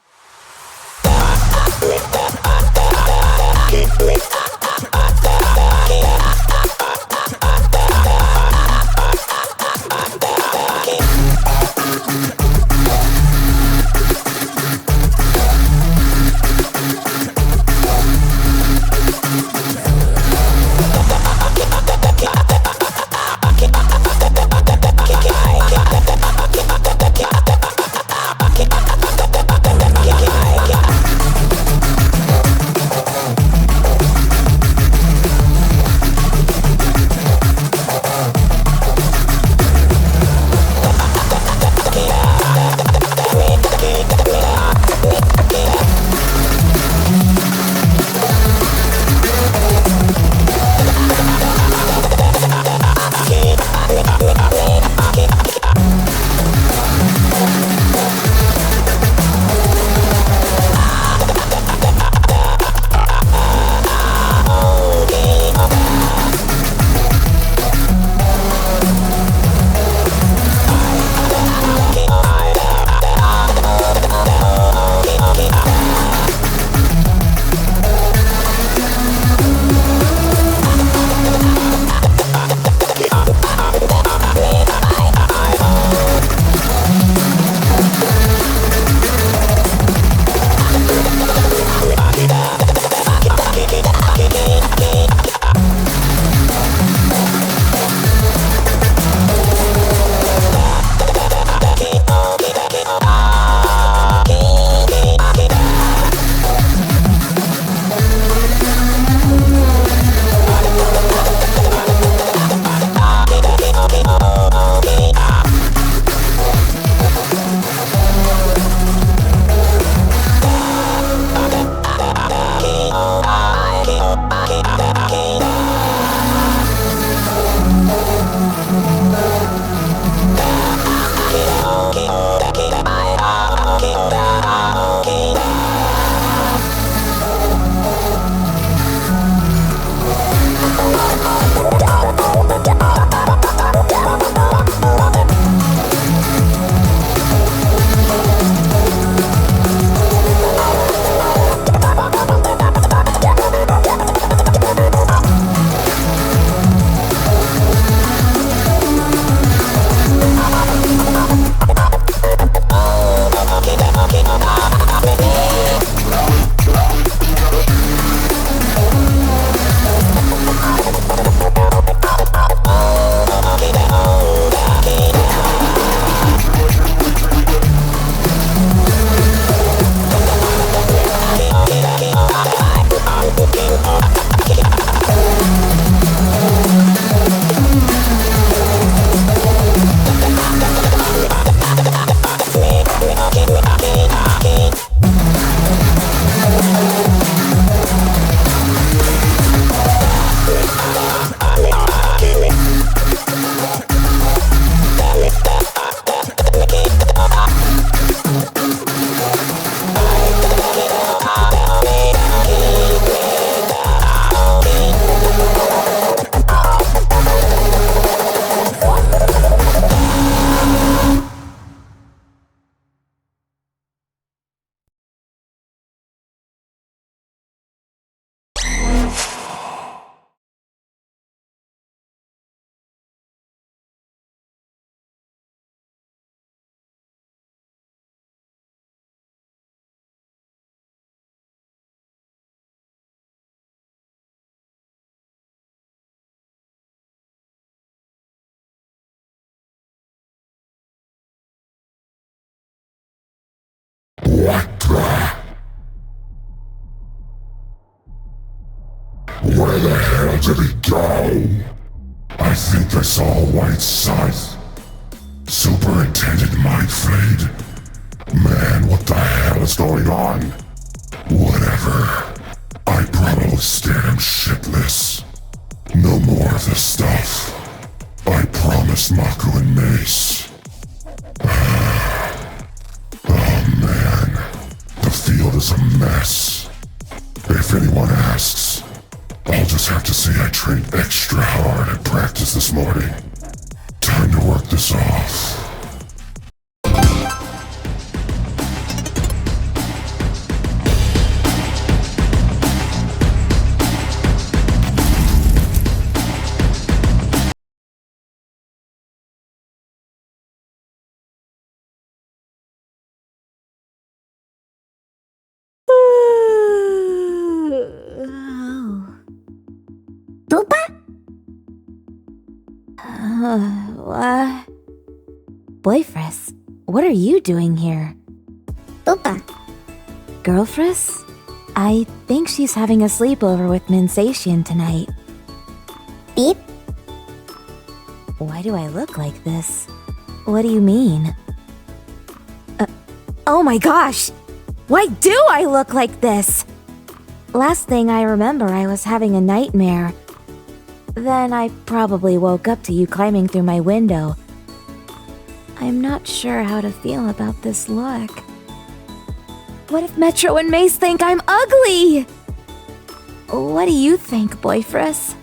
Where the hell did he go? I think I saw a white scythe. Superintendent Mindflayed? Man, what the hell is going on? Whatever. I probably scared him shitless. No more of this stuff. I promised Maku and Mace. Oh man. The field is a mess. If anyone asks, I'll just have to say I trained extra hard at practice this morning. Time to work this off. What? Boyfriss, what are you doing here? Boopa. Girlfriss? I think she's having a sleepover with Minsation tonight. Beep. Why do I look like this? What do you mean? Oh my gosh! Why do I look like this? Last thing I remember, I was having a nightmare. Then I probably woke up to you climbing through my window. I'm not sure how to feel about this look. What if Metro and Mace think I'm ugly? What do you think, Boyfriss?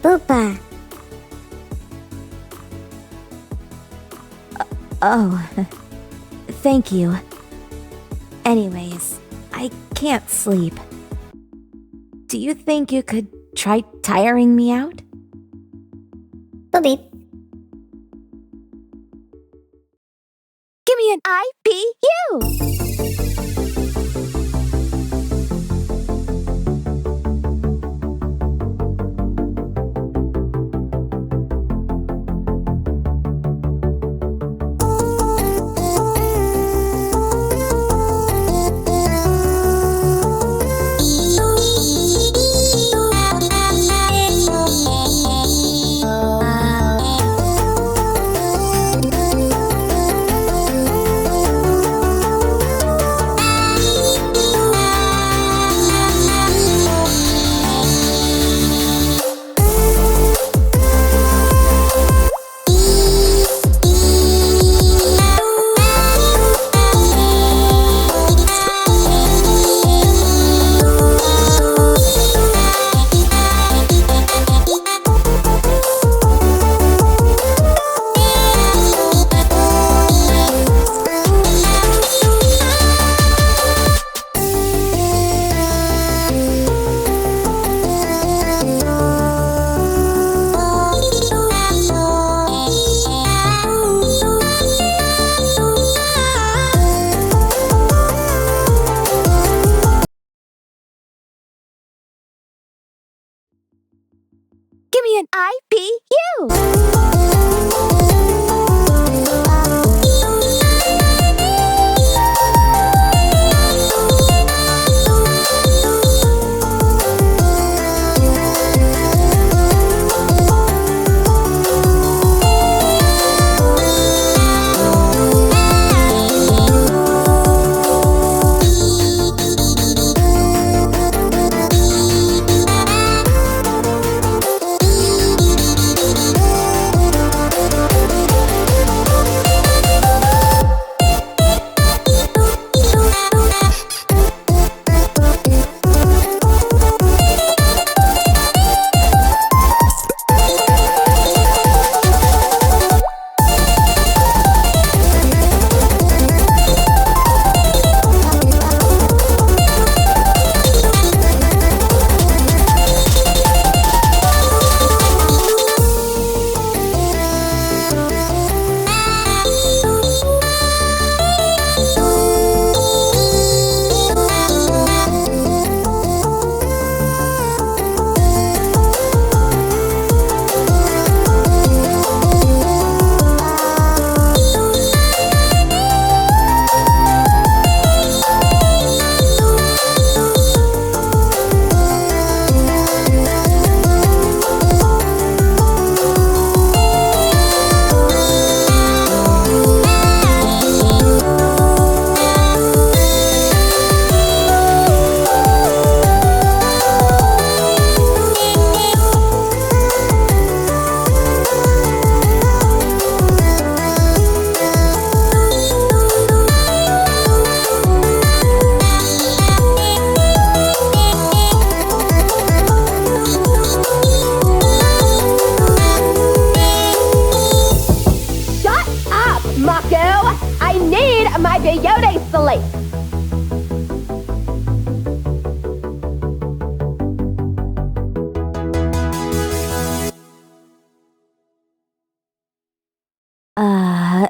Boopa. Oh, thank you. Anyways, I can't sleep. Do you think you could try tiring me out? Boop. Give me an IPU!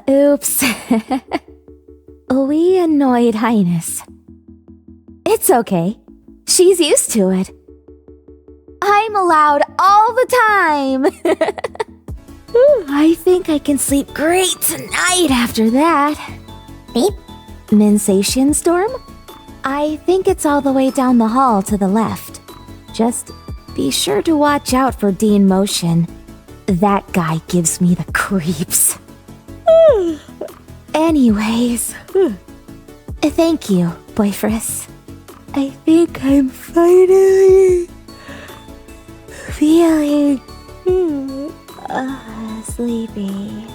Oops. We annoyed Highness. It's okay. She's used to it. I'm allowed all the time. I think I can sleep great tonight after that. Beep. Mensation Storm? I think it's all the way down the hall to the left. Just be sure to watch out for Dean Motion. That guy gives me the creeps. Anyways, thank you, Boyfriss. I think I'm finally feeling sleepy.